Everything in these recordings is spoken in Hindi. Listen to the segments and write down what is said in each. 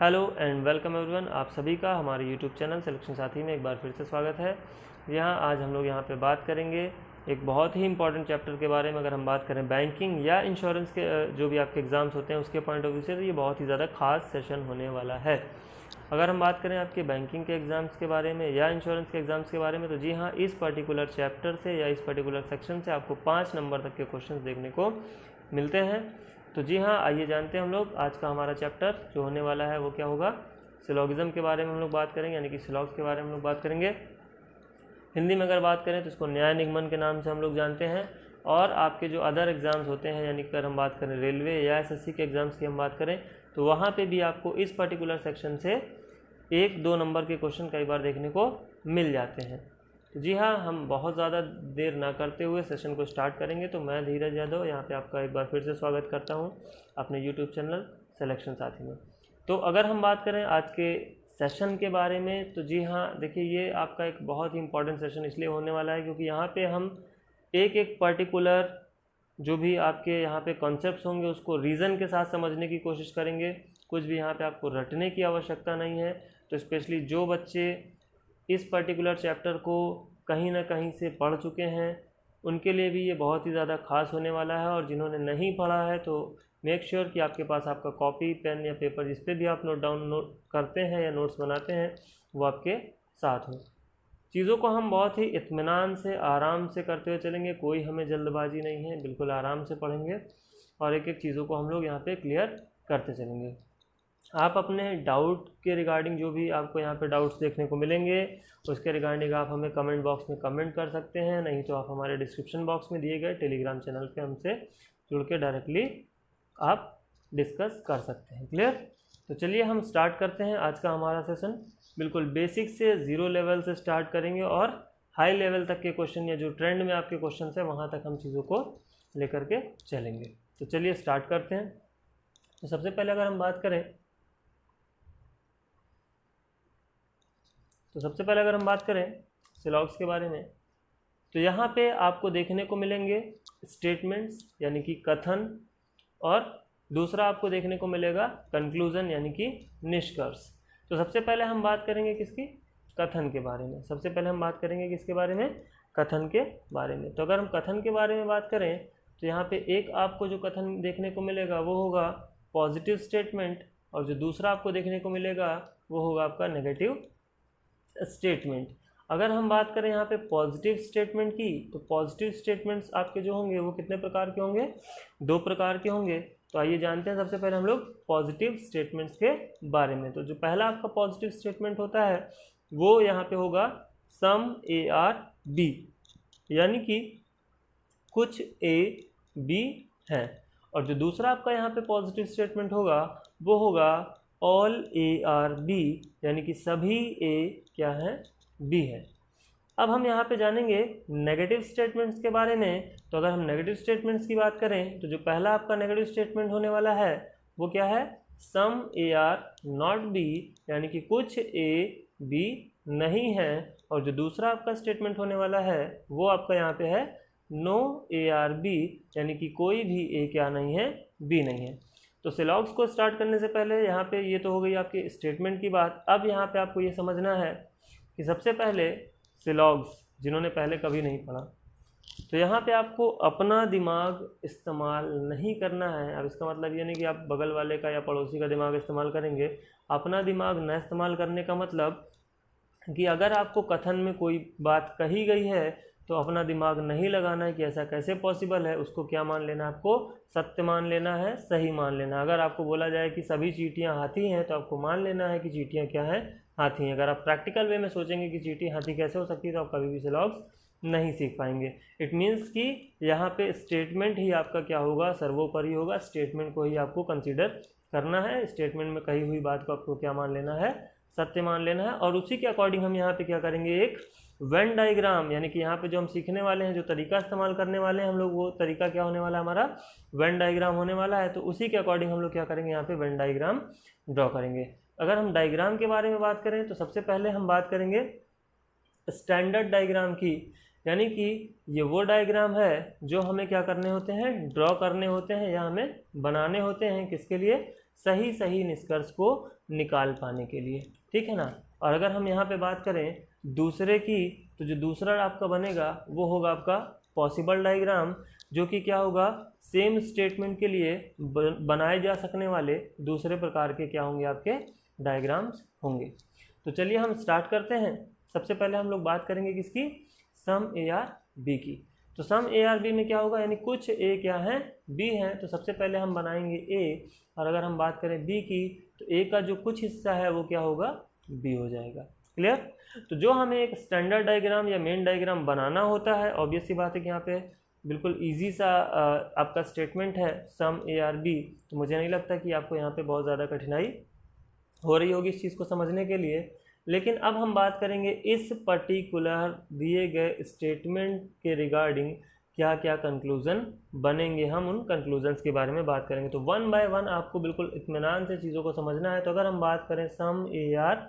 हेलो एंड वेलकम एवरीवन, आप सभी का हमारे यूट्यूब चैनल सिलेक्शन साथी में एक बार फिर से स्वागत है। आज हम लोग यहाँ पे बात करेंगे एक बहुत ही इंपॉर्टेंट चैप्टर के बारे में। अगर हम बात करें बैंकिंग या इंश्योरेंस के जो भी आपके एग्ज़ाम्स होते हैं उसके पॉइंट ऑफ व्यू से, तो ये बहुत ही ज़्यादा खास सेशन होने वाला है। अगर हम बात करें आपके बैंकिंग के एग्ज़ाम्स के बारे में या इंश्योरेंस के एग्ज़ाम्स के बारे में, तो जी हाँ, इस पर्टिकुलर चैप्टर से या इस पर्टिकुलर सेक्शन से आपको 5 नंबर तक के क्वेश्चन देखने को मिलते हैं। तो जी हाँ, आइए जानते हैं हम लोग आज का हमारा चैप्टर जो होने वाला है वो क्या होगा। सिलॉगिज्म के बारे में हम लोग बात करेंगे, यानी कि सिलॉग्स के बारे में हम लोग बात करेंगे। हिंदी में अगर बात करें तो इसको न्याय निगमन के नाम से हम लोग जानते हैं। और आपके जो अदर एग्ज़ाम्स होते हैं, यानी कि अगर हम बात करें रेलवे या एसएससी के एग्ज़ाम्स की हम बात करें, तो वहाँ पे भी आपको इस पर्टिकुलर सेक्शन से 1-2 नंबर के क्वेश्चन कई बार देखने को मिल जाते हैं। तो जी हाँ, हम बहुत ज़्यादा देर ना करते हुए सेशन को स्टार्ट करेंगे। तो मैं धीरज यादव यहाँ पे आपका एक बार फिर से स्वागत करता हूँ अपने यूट्यूब चैनल सिलेक्शन साथी में। तो अगर हम बात करें आज के सेशन के बारे में, तो जी हाँ, देखिए ये आपका एक बहुत ही इंपॉर्टेंट सेशन इसलिए होने वाला है क्योंकि यहाँ पे हम एक पर्टिकुलर जो भी आपके यहाँ पे कॉन्सेप्ट्स होंगे उसको रीज़न के साथ समझने की कोशिश करेंगे। कुछ भी यहाँ पे आपको रटने की आवश्यकता नहीं है। तो स्पेशली जो बच्चे इस पर्टिकुलर चैप्टर को कहीं ना कहीं से पढ़ चुके हैं उनके लिए भी ये बहुत ही ज़्यादा खास होने वाला है। और जिन्होंने नहीं पढ़ा है तो मेक श्योर कि आपके पास आपका कॉपी, पेन या पेपर जिस पे भी आप नोट करते हैं या नोट्स बनाते हैं वो आपके साथ हो। चीज़ों को हम बहुत ही इत्मीनान से, आराम से करते हुए चलेंगे। कोई हमें जल्दबाजी नहीं है, बिल्कुल आराम से पढ़ेंगे और एक एक चीज़ों को हम लोग यहाँ पे क्लियर करते चलेंगे। आप अपने डाउट के रिगार्डिंग जो भी आपको यहाँ पे डाउट्स देखने को मिलेंगे उसके रिगार्डिंग आप हमें कमेंट बॉक्स में कमेंट कर सकते हैं, नहीं तो आप हमारे डिस्क्रिप्शन बॉक्स में दिए गए टेलीग्राम चैनल पे हमसे जुड़ के डायरेक्टली आप डिस्कस कर सकते हैं। क्लियर? तो चलिए हम स्टार्ट करते हैं आज का हमारा सेशन। बिल्कुल बेसिक से 0 लेवल से स्टार्ट करेंगे और हाई लेवल तक के क्वेश्चन या जो ट्रेंड में आपके क्वेश्चन है वहाँ तक हम चीज़ों को लेकर के चलेंगे। तो चलिए स्टार्ट करते हैं। तो सबसे पहले अगर हम बात करें सिलॉग्स के बारे में, तो यहाँ पे आपको देखने को मिलेंगे स्टेटमेंट्स यानी कि कथन, और दूसरा आपको देखने को मिलेगा कंक्लूजन यानी कि निष्कर्ष। तो सबसे पहले हम बात करेंगे किसकी? कथन के बारे में। सबसे पहले हम बात करेंगे किसके बारे में? कथन के बारे में। तो अगर हम कथन के बारे में बात करें तो यहाँ पे एक आपको जो कथन देखने को मिलेगा वो होगा पॉजिटिव स्टेटमेंट, और जो दूसरा आपको देखने को मिलेगा वो होगा आपका नेगेटिव स्टेटमेंट। अगर हम बात करें यहाँ पे पॉजिटिव स्टेटमेंट की, तो पॉजिटिव स्टेटमेंट्स आपके जो होंगे वो कितने प्रकार के होंगे? 2 प्रकार के होंगे। तो आइए जानते हैं सबसे पहले हम लोग पॉजिटिव स्टेटमेंट्स के बारे में। तो जो पहला आपका पॉजिटिव स्टेटमेंट होता है वो यहाँ पे होगा सम ए आर बी, यानी कि कुछ ए बी है। और जो दूसरा आपका यहाँ पे पॉजिटिव स्टेटमेंट होगा वो होगा ऑल ए आर बी, यानी कि सभी ए क्या है? बी है। अब हम यहाँ पे जानेंगे नेगेटिव स्टेटमेंट्स के बारे में। तो अगर हम नेगेटिव स्टेटमेंट्स की बात करें तो जो पहला आपका नेगेटिव स्टेटमेंट होने वाला है वो क्या है? Some A are not B, यानी कि कुछ ए बी नहीं है। और जो दूसरा आपका स्टेटमेंट होने वाला है वो आपका यहाँ पे है नो ए आर बी, यानी कि कोई भी ए क्या नहीं है? बी नहीं है। तो सिलॉग्स को स्टार्ट करने से पहले यहाँ पे ये तो हो गई आपकी स्टेटमेंट की बात। अब यहाँ पे आपको ये समझना है कि सबसे पहले सिलॉग्स जिन्होंने पहले कभी नहीं पढ़ा, तो यहाँ पे आपको अपना दिमाग इस्तेमाल नहीं करना है। अब इसका मतलब ये नहीं कि आप बगल वाले का या पड़ोसी का दिमाग इस्तेमाल करेंगे। अपना दिमाग न इस्तेमाल करने का मतलब कि अगर आपको कथन में कोई बात कही गई है तो अपना दिमाग नहीं लगाना है कि ऐसा कैसे पॉसिबल है। उसको क्या मान लेना है? आपको सत्य मान लेना है, सही मान लेना है। अगर आपको बोला जाए कि सभी चींटियां हाथी हैं तो आपको मान लेना है कि चींटियां क्या हैं? हाथी हैं। अगर आप प्रैक्टिकल वे में सोचेंगे कि चींटी हाथी कैसे हो सकती है तो आप कभी भी सिलॉग्स नहीं सीख पाएंगे। इट मीन्स कि यहाँ पे स्टेटमेंट ही आपका क्या होगा? सर्वोपरि होगा। स्टेटमेंट को ही आपको कंसिडर करना है। स्टेटमेंट में कही हुई बात को आपको क्या मान लेना है? सत्य मान लेना है। और उसी के अकॉर्डिंग हम यहाँ पे क्या करेंगे? एक वेन डायग्राम, यानी कि यहाँ पे जो हम सीखने वाले हैं, जो तरीका इस्तेमाल करने वाले हैं हम लोग, वो तरीका क्या होने वाला है? हमारा वेन डायग्राम होने वाला है। तो उसी के अकॉर्डिंग हम लोग क्या करेंगे? यहाँ पे वेन डायग्राम ड्रॉ करेंगे। अगर हम डायग्राम के बारे में बात करें तो सबसे पहले हम बात करेंगे स्टैंडर्ड डायग्राम की, यानी कि ये वो डायग्राम है जो हमें क्या करने होते हैं, ड्रॉ करने होते हैं या हमें बनाने होते हैं, किसके लिए, सही सही निष्कर्ष को निकाल पाने के लिए, ठीक है ना। और अगर हम यहाँ पे बात करें दूसरे की, तो जो दूसरा आपका बनेगा वो होगा आपका पॉसिबल डायग्राम, जो कि क्या होगा, सेम स्टेटमेंट के लिए बनाए जा सकने वाले दूसरे प्रकार के क्या होंगे, आपके डायग्राम्स होंगे। तो चलिए हम स्टार्ट करते हैं। सबसे पहले हम लोग बात करेंगे किसकी, सम ए आर बी की। तो सम ए आर बी में क्या होगा, यानी कुछ ए क्या है, बी हैं, तो सबसे पहले हम बनाएंगे ए, और अगर हम बात करें बी की, तो ए का जो कुछ हिस्सा है वो क्या होगा, बी हो जाएगा। क्लियर। तो जो हमें एक स्टैंडर्ड डायग्राम या मेन डायग्राम बनाना होता है, ऑब्वियस सी बात है कि यहाँ पे बिल्कुल इजी सा आपका स्टेटमेंट है सम ए आर बी, तो मुझे नहीं लगता कि आपको यहाँ पे बहुत ज़्यादा कठिनाई हो रही होगी इस चीज़ को समझने के लिए। लेकिन अब हम बात करेंगे इस पर्टिकुलर दिए गए स्टेटमेंट के रिगार्डिंग क्या क्या कंक्लूज़न बनेंगे, हम उन कंक्लूजन्स के बारे में बात करेंगे। तो वन बाय वन आपको बिल्कुल इत्मीनान से चीज़ों को समझना है। तो अगर हम बात करें सम ए आर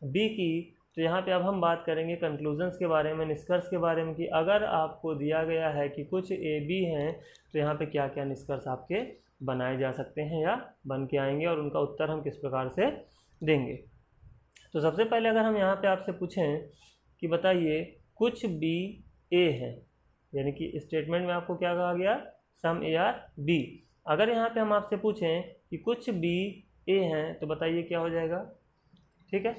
बी की, तो यहाँ पे अब हम बात करेंगे कंक्लूजन्स के बारे में, निष्कर्ष के बारे में, कि अगर आपको दिया गया है कि कुछ ए बी हैं, तो यहाँ पे क्या क्या निष्कर्ष आपके बनाए जा सकते हैं या बन के आएंगे, और उनका उत्तर हम किस प्रकार से देंगे। तो सबसे पहले अगर हम यहाँ पे आपसे पूछें कि बताइए कुछ बी ए है, यानी कि स्टेटमेंट में आपको क्या कहा गया, सम ए आर बी। अगर यहाँ पे हम आपसे पूछें कि कुछ बी ए हैं, तो बताइए क्या हो जाएगा, ठीक है।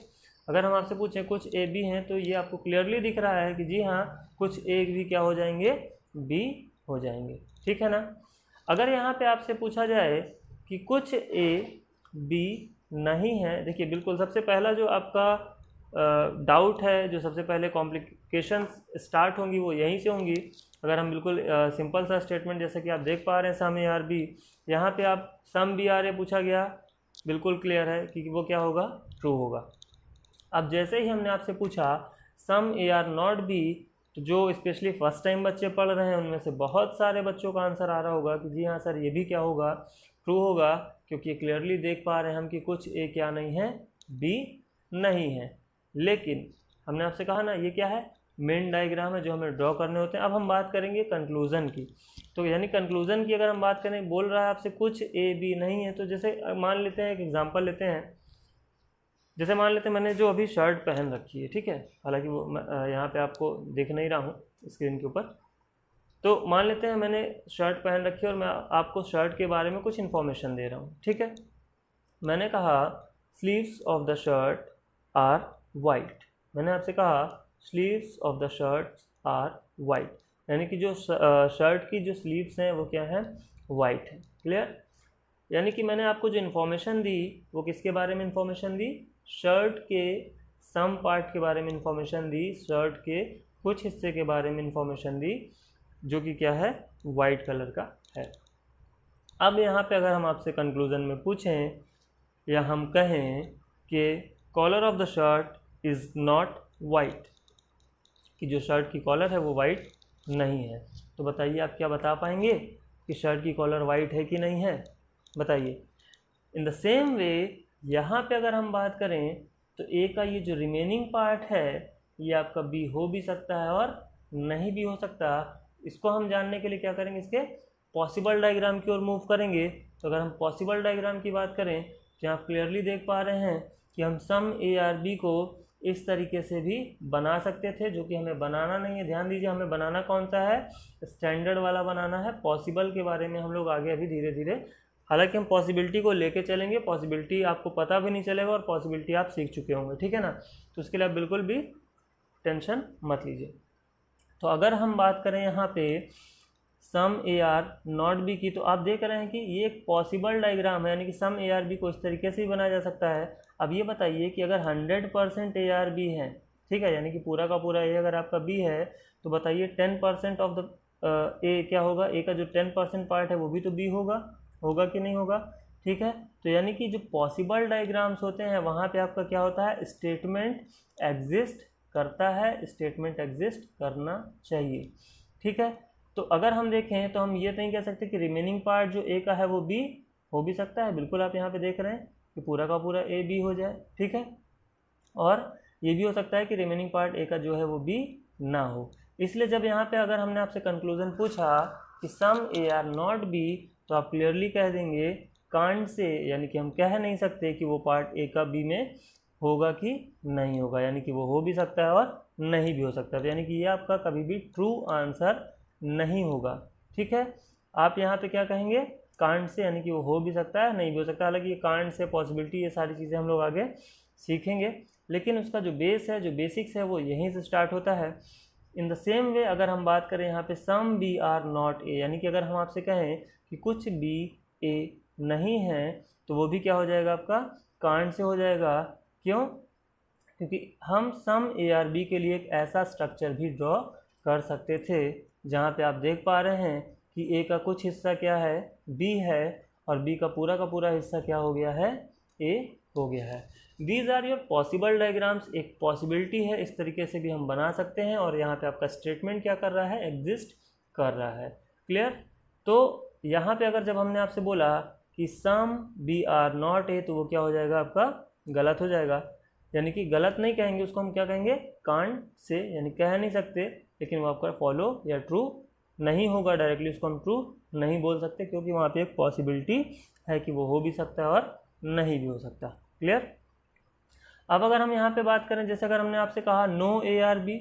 अगर हम आपसे पूछें कुछ ए बी हैं, तो ये आपको क्लियरली दिख रहा है कि जी हाँ, कुछ ए भी क्या हो जाएंगे, बी हो जाएंगे, ठीक है ना। अगर यहाँ पे आपसे पूछा जाए कि कुछ ए बी नहीं है, देखिए बिल्कुल सबसे पहला जो आपका डाउट है, जो सबसे पहले कॉम्प्लिकेशंस स्टार्ट होंगी वो यहीं से होंगी। अगर हम बिल्कुल सिंपल सा स्टेटमेंट जैसे कि आप देख पा रहे हैं सम ए आर बी, यहाँ पे आप सम बी आर ए पूछा गया, बिल्कुल क्लियर है कि वो क्या होगा, ट्रू होगा। अब जैसे ही हमने आपसे पूछा सम ए आर नॉट बी, तो जो स्पेशली फर्स्ट टाइम बच्चे पढ़ रहे हैं उनमें से बहुत सारे बच्चों का आंसर आ रहा होगा कि जी हाँ सर ये भी क्या होगा, ट्रू होगा, क्योंकि क्लियरली देख पा रहे हैं हम कि कुछ ए क्या नहीं है, बी नहीं है। लेकिन हमने आपसे कहा ना ये क्या है, मेन डायग्राम है जो हमें ड्रॉ करने होते हैं। अब हम बात करेंगे कंक्लूज़न की। तो यानी कंक्लूज़न की अगर हम बात करें, बोल रहा है आपसे कुछ ए बी नहीं है, तो जैसे मान लेते हैं एक एग्जांपल लेते हैं, जैसे मान लेते हैं मैंने जो अभी शर्ट पहन रखी है, ठीक है, हालांकि वो यहाँ पे आपको देख नहीं रहा हूँ स्क्रीन के ऊपर। तो मान लेते हैं मैंने शर्ट पहन रखी है और मैं आपको शर्ट के बारे में कुछ इन्फॉर्मेशन दे रहा हूँ, ठीक है। मैंने कहा sleeves of the shirt are white, मैंने आपसे कहा sleeves of the shirt are white, यानी कि जो शर्ट की जो स्लीव्स हैं वो क्या है, वाइट है। क्लियर। यानी कि मैंने आपको जो इन्फॉर्मेशन दी वो किसके बारे में इन्फॉर्मेशन दी, शर्ट के सम पार्ट के बारे में इन्फॉर्मेशन दी, शर्ट के कुछ हिस्से के बारे में इन्फॉर्मेशन दी, जो कि क्या है, वाइट कलर का है। अब यहाँ पे अगर हम आपसे कंक्लूजन में पूछें या हम कहें कि collar of the shirt is not white, कि जो शर्ट की कॉलर है वो वाइट नहीं है, तो बताइए आप क्या बता पाएंगे कि शर्ट की कॉलर वाइट है कि नहीं है, बताइए। इन द सेम वे यहाँ पे अगर हम बात करें तो ए का ये जो रिमेनिंग पार्ट है ये आपका बी हो भी सकता है और नहीं भी हो सकता। इसको हम जानने के लिए क्या करेंगे, इसके पॉसिबल डायग्राम की ओर मूव करेंगे। तो अगर हम पॉसिबल डायग्राम की बात करें तो आप क्लियरली देख पा रहे हैं कि हम सम ए आर बी को इस तरीके से भी बना सकते थे, जो कि हमें बनाना नहीं है। ध्यान दीजिए हमें बनाना कौन सा है, स्टैंडर्ड वाला बनाना है। पॉसिबल के बारे में हम लोग आगे अभी धीरे धीरे, हालांकि हम पॉसिबिलिटी को लेके चलेंगे, पॉसिबिलिटी आपको पता भी नहीं चलेगा और पॉसिबिलिटी आप सीख चुके होंगे, ठीक है ना। तो उसके लिए आप बिल्कुल भी टेंशन मत लीजिए। तो अगर हम बात करें यहाँ पे some A are not B की, तो आप देख रहे हैं कि ये एक पॉसिबल डायग्राम है, यानी कि सम ए आर बी को इस तरीके से भी बनाया जा सकता है। अब ये बताइए कि अगर 100% ए आर बी है, ठीक है, यानी कि पूरा का पूरा ए अगर आपका बी है, तो बताइए 10% ऑफ द ए क्या होगा, ए का जो 10% पार्ट है वो भी तो बी होगा कि नहीं होगा, ठीक है। तो यानी कि जो पॉसिबल डायग्राम्स होते हैं वहाँ पे आपका क्या होता है, स्टेटमेंट एग्जिस्ट करता है, स्टेटमेंट एग्जिस्ट करना चाहिए, ठीक है। तो अगर हम देखें तो हम ये नहीं कह सकते कि रिमेनिंग पार्ट जो ए का है वो बी हो भी सकता है, बिल्कुल आप यहाँ पे देख रहे हैं कि पूरा का पूरा ए बी हो जाए, ठीक है। और ये भी हो सकता है कि रिमेनिंग पार्ट ए का जो है वो बी ना हो। इसलिए जब यहाँ पे अगर हमने आपसे कंक्लूजन पूछा कि सम ए आर नॉट बी, तो आप क्लियरली कह देंगे कांट से, यानी कि हम कह नहीं सकते कि वो पार्ट ए का बी में होगा कि नहीं होगा, यानी कि वो हो भी सकता है और नहीं भी हो सकता है। तो यानी कि ये आपका कभी भी ट्रू आंसर नहीं होगा। ठीक है, आप यहाँ पे क्या कहेंगे, कांट से, यानी कि वो हो भी सकता है नहीं भी हो सकता। हालांकि ये कांट से, पॉसिबिलिटी, ये सारी चीज़ें हम लोग आगे सीखेंगे, लेकिन उसका जो बेस है, जो बेसिक्स है, वो यहीं से स्टार्ट होता है। इन द सेम वे अगर हम बात करें यहाँ पे some B are not A, यानी कि अगर हम आपसे कहें कि कुछ बी ए नहीं है, तो वो भी क्या हो जाएगा आपका, कांट से हो जाएगा। क्यों? क्योंकि हम सम ए आर बी के लिए एक ऐसा स्ट्रक्चर भी ड्रॉ कर सकते थे जहाँ पे आप देख पा रहे हैं कि ए का कुछ हिस्सा क्या है, बी है, और बी का पूरा हिस्सा क्या हो गया है, ए हो गया है। These are your possible diagrams, एक पॉसिबिलिटी है, इस तरीके से भी हम बना सकते हैं। और यहाँ पे आपका स्टेटमेंट क्या कर रहा है, एग्जिस्ट कर रहा है। क्लियर? तो यहाँ पे अगर जब हमने आपसे बोला कि some B are not A, तो वो क्या हो जाएगा आपका, गलत हो जाएगा। यानी कि गलत नहीं कहेंगे उसको, हम क्या कहेंगे, कांट से, यानी कह नहीं सकते, लेकिन वो आपका फॉलो या ट्रू नहीं होगा। डायरेक्टली उसको हम ट्रू नहीं बोल सकते, क्योंकि वहाँ पे एक पॉसिबिलिटी है कि वो हो भी सकता है और नहीं भी हो सकता। क्लियर? अब अगर हम यहाँ पे बात करें, जैसे अगर हमने आपसे कहा नो ए आर बी,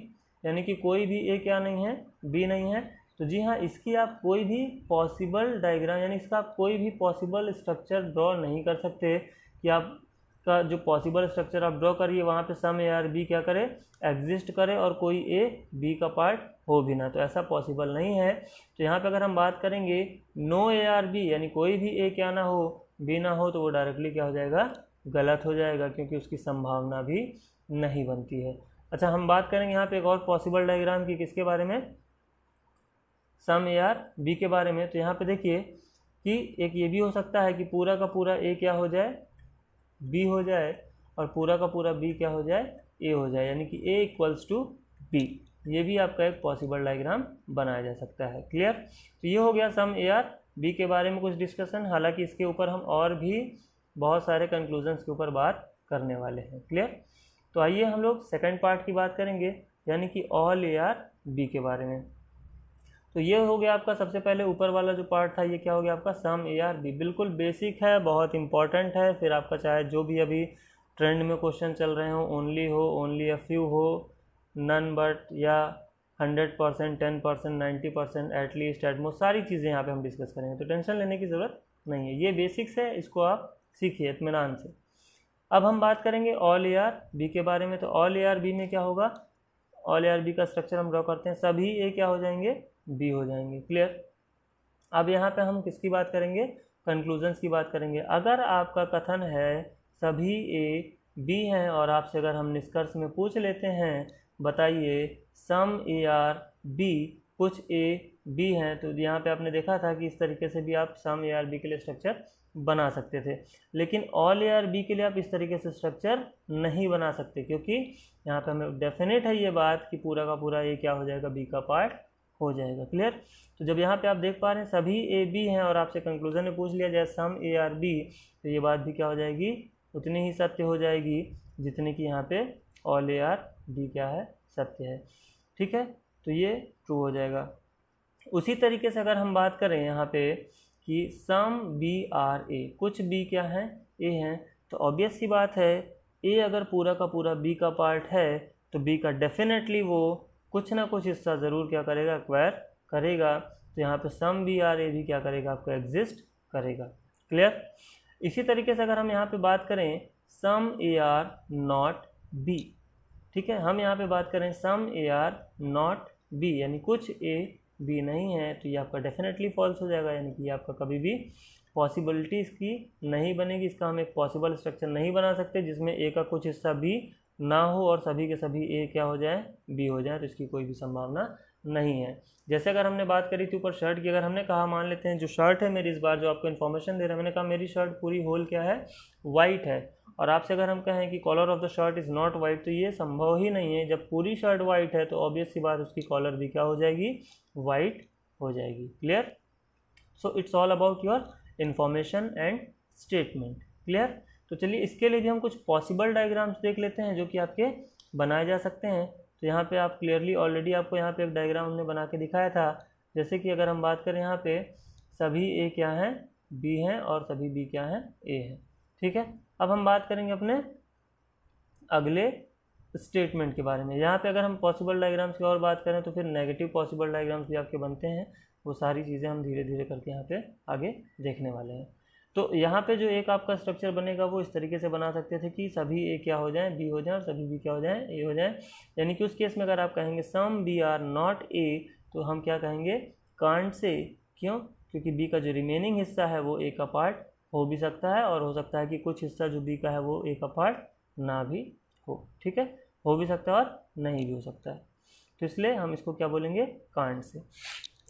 यानी कि कोई भी ए क्या नहीं है, बी नहीं है, तो जी हाँ, इसकी आप कोई भी पॉसिबल डायग्राम, यानी इसका आप कोई भी पॉसिबल स्ट्रक्चर ड्रॉ नहीं कर सकते कि आप का जो पॉसिबल स्ट्रक्चर आप ड्रॉ करिए वहाँ पे सम ए आर बी क्या करे, एग्जिस्ट करे, और कोई ए बी का पार्ट हो भी ना, तो ऐसा पॉसिबल नहीं है। तो यहाँ पे अगर हम बात करेंगे नो ए आर बी, यानी कोई भी ए क्या ना हो, बी ना हो, तो वो डायरेक्टली क्या हो जाएगा, गलत हो जाएगा, क्योंकि उसकी संभावना भी नहीं बनती है। अच्छा, हम बात करेंगे यहाँ पे एक और पॉसिबल डायग्राम की, किसके बारे में, सम ए आर बी के बारे में। तो यहाँ पे देखिए कि एक ये भी हो सकता है कि पूरा का पूरा ए क्या हो जाए, बी हो जाए, और पूरा का पूरा बी क्या हो जाए, ए हो जाए, यानी कि ए इक्वल्स टू बी। ये भी आपका एक पॉसिबल डायग्राम बनाया जा सकता है। क्लियर? तो ये हो गया सम ए आर बी के बारे में कुछ डिस्कशन। हालांकि इसके ऊपर हम और भी बहुत सारे कंक्लूजन्स के ऊपर बात करने वाले हैं। क्लियर? तो आइए हम लोग सेकेंड पार्ट की बात करेंगे, यानी कि ऑल ए आर बी के बारे में। तो ये हो गया आपका सबसे पहले ऊपर वाला जो पार्ट था, ये क्या हो गया आपका, सम ए आर बी। बिल्कुल बेसिक है, बहुत इंपॉर्टेंट है। फिर आपका चाहे जो भी अभी ट्रेंड में क्वेश्चन चल रहे हो, ओनली हो, ओनली अ फ्यू हो, नन बट, या 100%, 10%, 90%, एटलीस्ट, एटमोस्ट, सारी चीज़ें यहाँ पे हम डिस्कस करेंगे। तो टेंशन लेने की ज़रूरत नहीं है, ये बेसिक्स है, इसको आप सीखिए इत्मीनान से। अब हम बात करेंगे ऑल ए आर बी के बारे में। तो ऑल ए आर बी में क्या होगा, ऑल ए आर बी का स्ट्रक्चर हम ड्रॉ करते हैं, सभी ए क्या हो जाएंगे, बी हो जाएंगे। क्लियर? अब यहाँ पे हम किसकी बात करेंगे, कंक्लूजन्स की बात करेंगे। अगर आपका कथन है सभी ए बी हैं, और आपसे अगर हम निष्कर्ष में पूछ लेते हैं बताइए सम ए आर बी, कुछ ए बी हैं, तो यहाँ पे आपने देखा था कि इस तरीके से भी आप सम ए आर बी के लिए स्ट्रक्चर बना सकते थे। लेकिन ऑल ए आर बी के लिए आप इस तरीके से स्ट्रक्चर नहीं बना सकते, क्योंकि यहाँ पे हमें डेफिनेट है ये बात कि पूरा का पूरा ए क्या हो जाएगा, बी का पार्ट हो जाएगा। क्लियर? तो जब यहाँ पे आप देख पा रहे हैं सभी ए बी हैं, और आपसे कंक्लूजन में पूछ लिया जाए सम ए आर बी, तो ये बात भी क्या हो जाएगी, उतनी ही सत्य हो जाएगी जितने कि यहाँ पे ऑल ए आर बी क्या है, सत्य है। ठीक है? तो ये ट्रू हो जाएगा। उसी तरीके से अगर हम बात करें यहाँ पे कि सम बी आर ए, कुछ बी क्या हैं, ए हैं, तो ऑब्वियस सी बात है ए अगर पूरा का पूरा बी का पार्ट है, तो बी का डेफिनेटली वो कुछ ना कुछ हिस्सा ज़रूर क्या करेगा, एक्वायर करेगा। तो यहाँ पे सम बी आर ए भी क्या करेगा, आपको एग्जिस्ट करेगा। क्लियर? इसी तरीके से अगर हम यहाँ पे बात करें some A are not B, ठीक है, हम यहाँ पे बात करें some A are not B, यानी कुछ ए बी नहीं है, तो ये आपका डेफिनेटली फॉल्स हो जाएगा, यानी कि आपका कभी भी पॉसिबिलिटी इसकी नहीं बनेगी। इसका हम एक पॉसिबल स्ट्रक्चर नहीं बना सकते जिसमें ए का कुछ हिस्सा बी ना हो और सभी के सभी ए क्या हो जाए, बी हो जाए, तो इसकी कोई भी संभावना नहीं है। जैसे अगर हमने बात करी थी ऊपर शर्ट की, अगर हमने कहा मान लेते हैं जो शर्ट है मेरी, इस बार जो आपको इन्फॉर्मेशन दे रहा है, मैंने कहा मेरी शर्ट पूरी होल क्या है, वाइट है, और आपसे अगर हम कहें कि collar of the shirt is not white, तो ये संभव ही नहीं है। जब पूरी शर्ट वाइट है तो ऑब्वियस सी बात उसकी कॉलर भी क्या हो जाएगी, वाइट हो जाएगी। Clear? So it's all about your information and statement. Clear? तो चलिए इसके लिए भी हम कुछ पॉसिबल डायग्राम्स देख लेते हैं जो कि आपके बनाए जा सकते हैं। तो यहाँ पे आप क्लियरली ऑलरेडी आपको यहाँ पे एक डायग्राम हमने बना के दिखाया था। जैसे कि अगर हम बात करें यहाँ पे सभी ए क्या हैं, बी हैं, और सभी बी क्या हैं, ए हैं। ठीक है, अब हम बात करेंगे अपने अगले स्टेटमेंट के बारे में। यहाँ पे अगर हम पॉसिबल डायग्राम्स की और बात करें तो फिर नेगेटिव पॉसिबल डायग्राम्स भी आपके बनते हैं। वो सारी चीज़ें हम धीरे धीरे करके यहाँ पे आगे देखने वाले हैं। तो यहाँ पे जो एक आपका स्ट्रक्चर बनेगा वो इस तरीके से बना सकते थे कि सभी ए क्या हो जाएं, बी हो जाएं, और सभी बी क्या हो जाएं, ए हो जाएं। यानी कि उस केस में अगर आप कहेंगे some B are not A, तो हम क्या कहेंगे, कांट से। क्यों? क्योंकि बी का जो रिमेनिंग हिस्सा है वो ए का पार्ट हो भी सकता है, और हो सकता है कि कुछ हिस्सा जो बी का है वो ए का पार्ट ना भी हो। ठीक है, हो भी सकता है और नहीं भी हो सकता है। तो इसलिए हम इसको क्या बोलेंगे, कांट से।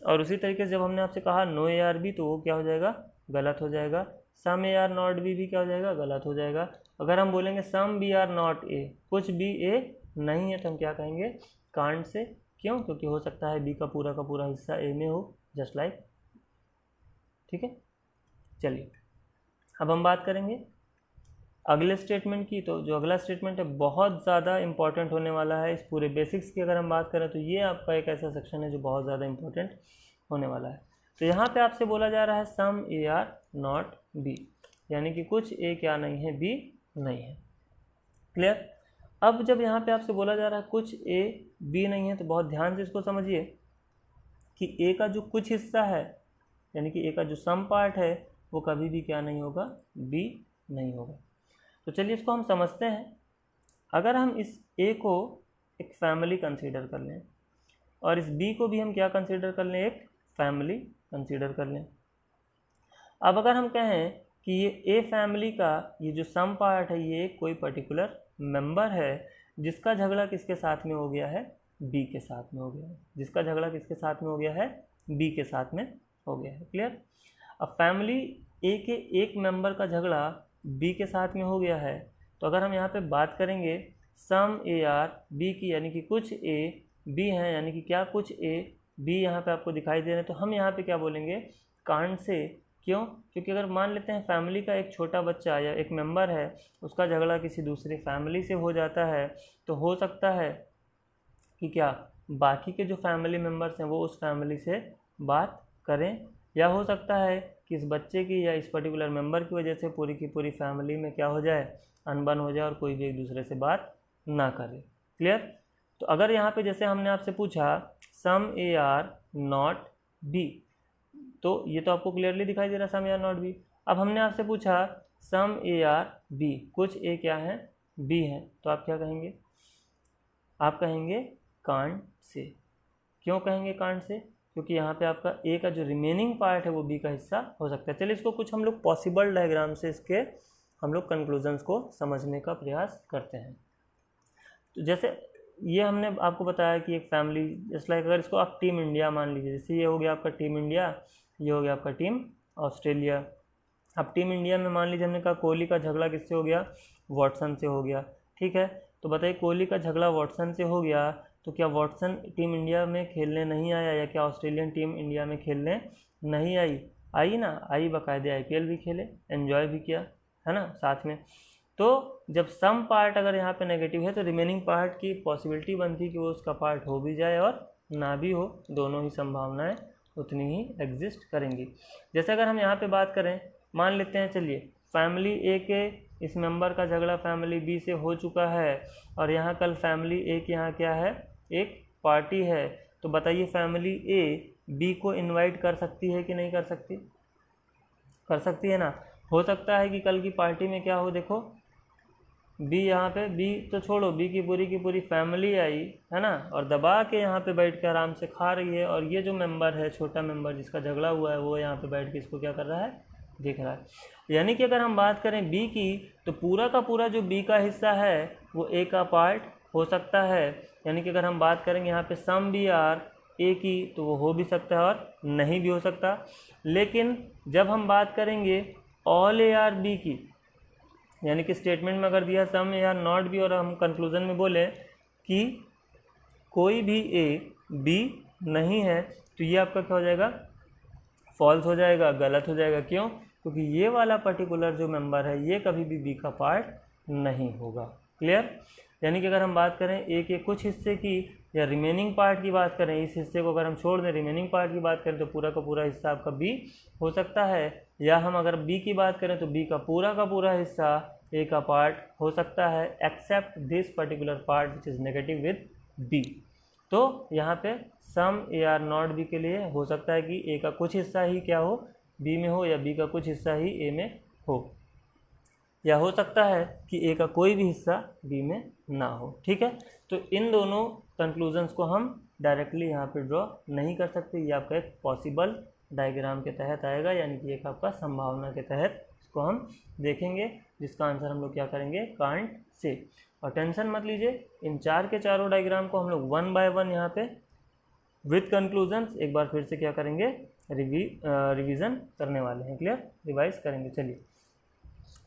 और उसी तरीके से जब हमने आपसे कहा नो ए आर बी, तो वो क्या हो जाएगा, गलत हो जाएगा। सम ए आर नॉट बी भी क्या हो जाएगा, गलत हो जाएगा। अगर हम बोलेंगे some B are not A, कुछ बी ए नहीं है, तो हम क्या कहेंगे, कांट से। क्यों? क्योंकि हो सकता है बी का पूरा हिस्सा ए में हो, जस्ट लाइक। ठीक है, चलिए अब हम बात करेंगे अगले स्टेटमेंट की। तो जो अगला स्टेटमेंट है बहुत ज़्यादा इंपॉर्टेंट होने वाला है। इस पूरे बेसिक्स की अगर हम बात करें तो ये आपका एक ऐसा सेक्शन है जो बहुत ज़्यादा इंपॉर्टेंट होने वाला है। तो यहाँ पे आपसे बोला जा रहा है some A are not B, यानी कि कुछ ए क्या नहीं है, बी नहीं है। क्लियर? अब जब यहाँ पे आपसे बोला जा रहा है कुछ ए बी नहीं है, तो बहुत ध्यान से इसको समझिए कि ए का जो कुछ हिस्सा है, यानी कि ए का जो सम पार्ट है, वो कभी भी क्या नहीं होगा, बी नहीं होगा। तो चलिए इसको हम समझते हैं। अगर हम इस ए को एक फैमिली कंसीडर कर लें, और इस बी को भी हम क्या कंसीडर कर लें, एक फैमिली कंसीडर कर लें। अब अगर हम कहें कि ये ए फैमिली का ये जो सम पार्ट है, ये कोई पर्टिकुलर मेंबर है जिसका झगड़ा किसके साथ में हो गया है, बी के साथ में हो गया है। जिसका झगड़ा किसके साथ में हो गया है, बी के साथ में हो गया है। क्लियर? अब फैमिली ए के एक मेंबर का झगड़ा बी के साथ में हो गया है, तो अगर हम यहाँ पे बात करेंगे सम ए आर बी की, यानी कि कुछ ए बी हैं, यानी कि क्या, कुछ ए बी यहाँ पे आपको दिखाई दे रहे हैं, तो हम यहाँ पे क्या बोलेंगे, कांट से। क्यों? क्योंकि अगर मान लेते हैं फैमिली का एक छोटा बच्चा या एक मेंबर है, उसका झगड़ा किसी दूसरी फैमिली से हो जाता है, तो हो सकता है कि क्या, बाकी के जो फैमिली मेम्बर्स हैं वो उस फैमिली से बात करें, या हो सकता है कि इस बच्चे की या इस पर्टिकुलर मेंबर की वजह से पूरी की पूरी फैमिली में क्या हो जाए, अनबन हो जाए, और कोई भी एक दूसरे से बात ना करे। क्लियर? तो अगर यहाँ पे जैसे हमने आपसे पूछा सम ए आर नॉट बी, तो ये तो आपको क्लियरली दिखाई दे रहा है some A are not B. अब हमने आपसे पूछा सम ए आर बी, कुछ ए क्या है, बी हैं, तो आप क्या कहेंगे, आप कहेंगे कांट से। क्यों कहेंगे कांट से? क्योंकि यहाँ पे आपका ए का जो रिमेनिंग पार्ट है वो बी का हिस्सा हो सकता है। चलिए इसको कुछ हम लोग पॉसिबल डायग्राम से इसके हम लोग कंक्लूजन्स को समझने का प्रयास करते हैं। तो जैसे ये हमने आपको बताया कि एक फैमिली, जस्ट लाइक अगर इसको आप टीम इंडिया मान लीजिए, जैसे ये हो गया आपका टीम इंडिया, ये हो गया आपका टीम ऑस्ट्रेलिया। अब टीम इंडिया में मान लीजिए हमने कहा कोहली का झगड़ा किससे हो गया, वॉटसन से हो गया। ठीक है, तो बताइए कोहली का झगड़ा वॉटसन से हो गया, तो क्या वॉटसन टीम इंडिया में खेलने नहीं आया, या क्या ऑस्ट्रेलियन टीम इंडिया में खेलने नहीं आई? आई ना, आई, बाकायदे आईपीएल भी खेले, एंजॉय भी किया, है ना, साथ में। तो जब सम पार्ट अगर यहाँ पे नेगेटिव है, तो रिमेनिंग पार्ट की पॉसिबिलिटी बनती कि वो उसका पार्ट हो भी जाए और ना भी हो, दोनों ही संभावनाएं उतनी ही एग्जिस्ट करेंगी। जैसे अगर हम यहाँ पे बात करें, मान लेते हैं, चलिए फैमिली ए के इस मेंबर का झगड़ा फैमिली बी से हो चुका है, और यहाँ कल फैमिली ए के यहाँ क्या है, एक पार्टी है, तो बताइए फैमिली ए बी को इनवाइट कर सकती है कि नहीं कर सकती? कर सकती है ना। हो सकता है कि कल की पार्टी में क्या हो, देखो बी यहाँ पे, बी तो छोड़ो, बी की पूरी फैमिली आई है ना, और दबा के यहाँ पे बैठ के आराम से खा रही है, और ये जो मेंबर है, छोटा मेंबर जिसका झगड़ा हुआ है, वो यहाँ पे बैठ के इसको क्या कर रहा है, देख रहा है। यानी कि अगर हम बात करें बी की, तो पूरा का पूरा जो बी का हिस्सा है वो ए का पार्ट हो सकता है। यानी कि अगर हम बात करेंगे यहाँ पे सम बी आर ए की, तो वो हो भी सकता है और नहीं भी हो सकता। लेकिन जब हम बात करेंगे ऑल ए आर बी की, यानी कि स्टेटमेंट में अगर दिया सम ए आर नॉट बी, और हम कंक्लूजन में बोले कि कोई भी ए बी नहीं है, तो ये आपका क्या हो जाएगा, फॉल्स हो जाएगा, गलत हो जाएगा। क्यों? क्योंकि ये वाला पर्टिकुलर जो मेंबर है ये कभी भी बी का पार्ट नहीं होगा। क्लियर? यानी कि अगर हम बात करें ए के कुछ हिस्से की या रिमेनिंग पार्ट की बात करें, इस हिस्से को अगर हम छोड़ दें, रिमेनिंग पार्ट की बात करें तो पूरा का पूरा हिस्सा आपका बी हो सकता है, या हम अगर बी की बात करें तो बी का पूरा हिस्सा ए का पार्ट हो सकता है, except this particular part which is negative with B. तो यहाँ पे some A are not B के लिए हो सकता है कि ए का कुछ हिस्सा ही क्या हो, बी में हो, या बी का कुछ हिस्सा ही ए में हो, या हो सकता है कि ए का कोई भी हिस्सा बी में ना हो। ठीक है, तो इन दोनों कंक्लूजन्स को हम डायरेक्टली यहाँ पे ड्रॉ नहीं कर सकते, ये आपका एक पॉसिबल डायग्राम के तहत आएगा, यानी कि एक आपका संभावना के तहत इसको हम देखेंगे, जिसका आंसर हम लोग क्या करेंगे, कांट से। और टेंशन मत लीजिए, इन चार के चारों डायग्राम को हम लोग 1 बाय 1 यहाँ पे विथ कंक्लूजन्स एक बार फिर से क्या करेंगे, रिवीजन करने वाले हैं, क्लियर, रिवाइज करेंगे। चलिए,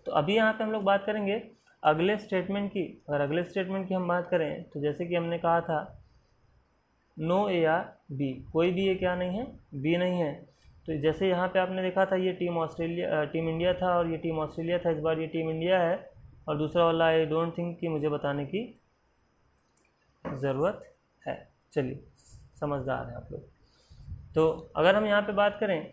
तो अभी यहाँ पे हम लोग बात करेंगे अगले स्टेटमेंट की। अगर अगले स्टेटमेंट की हम बात करें तो जैसे कि हमने कहा था नो ए आर बी, कोई भी ये क्या नहीं है, बी नहीं है। तो जैसे यहाँ पे आपने देखा था ये टीम इंडिया था और ये टीम ऑस्ट्रेलिया था, इस बार ये टीम इंडिया है, और दूसरा वाला आई डोंट थिंक कि मुझे बताने की ज़रूरत है। चलिए, समझदार हैं आप लोग। तो अगर हम यहाँ पे बात करें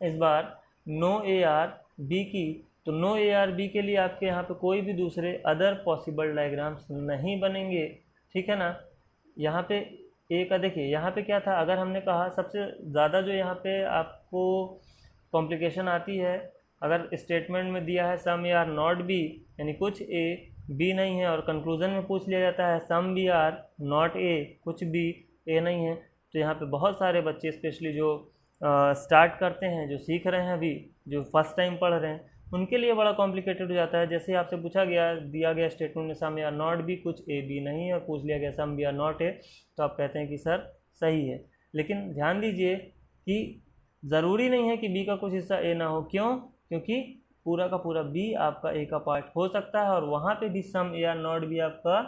इस बार नो ए आर बी की, तो नो ए आर बी के लिए आपके यहाँ पे कोई भी दूसरे अदर पॉसिबल डायग्राम्स नहीं बनेंगे। ठीक है ना, यहाँ पे ए का देखिए, यहाँ पे क्या था, अगर हमने कहा सबसे ज़्यादा जो यहाँ पे आपको कॉम्प्लिकेशन आती है, अगर स्टेटमेंट में दिया है some A are not B, यानी कुछ ए बी नहीं है, और कंक्लूजन में पूछ लिया जाता है some B are not A, कुछ बी ए नहीं है, तो यहाँ पे बहुत सारे बच्चे स्पेशली जो स्टार्ट करते हैं, जो सीख रहे हैं अभी, जो फर्स्ट टाइम पढ़ रहे हैं, उनके लिए बड़ा कॉम्प्लिकेटेड हो जाता है। जैसे आपसे पूछा गया, दिया गया स्टेटमेंट में some A are not B, कुछ ए बी नहीं है, और पूछ लिया गया some B are not A, तो आप कहते हैं कि सर सही है। लेकिन ध्यान दीजिए कि ज़रूरी नहीं है कि बी का कुछ हिस्सा ए ना हो। क्यों? क्योंकि पूरा का पूरा बी आपका ए का पार्ट हो सकता है, और वहाँ पे भी some A are not B आपका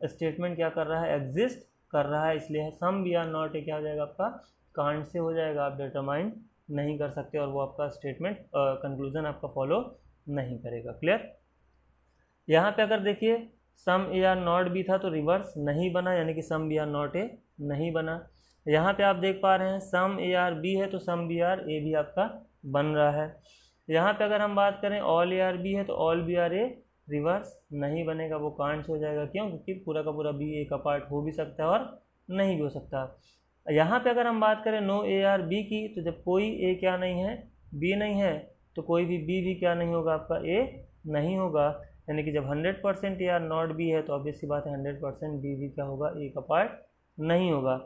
स्टेटमेंट क्या कर रहा है, एग्जिस्ट कर रहा है, इसलिए some B are not A क्या हो जाएगा, आपका कांट से हो जाएगा, आप डिटरमाइन नहीं कर सकते, और वो आपका स्टेटमेंट कंक्लूजन आपका फॉलो नहीं करेगा। क्लियर? यहाँ पे अगर देखिए some A are not B था तो रिवर्स नहीं बना, यानी कि some B are not A नहीं बना। यहाँ पे आप देख पा रहे हैं सम ए आर बी है तो सम बी आर ए भी आपका बन रहा है। यहाँ पे अगर हम बात करें ऑल ए आर बी है तो all B are A reverse नहीं बनेगा, वो कांट से हो जाएगा। क्यों? क्योंकि पूरा का पूरा बी ए का पार्ट हो भी सकता है और नहीं भी हो सकता। यहाँ पे अगर हम बात करें नो ए आर बी की, तो जब कोई ए क्या नहीं है, बी नहीं है, तो कोई भी बी भी क्या नहीं होगा, आपका ए नहीं होगा। यानी कि जब 100% ए आर नॉट बी है तो ऑब्वियस सी बात है 100% बी भी क्या होगा, ए का पार्ट नहीं होगा।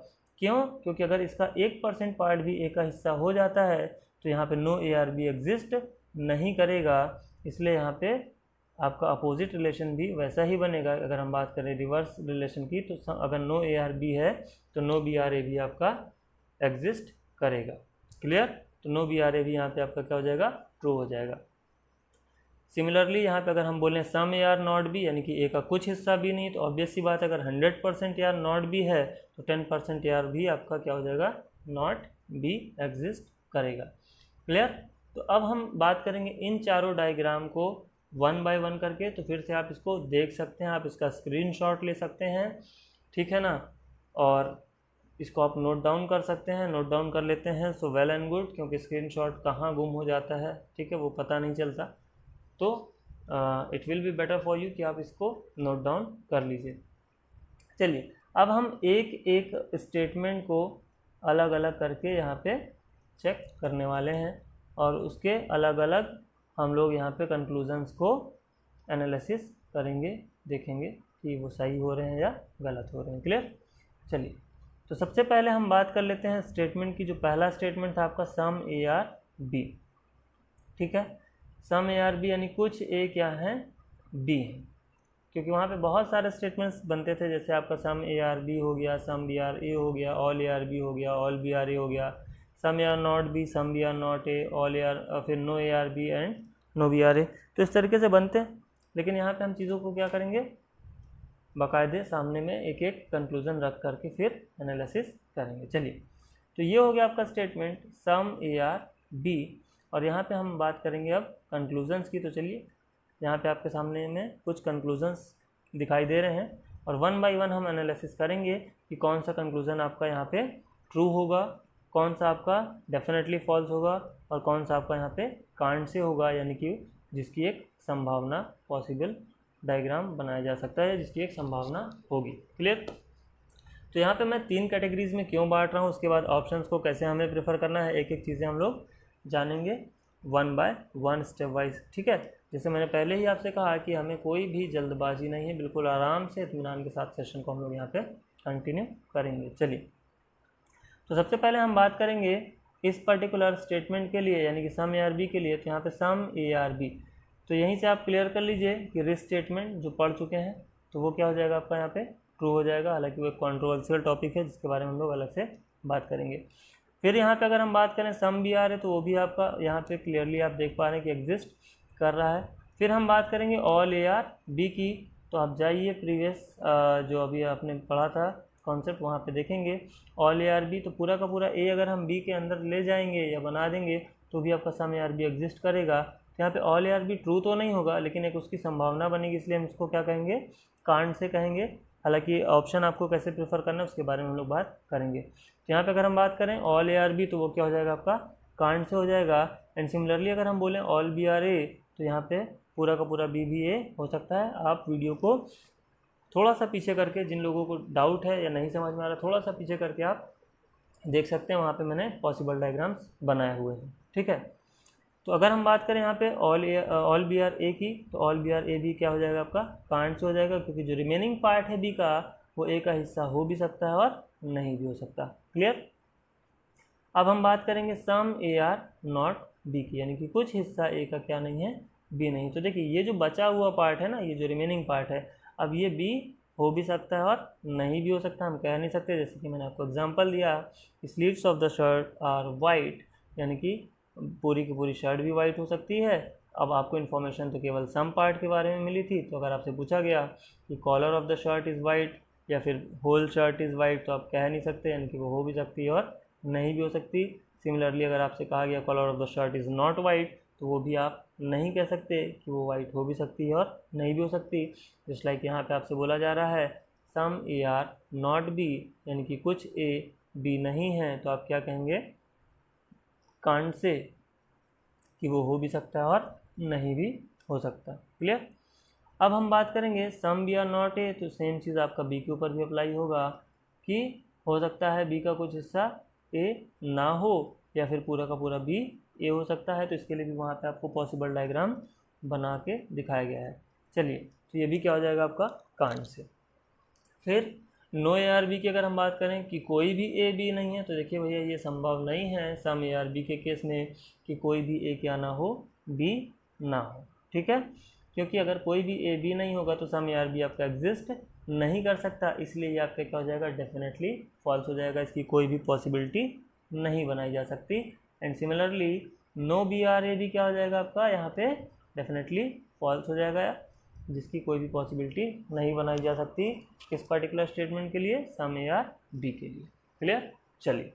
क्यों? क्योंकि अगर इसका 1% पार्ट भी ए का हिस्सा हो जाता है तो यहाँ पे no A are B exist नहीं करेगा, इसलिए यहाँ पे आपका अपोजिट रिलेशन भी वैसा ही बनेगा। अगर हम बात करें रिवर्स रिलेशन की, तो अगर नो ए आर बी है तो नो बी आर ए भी आपका एग्जिस्ट करेगा। क्लियर? तो नो बी आर ए भी यहाँ पे आपका क्या हो जाएगा, ट्रू हो जाएगा। सिमिलरली यहाँ पे अगर हम बोलें सम ए आर नॉट बी, यानी कि ए का कुछ हिस्सा भी नहीं, तो ऑब्वियस सी बात है अगर 100% ए आर नॉट बी है तो 10% ए आर भी आपका क्या हो जाएगा, नॉट बी एग्जिस्ट करेगा। क्लियर? तो अब हम बात करेंगे इन चारों डायग्राम को 1 बाय 1 करके, तो फिर से आप इसको देख सकते हैं, आप इसका स्क्रीनशॉट ले सकते हैं, ठीक है ना, और इसको आप नोट डाउन कर सकते हैं। नोट डाउन कर लेते हैं, सो वेल एंड गुड, क्योंकि स्क्रीनशॉट कहाँ गुम हो जाता है, ठीक है, वो पता नहीं चलता, तो it will be better for you कि आप इसको नोट डाउन कर लीजिए। चलिए, अब हम एक एक स्टेटमेंट को अलग अलग करके यहाँ पे चेक करने वाले हैं, और उसके अलग अलग हम लोग यहाँ पे कंक्लूजन्स को एनालिसिस करेंगे, देखेंगे कि वो सही हो रहे हैं या गलत हो रहे हैं। क्लियर? चलिए, तो सबसे पहले हम बात कर लेते हैं स्टेटमेंट की। जो पहला स्टेटमेंट था आपका सम ए आर बी, ठीक है, सम ए आर बी यानी कुछ ए क्या है, बी है, क्योंकि वहाँ पे बहुत सारे स्टेटमेंट्स बनते थे, जैसे आपका सम ए आर बी हो गया, सम बी आर ए हो गया, ऑल ए आर बी हो गया, ऑल बी आर ए हो गया, some A are not B, some B are not A, all A are, फिर no A are B and no B are A. तो इस तरीके से बनते हैं, लेकिन यहाँ पे हम चीज़ों को क्या करेंगे, बाकायदे सामने में एक एक कंक्लूजन रख करके फिर एनालिसिस करेंगे। चलिए, तो ये हो गया आपका statement some A are B, और यहाँ पे हम बात करेंगे अब कंक्लूजन्स की। तो चलिए, यहाँ पे आपके सामने में कुछ कंक्लूजन्स दिखाई दे रहे हैं, और वन बाय वन हम एनालिसिस करेंगे कि कौन सा कंक्लूजन आपका यहाँ पे ट्रू होगा, कौन सा आपका डेफिनेटली फॉल्स होगा, और कौन सा आपका यहाँ पे कांट से होगा, यानी कि जिसकी एक संभावना पॉसिबल डायग्राम बनाया जा सकता है, जिसकी एक संभावना होगी। क्लियर? तो यहाँ पे मैं 3 कैटेगरीज में क्यों बांट रहा हूँ, उसके बाद ऑप्शंस को कैसे हमें प्रेफर करना है, एक एक चीज़ें हम लोग जानेंगे one by one step wise. ठीक है, जैसे मैंने पहले ही आपसे कहा कि हमें कोई भी जल्दबाजी नहीं है, बिल्कुल आराम से इत्मीनान के साथ सेशन को हम लोग यहाँ पे कंटिन्यू करेंगे। चलिए, तो सबसे पहले हम बात करेंगे इस पर्टिकुलर स्टेटमेंट के लिए, यानी कि सम ए आर बी के लिए। तो यहाँ पे सम ए आर बी, तो यहीं से आप क्लियर कर लीजिए कि रिस्क स्टेटमेंट जो पढ़ चुके हैं तो वो क्या हो जाएगा आपका यहाँ पे ट्रू हो जाएगा। हालांकि वो एक कॉन्ट्रोवर्शियल टॉपिक है जिसके बारे में हम लोग अलग से बात करेंगे। फिर यहाँ पे अगर हम बात करें सम बी आर है, तो वो भी आपका यहाँ पे क्लियरली आप देख पा रहे हैं कि एग्जिस्ट कर रहा है। फिर हम बात करेंगे ऑल ए आर बी की, तो आप जाइए प्रीवियस जो अभी आपने पढ़ा था कॉन्सेप्ट, वहाँ पे देखेंगे ऑल ए आर बी, तो पूरा का पूरा ए अगर हम बी के अंदर ले जाएंगे या बना देंगे तो भी आपका सम ए आर बी एग्जिस्ट करेगा। तो यहाँ पे all A are be true तो नहीं होगा, लेकिन एक उसकी संभावना बनेगी, इसलिए हम इसको क्या कहेंगे, कांट से कहेंगे। हालांकि ऑप्शन आपको कैसे प्रेफर करना है उसके बारे में हम लोग बात करेंगे। तो यहाँ पे अगर हम बात करें ऑल ए आर बी, तो वो क्या हो जाएगा आपका कांट से हो जाएगा। एंड सिमिलरली अगर हम बोलें ऑल बी आर ए, तो यहाँ पे पूरा का पूरा बी भी ए हो सकता है। आप वीडियो को थोड़ा सा पीछे करके, जिन लोगों को डाउट है या नहीं समझ में आ रहा, थोड़ा सा पीछे करके आप देख सकते हैं, वहाँ पे मैंने पॉसिबल डायग्राम्स बनाए हुए हैं। ठीक है, तो अगर हम बात करें यहाँ पे ऑल बी आर ए की, तो ऑल बी आर ए भी क्या हो जाएगा आपका कांट से हो जाएगा, क्योंकि जो रिमेनिंग पार्ट है बी का वो ए का हिस्सा हो भी सकता है और नहीं भी हो सकता। क्लियर? अब हम बात करेंगे सम ए आर नॉट बी की, यानी कि कुछ हिस्सा ए का क्या नहीं है, बी नहीं। तो देखिए ये जो बचा हुआ पार्ट है ना, ये जो रिमेनिंग पार्ट है, अब ये बी हो भी सकता है और नहीं भी हो सकता, हम कह नहीं सकते। जैसे कि मैंने आपको एग्जांपल दिया, sleeves of the shirt are white, यानी कि पूरी की पूरी शर्ट भी वाइट हो सकती है। अब आपको इन्फॉर्मेशन तो केवल सम पार्ट के बारे में मिली थी, तो अगर आपसे पूछा गया कि collar of the shirt is white या फिर होल शर्ट इज़ वाइट, तो आप कह नहीं सकते, यानी कि वो हो भी सकती है और नहीं भी हो सकती। सिमिलरली अगर आपसे कहा गया collar of the shirt is not white, तो वो भी आप नहीं कह सकते कि वो वाइट हो भी सकती है और नहीं भी हो सकती। जस्ट लाइक यहाँ पे आपसे बोला जा रहा है some A are not B, यानी कि कुछ ए बी नहीं है, तो आप क्या कहेंगे, कांट से, कि वो हो भी सकता है और नहीं भी हो सकता। क्लियर? अब हम बात करेंगे some B are not A, तो सेम चीज़ आपका बी के ऊपर भी अप्लाई होगा कि हो सकता है बी का कुछ हिस्सा ए ना हो या फिर पूरा का पूरा बी ए हो सकता है। तो इसके लिए भी वहाँ पे आपको पॉसिबल डायग्राम बना के दिखाया गया है। चलिए, तो ये भी क्या हो जाएगा आपका कांट से। फिर नो ए आर बी की अगर हम बात करें कि कोई भी ए बी नहीं है, तो देखिए भैया ये संभव नहीं है सम ए आर बी के केस में कि कोई भी ए क्या ना हो, बी ना हो। ठीक है, क्योंकि अगर कोई भी ए बी नहीं होगा तो सम ए आर बी आपका एग्जिस्ट नहीं कर सकता, इसलिए ये आपका क्या हो जाएगा, डेफिनेटली फॉल्स हो जाएगा। इसकी कोई भी पॉसिबिलिटी नहीं बनाई जा सकती। And similarly no B are A भी क्या हो जाएगा आपका यहाँ पे डेफिनेटली फॉल्स हो जाएगा, जिसकी कोई भी पॉसिबिलिटी नहीं बनाई जा सकती इस पर्टिकुलर स्टेटमेंट के लिए, सम ए आर बी के लिए। क्लियर? चलिए,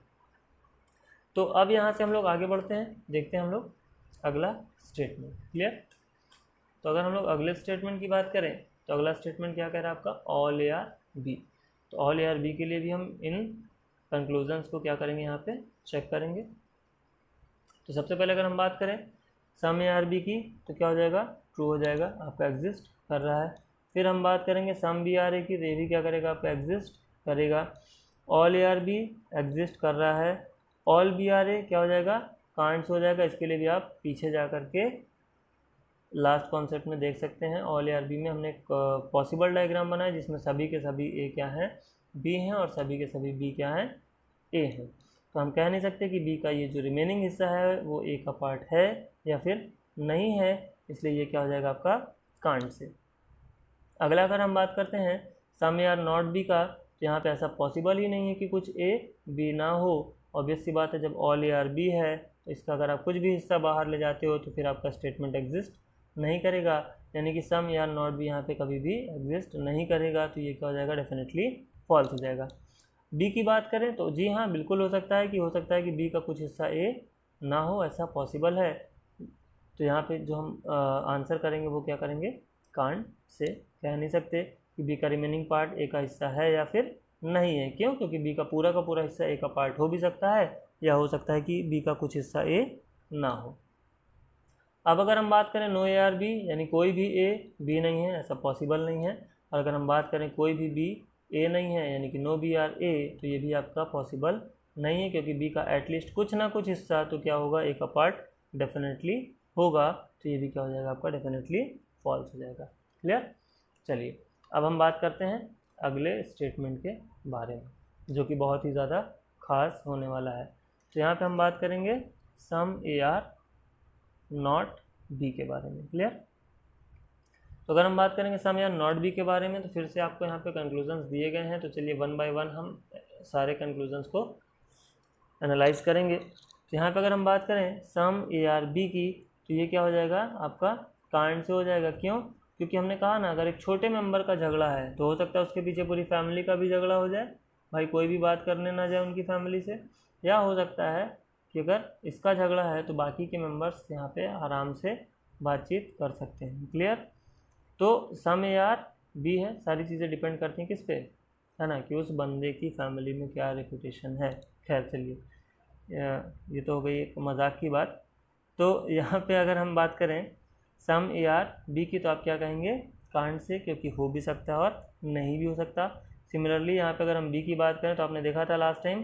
तो अब यहाँ से हम लोग आगे बढ़ते हैं, देखते हैं हम लोग अगला स्टेटमेंट। क्लियर? तो अगर हम लोग अगले स्टेटमेंट की बात करें, तो अगला स्टेटमेंट क्या कह रहा है आपका, ऑल ए आर बी। तो ऑल ए आर बी के लिए भी हम इन कंक्लूजन्स को क्या करेंगे, यहाँ पे चेक करेंगे। तो सबसे पहले अगर हम बात करें सम ए आर बी की, तो क्या हो जाएगा, ट्रू हो जाएगा, आपका एग्जिस्ट कर रहा है। फिर हम बात करेंगे सम बी आर ए की, तो ये भी क्या करेगा, आपका एग्जिस्ट करेगा। All A are B exist कर रहा है। ऑल बी आर ए क्या हो जाएगा, कांट हो जाएगा। इसके लिए भी आप पीछे जा करके लास्ट कॉन्सेप्ट में देख सकते हैं। ऑल ए आर बी में हमने एक पॉसिबल डायग्राम बनाया जिसमें सभी के सभी ए क्या हैं, बी हैं, और सभी के सभी बी क्या हैं, ए हैं। तो हम कह नहीं सकते कि बी का ये जो रिमेनिंग हिस्सा है वो ए का पार्ट है या फिर नहीं है, इसलिए ये क्या हो जाएगा आपका कांट से। अगला अगर हम बात करते हैं सम ए आर नॉट बी का, तो यहाँ पे ऐसा पॉसिबल ही नहीं है कि कुछ ए बी ना हो। ऑब्वियस सी बात है, जब ऑल ए आर बी है तो इसका अगर आप कुछ भी हिस्सा बाहर ले जाते हो तो फिर आपका स्टेटमेंट एग्जिस्ट नहीं करेगा, यानी कि सम ए आर नॉट बी यहाँ पे कभी भी एग्जिस्ट नहीं करेगा। तो ये क्या हो जाएगा, डेफिनेटली फॉल्स हो जाएगा। बी की बात करें तो जी हाँ, बिल्कुल हो सकता है कि बी का कुछ हिस्सा ए ना हो, ऐसा पॉसिबल है। तो यहाँ पे जो हम आंसर करेंगे वो क्या करेंगे, कांट से, कह नहीं सकते कि बी का रिमेनिंग पार्ट ए का हिस्सा है या फिर नहीं है। क्यों? क्योंकि बी का पूरा हिस्सा ए का पार्ट हो भी सकता है या हो सकता है कि बी का कुछ हिस्सा ए ना हो। अब अगर हम बात करें नो ए आर बी, यानी कोई भी ए बी नहीं है, ऐसा पॉसिबल नहीं है। और अगर हम बात करें कोई भी बी ए नहीं है, यानी कि नो बी आर ए, तो ये भी आपका पॉसिबल नहीं है, क्योंकि बी का एटलीस्ट कुछ ना कुछ हिस्सा तो क्या होगा, ए का पार्ट डेफिनेटली होगा। तो ये भी क्या हो जाएगा आपका, डेफिनेटली फॉल्स हो जाएगा। क्लियर? चलिए अब हम बात करते हैं अगले स्टेटमेंट के बारे में, जो कि बहुत ही ज़्यादा खास होने वाला है। तो यहाँ पे हम बात करेंगे सम ए आर नॉट बी के बारे में। क्लियर? तो अगर हम बात करेंगे सम ए आर नॉट बी के बारे में, तो फिर से आपको यहाँ पे कंक्लूजन्स दिए गए हैं। तो चलिए वन बाय वन हम सारे कंक्लूजन्स को एनालाइज करेंगे। तो यहाँ पे अगर हम बात करें सम ए आर बी की, तो ये क्या हो जाएगा आपका, कांड से हो जाएगा। क्यों? क्योंकि हमने कहा ना, अगर एक छोटे मेंबर का झगड़ा है तो हो सकता है उसके पीछे पूरी फैमिली का भी झगड़ा हो जाए, भाई कोई भी बात करने ना जाए उनकी फैमिली से। या हो सकता है कि अगर इसका झगड़ा है तो बाकी के मेंबर्स यहाँ पे आराम से बातचीत कर सकते हैं। क्लियर? तो सम ए आर बी है, सारी चीज़ें डिपेंड करती हैं किस पे, है ना, कि उस बंदे की फैमिली में क्या रेपुटेशन है। खैर चलिए, ये तो हो गई एक मजाक की बात। तो यहाँ पे अगर हम बात करें सम ए आर बी की, तो आप क्या कहेंगे, कांड से, क्योंकि हो भी सकता है और नहीं भी हो सकता। सिमिलरली यहाँ पे अगर हम बी की बात करें, तो आपने देखा था लास्ट टाइम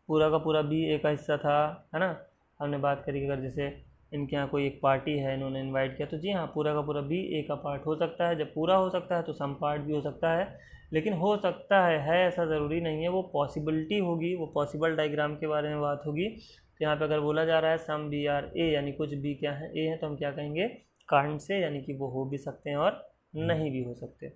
पूरा का पूरा बी ए का हिस्सा था, है ना। हमने बात करी कि अगर जैसे इनके यहाँ कोई एक पार्टी है, इन्होंने इनवाइट किया, तो जी हाँ, पूरा का पूरा बी ए का पार्ट हो सकता है। जब पूरा हो सकता है तो सम पार्ट भी हो सकता है, लेकिन हो सकता है ऐसा ज़रूरी नहीं है, वो पॉसिबिलिटी होगी, वो पॉसिबल डायग्राम के बारे में बात होगी। तो यहाँ पे अगर बोला जा रहा है सम बी आर ए, यानी कुछ बी क्या है, ए है, तो हम क्या कहेंगे, कांड से, यानी कि वो हो भी सकते हैं और नहीं भी हो सकते।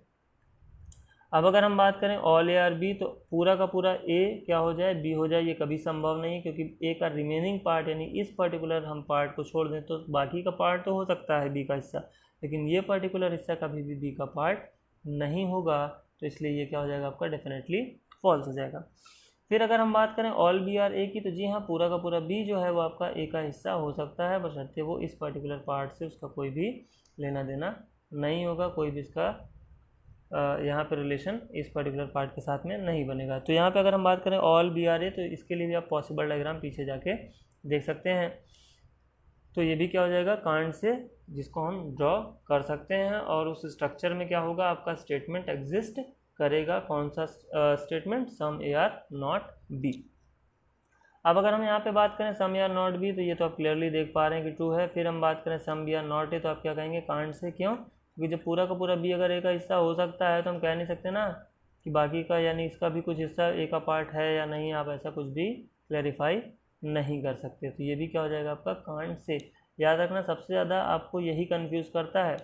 अब अगर हम बात करें ऑल ए आर बी, तो पूरा का पूरा ए क्या हो जाए, बी हो जाए, ये कभी संभव नहीं है, क्योंकि ए का रिमेनिंग पार्ट, यानी इस पर्टिकुलर हम पार्ट को छोड़ दें तो बाकी का पार्ट तो हो सकता है बी का हिस्सा, लेकिन ये पर्टिकुलर हिस्सा कभी भी बी का पार्ट नहीं होगा। तो इसलिए ये क्या हो जाएगा आपका, डेफिनेटली फॉल्स हो जाएगा। फिर अगर हम बात करें ऑल बी आर ए की, तो जी हाँ, पूरा का पूरा बी जो है वो आपका ए का हिस्सा हो सकता है, बशर्ते वो इस पर्टिकुलर पार्ट से उसका कोई भी लेना देना नहीं होगा, कोई भी इसका यहाँ पे रिलेशन इस पर्टिकुलर पार्ट के साथ में नहीं बनेगा। तो यहाँ पे अगर हम बात करें ऑल बी आर ए, तो इसके लिए भी आप पॉसिबल डायग्राम पीछे जाके देख सकते हैं। तो ये भी क्या हो जाएगा, कांड से, जिसको हम ड्रॉ कर सकते हैं, और उस स्ट्रक्चर में क्या होगा, आपका स्टेटमेंट एग्जिस्ट करेगा। कौन सा statement, some A are not B. अब अगर हम यहाँ पे बात करें some A are not B, तो ये तो आप क्लियरली देख पा रहे हैं कि ट्रू है। फिर हम बात करें some B are not A, तो आप क्या कहेंगे, कांड से। क्यों? क्योंकि जब पूरा का पूरा बी अगर ए का हिस्सा हो सकता है, तो हम कह नहीं सकते ना कि बाकी का, यानी इसका भी कुछ हिस्सा ए का पार्ट है या नहीं, आप ऐसा कुछ भी क्लैरिफाई नहीं कर सकते। तो ये भी क्या हो जाएगा आपका, कांड से। याद रखना, सबसे ज़्यादा आपको यही कंफ्यूज करता है,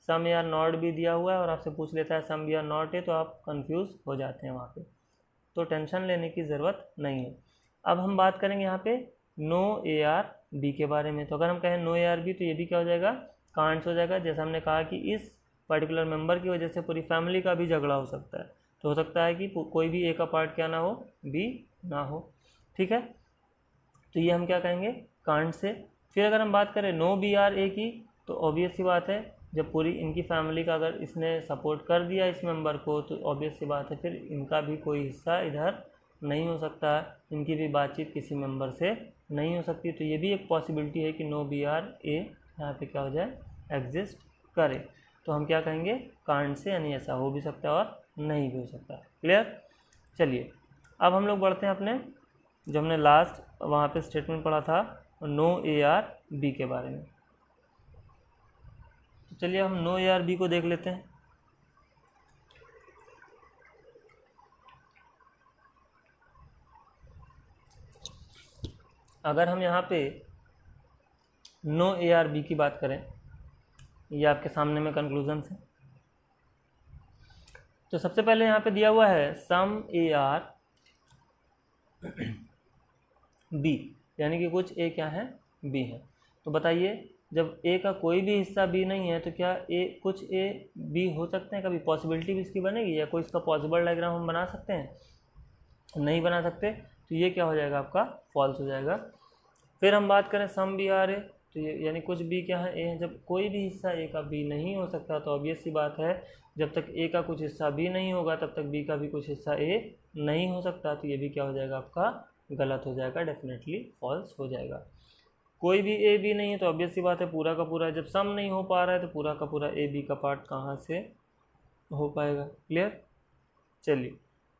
some A are not B दिया हुआ है और आपसे पूछ लेता है some B are not A, तो आप कंफ्यूज हो जाते हैं वहाँ पे। तो टेंशन लेने की ज़रूरत नहीं है। अब हम बात करेंगे यहाँ पे नो ए आर बी के बारे में। तो अगर हम कहें नो ए आर बी, तो ये भी क्या हो जाएगा, कांड हो जाएगा। जैसा हमने कहा कि इस पर्टिकुलर मेंबर की वजह से पूरी फैमिली का भी झगड़ा हो सकता है, तो हो सकता है कि कोई भी ए का पार्ट क्या ना हो, बी ना हो। ठीक है, तो ये हम क्या कहेंगे, कांड से। फिर अगर हम बात करें नो बी आर ए की, तो ऑब्वियस सी बात है, जब पूरी इनकी फैमिली का अगर इसने सपोर्ट कर दिया इस मेंबर को, तो ऑब्वियस सी बात है फिर इनका भी कोई हिस्सा इधर नहीं हो सकता, इनकी भी बातचीत किसी मेंबर से नहीं हो सकती। तो ये भी एक पॉसिबिलिटी है कि नो बी आर ए यहाँ पे क्या हो जाए, एग्जिस्ट करे। तो हम क्या कहेंगे, कांड से, यानी ऐसा हो भी सकता है और नहीं भी हो सकता। क्लियर? चलिए अब हम लोग बढ़ते हैं अपने, जो हमने लास्ट वहाँ पे स्टेटमेंट पढ़ा था नो ए आर बी के बारे में। तो चलिए हम नो ए आर बी को देख लेते हैं। अगर हम यहाँ पे नो ए आर बी की बात करें, ये आपके सामने में कंक्लूजन्स है। तो सबसे पहले यहाँ पे दिया हुआ है सम ए आर बी, यानी कि कुछ ए क्या है, बी है। तो बताइए, जब ए का कोई भी हिस्सा बी नहीं है, तो क्या ए कुछ ए बी हो सकते हैं, कभी पॉसिबिलिटी भी इसकी बनेगी, या कोई इसका पॉसिबल डायग्राम हम बना सकते हैं, नहीं बना सकते। तो ये क्या हो जाएगा आपका, फॉल्स हो जाएगा। फिर हम बात करें सम बी आर ए, तो ये यानी कुछ बी क्या है, ए है। जब कोई भी हिस्सा ए का बी नहीं हो सकता तो ऑब्वियस सी बात है जब तक ए का कुछ हिस्सा बी नहीं होगा तब तक बी का भी कुछ हिस्सा ए नहीं हो सकता। तो ये भी क्या हो जाएगा आपका गलत हो जाएगा, डेफिनेटली फॉल्स हो जाएगा। कोई भी ए बी नहीं है तो ऑब्वियस सी बात है पूरा का पूरा, जब सम नहीं हो पा रहा है तो पूरा का पूरा ए बी का पार्ट कहाँ से हो पाएगा। क्लियर। चलिए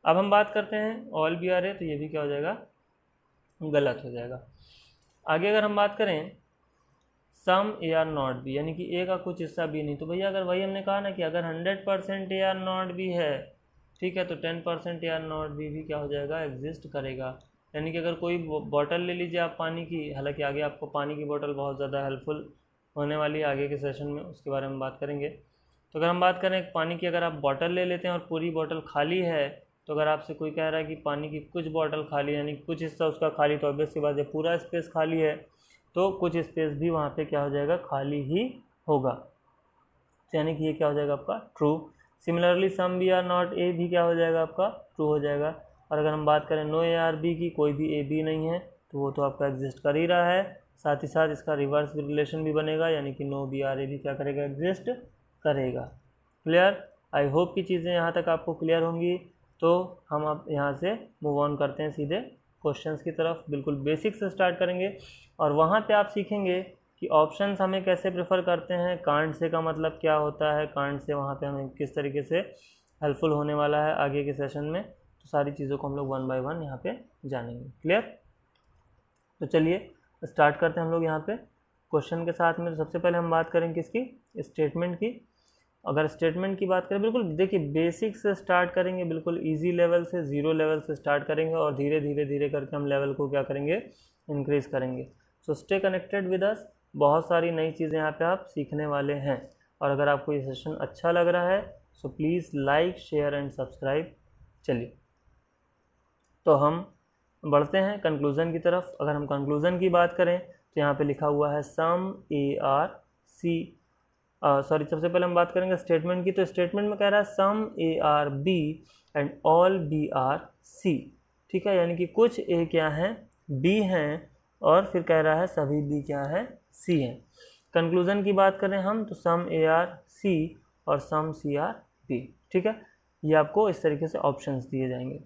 अब हम बात करते हैं ऑल बी आर ए, तो ये भी क्या हो जाएगा, गलत हो जाएगा। आगे अगर हम बात करें some A are not B, यानी कि ए का कुछ हिस्सा बी नहीं, तो भैया अगर वही हमने कहा ना कि अगर 100% ए आर नॉट बी है, ठीक है, तो 10% ए आर नॉट बी भी क्या हो जाएगा, एग्जिस्ट करेगा। यानी कि अगर कोई बॉटल ले लीजिए आप पानी की, हालांकि आगे आपको पानी की बॉटल बहुत ज़्यादा हेल्पफुल होने वाली है आगे के सेशन में, उसके बारे में बात करेंगे। तो अगर हम बात करें पानी की, अगर आप बॉटल ले लेते हैं और पूरी बॉटल खाली है, तो अगर आपसे कोई कह रहा है कि पानी की कुछ बॉटल खाली यानी कुछ हिस्सा उसका खाली, तो ऑब्वियस सी बात है पूरा स्पेस खाली है तो कुछ स्पेस भी वहाँ पे क्या हो जाएगा, खाली ही होगा। यानी कि ये क्या हो जाएगा आपका true. Similarly some B are not A भी क्या हो जाएगा आपका ट्रू हो जाएगा। और अगर हम बात करें नो ए आर बी की, कोई भी ए बी नहीं है तो वो तो आपका एग्जिस्ट कर ही रहा है, साथ ही साथ इसका रिवर्स रिलेशन भी बनेगा, यानी कि नो बी आर ए भी क्या करेगा, एग्जिस्ट करेगा। क्लियर। आई होप कि चीज़ें यहाँ तक आपको क्लियर होंगी। तो हम अब यहाँ से मूव ऑन करते हैं सीधे क्वेश्चंस की तरफ। बिल्कुल बेसिक से स्टार्ट करेंगे और वहाँ पे आप सीखेंगे कि ऑप्शंस हमें कैसे प्रेफर करते हैं, कांट से का मतलब क्या होता है, कांट से वहाँ पे हमें किस तरीके से हेल्पफुल होने वाला है आगे के सेशन में। तो सारी चीज़ों को हम लोग 1 बाय 1 यहाँ पे जानेंगे। क्लियर। तो चलिए स्टार्ट करते हैं हम लोग यहाँ पे क्वेश्चन के साथ में। तो सबसे पहले हम बात करेंगे किसकी, स्टेटमेंट की। अगर स्टेटमेंट की बात करें, बिल्कुल देखिए बेसिक से स्टार्ट करेंगे, बिल्कुल इजी लेवल से, ज़ीरो लेवल से स्टार्ट करेंगे और धीरे धीरे धीरे करके हम लेवल को क्या करेंगे, इंक्रीज करेंगे। So stay connected with us, बहुत सारी नई चीज़ें यहाँ पे आप सीखने वाले हैं। और अगर आपको ये सेशन अच्छा लग रहा है so please like share and subscribe. चलिए तो हम बढ़ते हैं कंक्लूज़न की तरफ। अगर हम कंक्लूज़न की बात करें तो यहाँ पे लिखा हुआ है some A R C, sorry सबसे पहले हम बात करेंगे स्टेटमेंट की। तो स्टेटमेंट में कह रहा है some A are B and all B are C, ठीक है, यानी कि कुछ ए क्या हैं, बी हैं, और फिर कह रहा है सभी बी क्या है, सी हैं। कंक्लूज़न की बात करें हम तो सम ए आर सी और सम सी आर बी, ठीक है। ये आपको इस तरीके से ऑप्शंस दिए जाएंगे।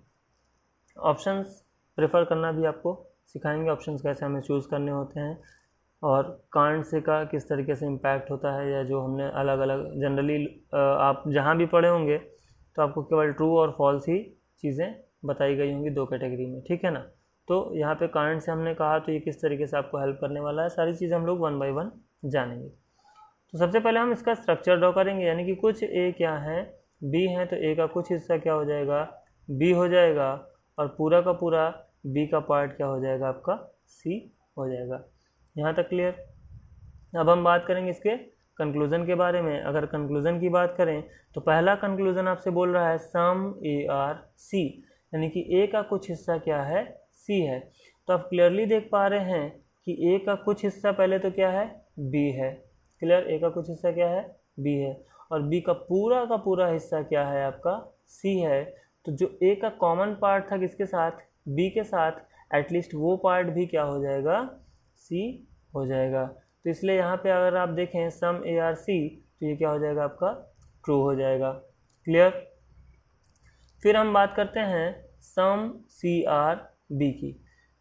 ऑप्शंस प्रेफर करना भी आपको सिखाएंगे, ऑप्शंस कैसे हमें चूज़ करने होते हैं और कांट से का किस तरीके से इम्पैक्ट होता है, या जो हमने अलग अलग जनरली आप जहाँ भी पढ़े होंगे तो आपको केवल ट्रू और फॉल्स ही चीज़ें बताई गई होंगी 2 कैटेगरी में, ठीक है ना। तो यहाँ पे कांट से हमने कहा तो ये किस तरीके से आपको हेल्प करने वाला है, सारी चीज़ें हम लोग 1 बाय 1 जानेंगे। तो सबसे पहले हम इसका स्ट्रक्चर ड्रॉ करेंगे, यानी कि कुछ ए क्या हैं, बी हैं, तो ए का कुछ हिस्सा क्या हो जाएगा, बी हो जाएगा, और पूरा का पूरा बी का पार्ट क्या हो जाएगा आपका, सी हो जाएगा। यहाँ तक क्लियर। अब हम बात करेंगे इसके कंक्लूज़न के बारे में। अगर कंक्लूज़न की बात करें तो पहला कंक्लूज़न आपसे बोल रहा है सम ए आर सी, यानी कि ए का कुछ हिस्सा क्या है, सी है। तो आप क्लियरली देख पा रहे हैं कि ए का कुछ हिस्सा पहले तो क्या है, बी है। क्लियर, ए का कुछ हिस्सा क्या है, बी है, और बी का पूरा हिस्सा क्या है आपका, सी है। तो जो ए का कॉमन पार्ट था किसके साथ, बी के साथ, एटलीस्ट वो पार्ट भी क्या हो जाएगा, सी हो जाएगा। तो इसलिए यहाँ पे अगर आप देखें सम ए आर सी तो ये क्या हो जाएगा आपका, ट्रू हो जाएगा। क्लियर। फिर हम बात करते हैं सम सी आर बी की।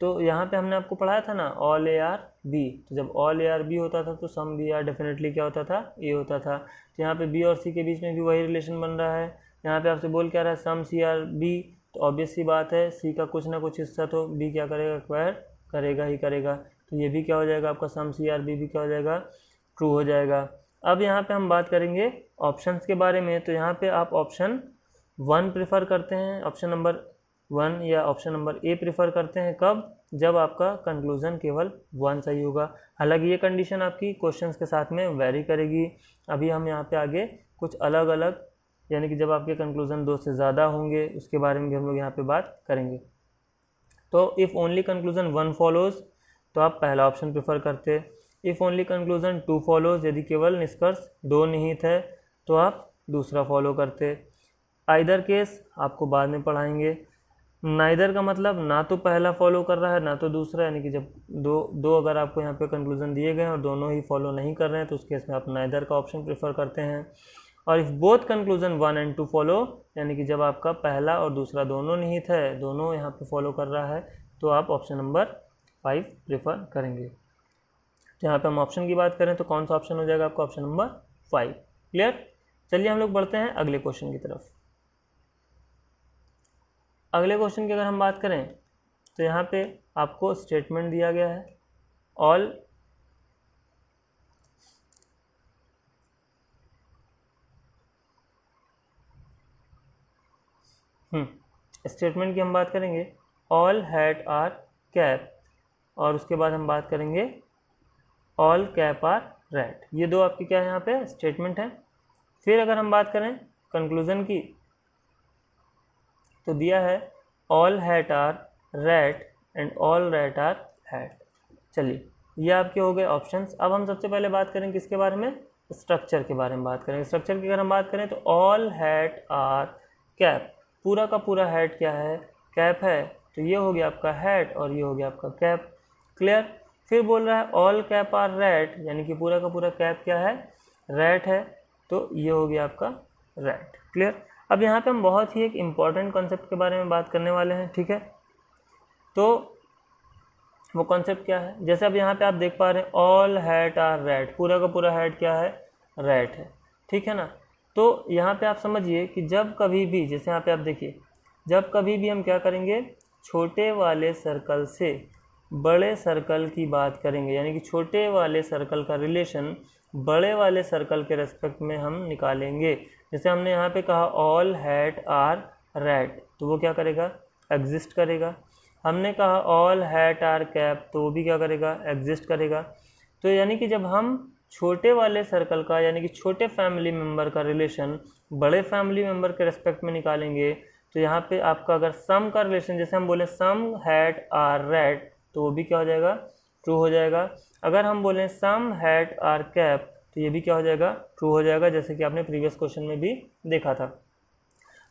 तो यहाँ पे हमने आपको पढ़ाया था ना ऑल ए आर बी, तो जब ऑल ए आर बी होता था तो सम बी आर डेफिनेटली क्या होता था, ए होता था। तो यहाँ पे बी और सी के बीच में भी वही रिलेशन बन रहा है। यहाँ पे आपसे बोल क्या रहा है, सम सी आर बी, तो ऑब्वियस सी बात है सी का कुछ ना कुछ हिस्सा तो बी क्या करेगा, एक्वायर करेगा ही करेगा। तो ये भी क्या हो जाएगा आपका, सम सी आर बी भी क्या हो जाएगा, ट्रू हो जाएगा। अब यहाँ पे हम बात करेंगे ऑप्शंस के बारे में। तो यहाँ पे आप ऑप्शन 1 प्रेफर करते हैं, ऑप्शन नंबर 1 या ऑप्शन नंबर ए प्रेफर करते हैं, कब, जब आपका कंक्लूज़न केवल 1 सही होगा। हालांकि ये कंडीशन आपकी क्वेश्चंस के साथ में वेरी करेगी। अभी हम यहाँ पे आगे कुछ अलग अलग, यानी कि जब आपके कंक्लूज़न 2 से ज़्यादा होंगे उसके बारे में भी हम लोग यहाँ पे बात करेंगे। तो इफ़ ओनली कंक्लूज़न 1 फॉलोज़ तो आप पहला ऑप्शन प्रेफर करते। इफ़ ओनली कंक्लूज़न 2 फॉलोज़, यदि केवल निष्कर्ष 2 निहित है तो आप दूसरा फॉलो करते। आइदर केस आपको बाद में पढ़ाएंगे। नाइदर का मतलब ना तो पहला फॉलो कर रहा है ना तो दूसरा, यानी कि जब दो अगर आपको यहाँ पे कंक्लूजन दिए गए हैं और दोनों ही फॉलो नहीं कर रहे हैं तो उस केस में आप नाइदर का ऑप्शन प्रेफर करते हैं। और if both conclusion 1 and 2 follow, यानी कि जब आपका पहला और दूसरा दोनों निहित है, दोनों यहाँ पे फॉलो कर रहा है, तो आप ऑप्शन नंबर 5 प्रेफर करेंगे। तो यहाँ पे हम ऑप्शन की बात करें तो कौन सा ऑप्शन हो जाएगा आपका? Option number 5। क्लियर? चलिए हम लोग बढ़ते हैं अगले क्वेश्चन की तरफ। अगले क्वेश्चन की अगर हम बात करें तो यहाँ पे आपको स्टेटमेंट दिया गया है ऑल स्टेटमेंट की हम बात करेंगे ऑल हैट आर कैप, और उसके बाद हम बात करेंगे ऑल कैप आर रेड। ये दो आपकी क्या है यहाँ पे स्टेटमेंट है। फिर अगर हम बात करें कंक्लूजन की तो दिया है all hat are red and all red are hat. चलिए ये आपके हो गए ऑप्शंस। अब हम सबसे पहले बात करें किसके बारे में? स्ट्रक्चर के बारे में बात करेंगे। स्ट्रक्चर की अगर हम बात करें तो ऑल हैट आर कैप, पूरा का पूरा हैट क्या है? कैप है। तो ये हो गया आपका हैट और ये हो गया आपका कैप। क्लियर? फिर बोल रहा है ऑल कैप आर रेड, यानी कि पूरा का पूरा कैप क्या है? रेड है। तो ये हो गया आपका रेड। क्लियर? अब यहाँ पे हम बहुत ही एक इम्पॉर्टेंट कॉन्सेप्ट के बारे में बात करने वाले हैं। ठीक है, तो वो कॉन्सेप्ट क्या है? जैसे अब यहाँ पे आप देख पा रहे हैं ऑल हैट आर रेड, पूरा का पूरा हैट क्या है? रेड है। ठीक है ना? तो यहाँ पे आप समझिए कि जब कभी भी, जैसे यहाँ पे आप देखिए, जब कभी भी हम क्या करेंगे, छोटे वाले सर्कल से बड़े सर्कल की बात करेंगे, यानी कि छोटे वाले सर्कल का रिलेशन बड़े वाले सर्कल के रेस्पेक्ट में हम निकालेंगे। जैसे हमने यहाँ पे कहा ऑल हैट आर रेड, तो वो क्या करेगा? एग्जिस्ट करेगा। हमने कहा ऑल हैट आर कैप, तो वो भी क्या करेगा? एग्जिस्ट करेगा। तो यानी कि जब हम छोटे वाले सर्कल का, यानी कि छोटे फैमिली मेम्बर का रिलेशन बड़े फैमिली मेम्बर के रेस्पेक्ट में निकालेंगे, तो यहाँ पे आपका अगर सम का रिलेशन, जैसे हम बोले सम हैट आर रेड, तो वो भी क्या हो जाएगा? ट्रू हो जाएगा। अगर हम बोलें सम हैट आर कैप, तो ये भी क्या हो जाएगा? ट्रू हो जाएगा, जैसे कि आपने प्रीवियस क्वेश्चन में भी देखा था।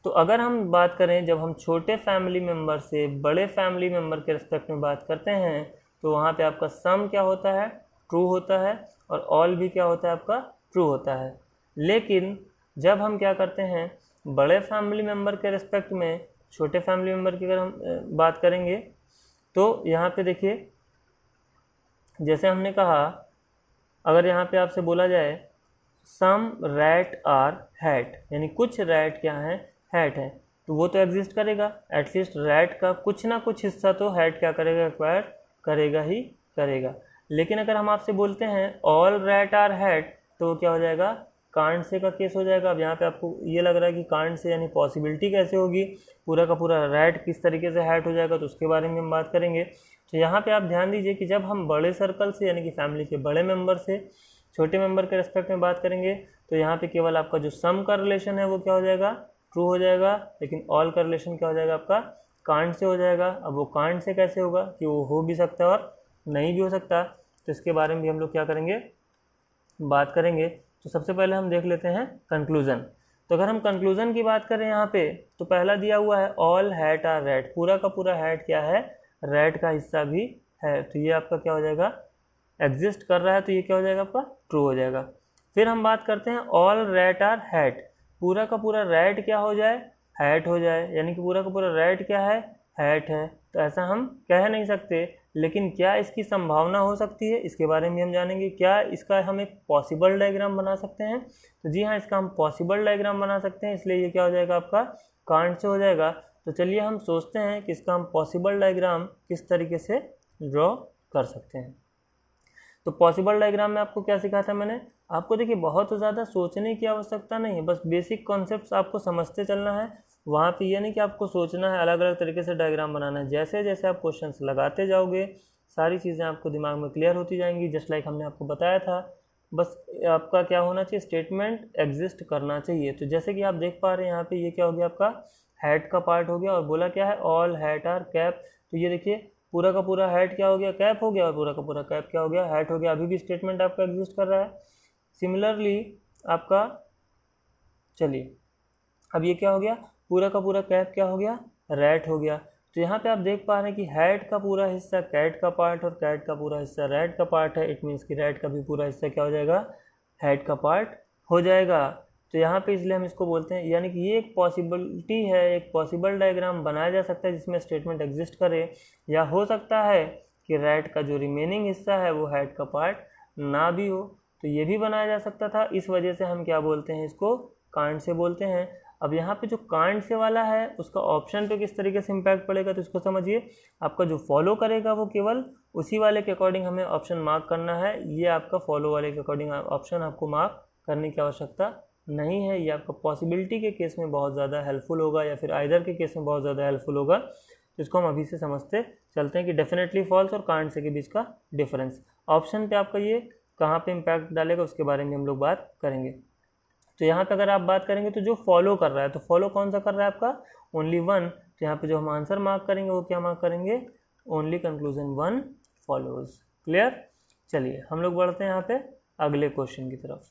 तो अगर हम बात करें जब हम छोटे फैमिली मेम्बर से बड़े फैमिली मेम्बर के रिस्पेक्ट में बात करते हैं, तो वहाँ पे आपका सम क्या होता है? ट्रू होता है, और ऑल भी क्या होता है आपका? ट्रू होता है। लेकिन जब हम क्या करते हैं, बड़े फैमिली मेम्बर के रिस्पेक्ट में छोटे फैमिली मेम्बर की अगर हम बात करेंगे, तो यहाँ पे देखिए, जैसे हमने कहा, अगर यहाँ पे आपसे बोला जाए सम रैट आर हैट, यानी कुछ रैट क्या है? हैट है, तो वो तो एग्जिस्ट करेगा। एटलीस्ट रैट का कुछ ना कुछ हिस्सा तो हैट क्या करेगा? एक्वायर करेगा ही करेगा। लेकिन अगर हम आपसे बोलते हैं ऑल रैट आर हैट, तो वो क्या हो जाएगा? कांट से का केस हो जाएगा। अब यहाँ पे आपको ये लग रहा है कि कांट से यानी पॉसिबिलिटी कैसे होगी, पूरा का पूरा रैट किस तरीके से हैट हो जाएगा, तो उसके बारे में हम बात करेंगे। तो यहाँ पे आप ध्यान दीजिए कि जब हम बड़े सर्कल से, यानी कि फैमिली के बड़े मेंबर से छोटे मेंबर के रेस्पेक्ट में बात करेंगे, तो यहाँ पे केवल आपका जो सम का रिलेशन है वो क्या हो जाएगा? ट्रू हो जाएगा। लेकिन ऑल का रिलेशन क्या हो जाएगा आपका? कांट से हो जाएगा। अब वो कांट से कैसे होगा कि वो हो भी सकता है और नहीं भी हो सकता, तो इसके बारे में भी हम लोग क्या करेंगे? बात करेंगे। तो सबसे पहले हम देख लेते हैं कंक्लूज़न। तो अगर हम कंक्लूज़न की बात करें यहाँ पे, तो पहला दिया हुआ है ऑल हैट आर रेड, पूरा का पूरा हैट क्या है? रेड का हिस्सा भी है। तो ये आपका क्या हो जाएगा? एग्जिस्ट कर रहा है, तो ये क्या हो जाएगा आपका? ट्रू हो जाएगा। फिर हम बात करते हैं ऑल रेड आर हैट, पूरा का पूरा रेड क्या हो जाए? हैट हो जाए, यानी कि पूरा का पूरा रेड क्या है? हैट है। तो ऐसा हम कह नहीं सकते, लेकिन क्या इसकी संभावना हो सकती है, इसके बारे में हम जानेंगे। क्या इसका हम एक पॉसिबल डायग्राम बना सकते हैं? तो जी हाँ, इसका हम पॉसिबल डायग्राम बना सकते हैं, इसलिए ये क्या हो जाएगा आपका? कांट से हो जाएगा। तो चलिए हम सोचते हैं कि इसका हम पॉसिबल डायग्राम किस तरीके से ड्रॉ कर सकते हैं। तो पॉसिबल डायग्राम में आपको क्या सिखाया था मैंने? आपको देखिए बहुत ज़्यादा सोचने की आवश्यकता नहीं है, बस बेसिक कॉन्सेप्ट्स आपको समझते चलना है। वहाँ पे ये नहीं कि आपको सोचना है, अलग अलग तरीके से डायग्राम बनाना है। जैसे जैसे आप क्वेश्चंस लगाते जाओगे, सारी चीज़ें आपको दिमाग में क्लियर होती जाएंगी। जस्ट लाइक हमने आपको बताया था, बस आपका क्या होना चाहिए? स्टेटमेंट एग्जिस्ट करना चाहिए। तो जैसे कि आप देख पा रहे हैं यहाँ पे, ये क्या हो गया आपका? हैट का पार्ट हो गया, और बोला क्या है? All hat are cap. तो ये देखिए पूरा का पूरा हैट क्या हो गया? कैप हो गया, और पूरा का पूरा कैप क्या हो गया? हैट हो गया। अभी भी स्टेटमेंट आपका एग्जिस्ट कर रहा है। सिमिलरली आपका, चलिए अब ये क्या हो गया? पूरा का पूरा कैप क्या हो गया? रेड हो गया। तो यहाँ पे आप देख पा रहे हैं कि हेड का पूरा हिस्सा कैट का पार्ट और कैट का पूरा हिस्सा रैट का पार्ट है। इट मीन्स कि रैट का भी पूरा हिस्सा क्या हो जाएगा, हेड का पार्ट हो जाएगा। तो यहाँ पे इसलिए हम इसको बोलते हैं, यानी कि ये एक पॉसिबिलिटी है, एक पॉसिबल डायग्राम बनाया जा सकता है जिसमें स्टेटमेंट एग्जिस्ट करे, या हो सकता है कि रैट का जो रिमेनिंग हिस्सा है वो हेड का पार्ट ना भी हो, तो ये भी बनाया जा सकता था। इस वजह से हम क्या बोलते हैं, इसको कांट से बोलते हैं। अब यहाँ पे जो कांट से वाला है उसका ऑप्शन पे किस तरीके से इम्पैक्ट पड़ेगा, तो इसको समझिए। आपका जो फॉलो करेगा वो केवल उसी वाले के अकॉर्डिंग हमें ऑप्शन मार्क करना है। ये आपका फॉलो वाले के अकॉर्डिंग ऑप्शन आपको मार्क करने की आवश्यकता नहीं है। ये आपका पॉसिबिलिटी के केस में बहुत ज़्यादा हेल्पफुल होगा, या फिर आइदर के केस में बहुत ज़्यादा हेल्पफुल होगा। तो इसको हम अभी से समझते चलते हैं कि डेफिनेटली फॉल्स और कांट से के बीच का डिफरेंस। ऑप्शन पे आपका ये कहाँ पे इम्पैक्ट डालेगा उसके बारे में हम लोग बात करेंगे। तो यहाँ पे अगर आप बात करेंगे तो जो फॉलो कर रहा है, तो फॉलो कौन सा कर रहा है आपका, ओनली वन। तो यहाँ पे जो हम आंसर मार्क करेंगे वो क्या मार्क करेंगे, only conclusion one follows. Clear. चलिए हम लोग बढ़ते हैं यहाँ पे अगले क्वेश्चन की तरफ।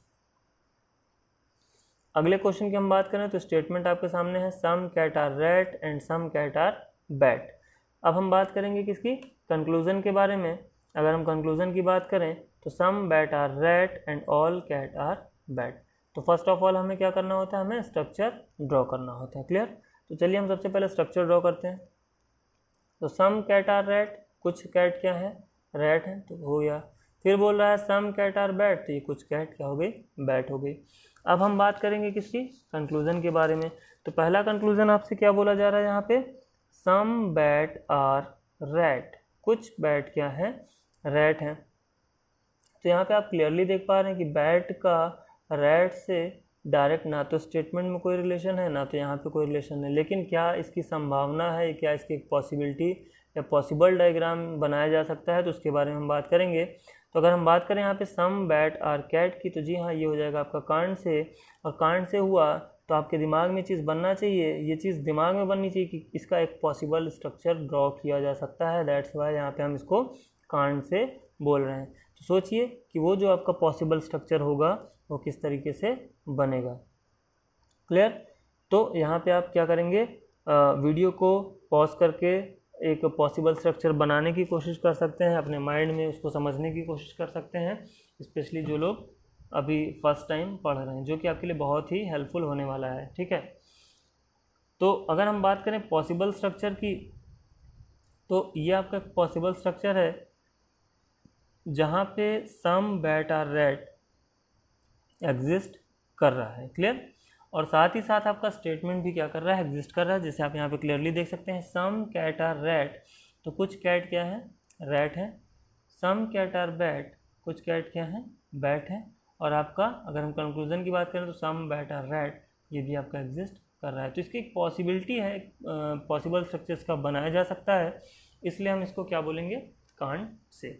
अगले क्वेश्चन की हम बात करें तो स्टेटमेंट आपके सामने है, some cat are rat and some cat are bat. अब हम बात करेंगे किसकी, कंक्लूजन के बारे में। अगर हम कंक्लूजन की बात करें तो some bat are rat and all cat are bat. तो फर्स्ट ऑफ ऑल हमें क्या करना होता है, हमें स्ट्रक्चर ड्रॉ करना होता है। क्लियर। तो चलिए हम सबसे पहले स्ट्रक्चर ड्रॉ करते हैं। तो सम कैट आर रैट, कुछ कैट क्या है, रैट है, तो हो गया। फिर बोल रहा है सम कैट आर बैट, तो ये कुछ कैट क्या हो गई, बैट हो गई। अब हम बात करेंगे किसकी, कंक्लूजन के बारे में। तो पहला कंक्लूजन आपसे क्या बोला जा रहा है यहाँ पे, सम बैट आर रैट, कुछ बैट क्या है, रैट है। तो यहाँ पे आप क्लियरली देख पा रहे हैं कि बैट का रैट से डायरेक्ट ना तो स्टेटमेंट में कोई रिलेशन है, ना तो यहाँ पे कोई रिलेशन है, लेकिन क्या इसकी संभावना है, क्या इसकी एक पॉसिबिलिटी या पॉसिबल डायग्राम बनाया जा सकता है, तो उसके बारे में हम बात करेंगे। तो अगर हम बात करें यहाँ पे सम बैट आर कैट की, तो जी हाँ ये हो जाएगा आपका कांट से। और कांट से हुआ तो आपके दिमाग में चीज़ बनना चाहिए, ये चीज़ दिमाग में बननी चाहिए कि इसका एक पॉसिबल स्ट्रक्चर ड्रॉ किया जा सकता है। दैट्स वाई यहाँ पे हम इसको कांट से बोल रहे हैं। तो सोचिए कि वो जो आपका पॉसिबल स्ट्रक्चर होगा वो किस तरीके से बनेगा। क्लियर। तो यहाँ पे आप क्या करेंगे, वीडियो को पॉज करके एक पॉसिबल स्ट्रक्चर बनाने की कोशिश कर सकते हैं, अपने माइंड में उसको समझने की कोशिश कर सकते हैं, स्पेशली जो लोग अभी फर्स्ट टाइम पढ़ रहे हैं, जो कि आपके लिए बहुत ही हेल्पफुल होने वाला है। ठीक है। तो अगर हम बात करें पॉसिबल स्ट्रक्चर की, तो ये आपका पॉसिबल स्ट्रक्चर है जहाँ पे सम बैट आर रैट एग्जिस्ट कर रहा है। क्लियर। और साथ ही साथ आपका स्टेटमेंट भी क्या कर रहा है, एग्जिस्ट कर रहा है। जैसे आप यहाँ पे क्लियरली देख सकते हैं, सम कैट आर रैट, तो कुछ कैट क्या है, रैट है। सम कैट आर बैट, कुछ कैट क्या है, बैट है। और आपका अगर हम कंक्लूजन की बात करें तो सम बैट आर रैट, ये भी आपका एग्जिस्ट कर रहा है। तो इसकी एक पॉसिबिलिटी है, पॉसिबल स्ट्रक्चर्स का बनाया जा सकता है, इसलिए हम इसको क्या बोलेंगे, कांट से।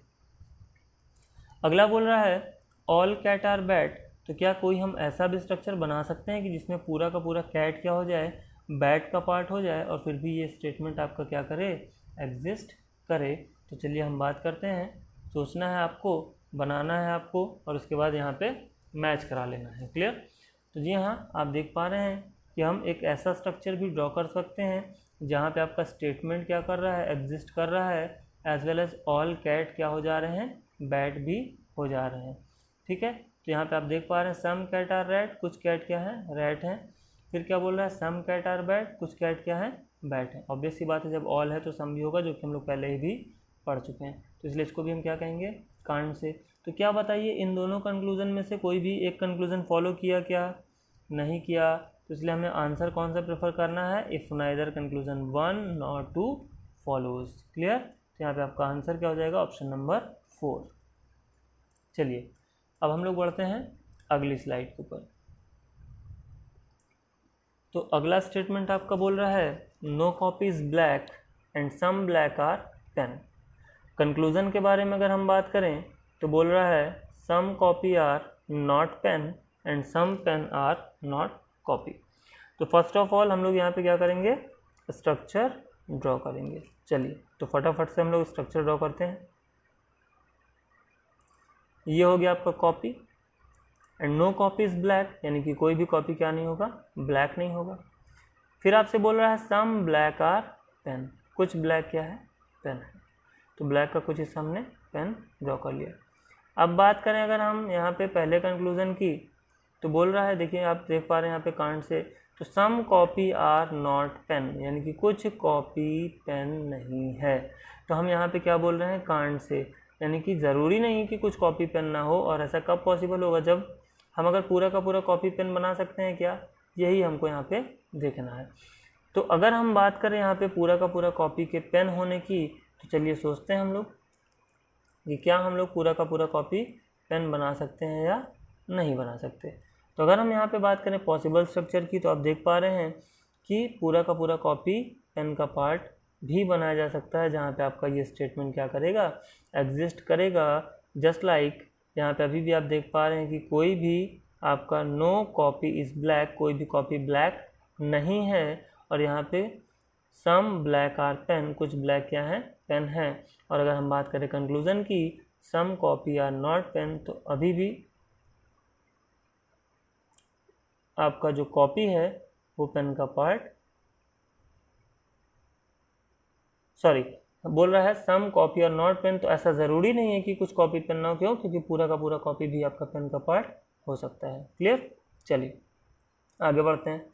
अगला बोल रहा है ऑल कैट आर बैट, तो क्या कोई हम ऐसा भी स्ट्रक्चर बना सकते हैं कि जिसमें पूरा का पूरा कैट क्या हो जाए, बैट का पार्ट हो जाए, और फिर भी ये स्टेटमेंट आपका क्या करे, एग्जिस्ट करे। तो चलिए हम बात करते हैं। सोचना है आपको, बनाना है आपको, और उसके बाद यहाँ पे मैच करा लेना है। क्लियर। तो जी हाँ, आप देख पा रहे हैं कि हम एक ऐसा स्ट्रक्चर भी ड्रॉ कर सकते हैं जहाँ पे आपका स्टेटमेंट क्या कर रहा है, एग्जिस्ट कर रहा है, as well as all cat क्या हो जा रहे हैं, बैट भी हो जा रहे हैं। ठीक है। तो यहाँ पे आप देख पा रहे हैं सम कैट आर रैट, कुछ कैट क्या है, रैट है। फिर क्या बोल रहा है, सम कैट आर बैट, कुछ कैट क्या है, बैट है। ऑब्वियस सी बात है, जब ऑल है तो सम भी होगा, जो कि हम लोग पहले ही भी पढ़ चुके हैं। तो इसलिए इसको भी हम क्या कहेंगे, कांट से। तो क्या बताइए, इन दोनों कंक्लूजन में से कोई भी एक कंक्लूजन फॉलो किया क्या, नहीं किया। तो इसलिए हमें आंसर कौन सा प्रेफर करना है, if neither conclusion 1 not 2 follows. Clear. तो यहाँ पे आपका आंसर क्या हो जाएगा, ऑप्शन नंबर 4। चलिए अब हम लोग बढ़ते हैं अगली स्लाइड के ऊपर। तो अगला स्टेटमेंट आपका बोल रहा है no copy is black and some black are pen. Conclusion के बारे में अगर हम बात करें तो बोल रहा है some copy are not pen and some pen are not copy. तो फर्स्ट ऑफ ऑल हम लोग यहाँ पे क्या करेंगे, स्ट्रक्चर ड्रॉ करेंगे। चलिए तो फटाफट से हम लोग स्ट्रक्चर ड्रॉ करते हैं। ये हो गया आपका copy, and no copy is black, यानी कि कोई भी कॉपी क्या नहीं होगा, ब्लैक नहीं होगा। फिर आपसे बोल रहा है सम ब्लैक आर पेन, कुछ ब्लैक क्या है, पेन है। तो ब्लैक का कुछ हिस्सा हमने पेन ड्रॉ कर लिया। अब बात करें अगर हम यहाँ पे पहले कंक्लूजन की, तो बोल रहा है, देखिए आप देख पा रहे हैं यहाँ पे कांड से, तो सम कॉपी आर नॉट पेन, यानी कि कुछ कॉपी पेन नहीं है। तो हम यहाँ पे क्या बोल रहे हैं, कांड से, यानी कि ज़रूरी नहीं कि कुछ कॉपी पेन ना हो। और ऐसा कब पॉसिबल होगा, जब हम अगर पूरा का पूरा कॉपी पेन बना सकते हैं क्या, यही हमको यहाँ पे देखना है। तो अगर हम बात करें यहाँ पे पूरा का पूरा कॉपी के पेन होने की, तो चलिए सोचते हैं हम लोग कि क्या हम लोग पूरा का पूरा कॉपी पेन बना सकते हैं या नहीं बना सकते। तो अगर हम यहाँ पे बात करें पॉसिबल स्ट्रक्चर की, तो आप देख पा रहे हैं कि पूरा का पूरा कॉपी पेन का पार्ट भी बनाया जा सकता है, जहाँ पे आपका ये स्टेटमेंट क्या करेगा, एग्जिस्ट करेगा। जस्ट लाइक यहाँ पे अभी भी आप देख पा रहे हैं कि कोई भी आपका नो कॉपी इज़ ब्लैक, कोई भी कॉपी ब्लैक नहीं है। और यहाँ पे सम ब्लैक आर पेन, कुछ ब्लैक क्या है, पेन है। और अगर हम बात करें कंक्लूजन की, सम कॉपी आर नॉट पेन, तो अभी भी आपका जो कॉपी है वो पेन का पार्ट, सॉरी बोल रहा है some copy are not pen, तो ऐसा ज़रूरी नहीं है कि कुछ कॉपी पेन ना हो। क्यों, क्योंकि पूरा का पूरा कॉपी भी आपका पेन का पार्ट हो सकता है। क्लियर, चलिए आगे बढ़ते हैं।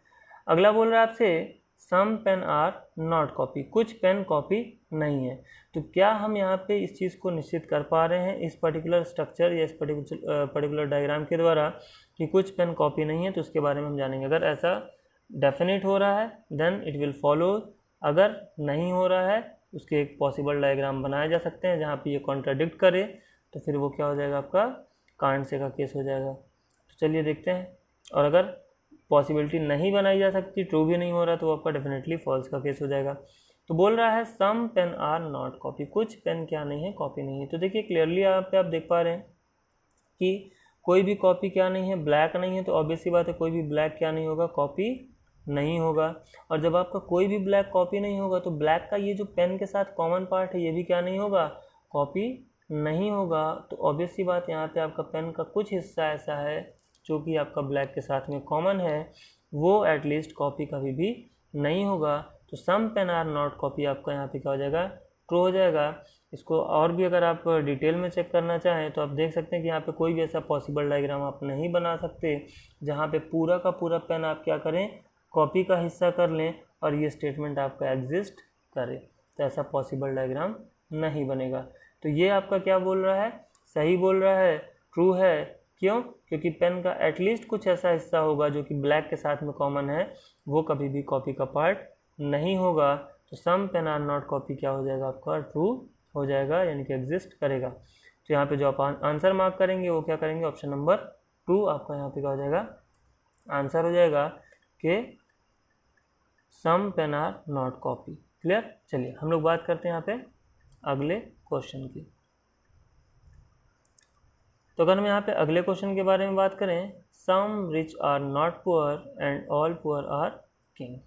अगला बोल रहा है आपसे some pen are not copy, कुछ पेन कॉपी नहीं है। तो क्या हम यहाँ पे इस चीज़ को निश्चित कर पा रहे हैं इस पर्टिकुलर स्ट्रक्चर या इस पर्टिकुलर डायग्राम के द्वारा कि कुछ पेन कॉपी नहीं है, तो उसके बारे में हम जानेंगे। अगर ऐसा डेफिनेट हो रहा है देन इट विल फॉलो, अगर नहीं हो रहा है उसके एक पॉसिबल डायग्राम बनाए जा सकते हैं जहाँ पे ये कॉन्ट्राडिक्ट करे, तो फिर वो क्या हो जाएगा, आपका कांड से का केस हो जाएगा। तो चलिए देखते हैं। और अगर पॉसिबिलिटी नहीं बनाई जा सकती, ट्रू भी नहीं हो रहा, तो आपका डेफिनेटली फॉल्स का केस हो जाएगा। तो बोल रहा है some pen are not copy, कुछ पेन क्या नहीं है, कॉपी नहीं है। तो देखिए क्लियरली यहाँ पे आप देख पा रहे हैं कि कोई भी कॉपी क्या नहीं है, ब्लैक नहीं है। तो ऑब्वियस सी बात है कोई भी ब्लैक क्या नहीं होगा, कॉपी नहीं होगा। और जब आपका कोई भी ब्लैक कॉपी नहीं होगा, तो ब्लैक का ये जो पेन के साथ कॉमन पार्ट है ये भी क्या नहीं होगा, कॉपी नहीं होगा। तो ऑब्वियस सी बात यहाँ पे आपका पेन का कुछ हिस्सा ऐसा है जो कि आपका ब्लैक के साथ में कॉमन है, वो एटलीस्ट कॉपी कभी भी नहीं होगा। तो some pen are not copy आपका यहाँ पे क्या हो जाएगा, ट्रू हो जाएगा। इसको और भी अगर आप डिटेल में चेक करना चाहें तो आप देख सकते हैं कि यहाँ पे कोई भी ऐसा पॉसिबल डायग्राम आप नहीं बना सकते जहाँ पे पूरा का पूरा पेन आप क्या करें, कॉपी का हिस्सा कर लें और ये स्टेटमेंट आपका एग्जिस्ट करे। तो ऐसा पॉसिबल डायग्राम नहीं बनेगा। तो ये आपका क्या बोल रहा है, सही बोल रहा है, ट्रू है। क्यों, क्योंकि पेन का एटलीस्ट कुछ ऐसा हिस्सा होगा जो कि ब्लैक के साथ में कॉमन है, वो कभी भी कॉपी का पार्ट नहीं होगा। तो some pen are not copy क्या हो जाएगा, आपका ट्रू हो जाएगा, यानी कि एग्जिस्ट करेगा। तो यहाँ पे जो आप आंसर मार्क करेंगे वो क्या करेंगे, ऑप्शन नंबर 2 आपका यहाँ पे क्या हो जाएगा, आंसर हो जाएगा कि some pen are not copy. Clear, चलिए हम लोग बात करते हैं यहाँ पे अगले क्वेश्चन की। तो अगर हम यहाँ पे अगले क्वेश्चन के बारे में बात करें, some rich are not poor and all poor are king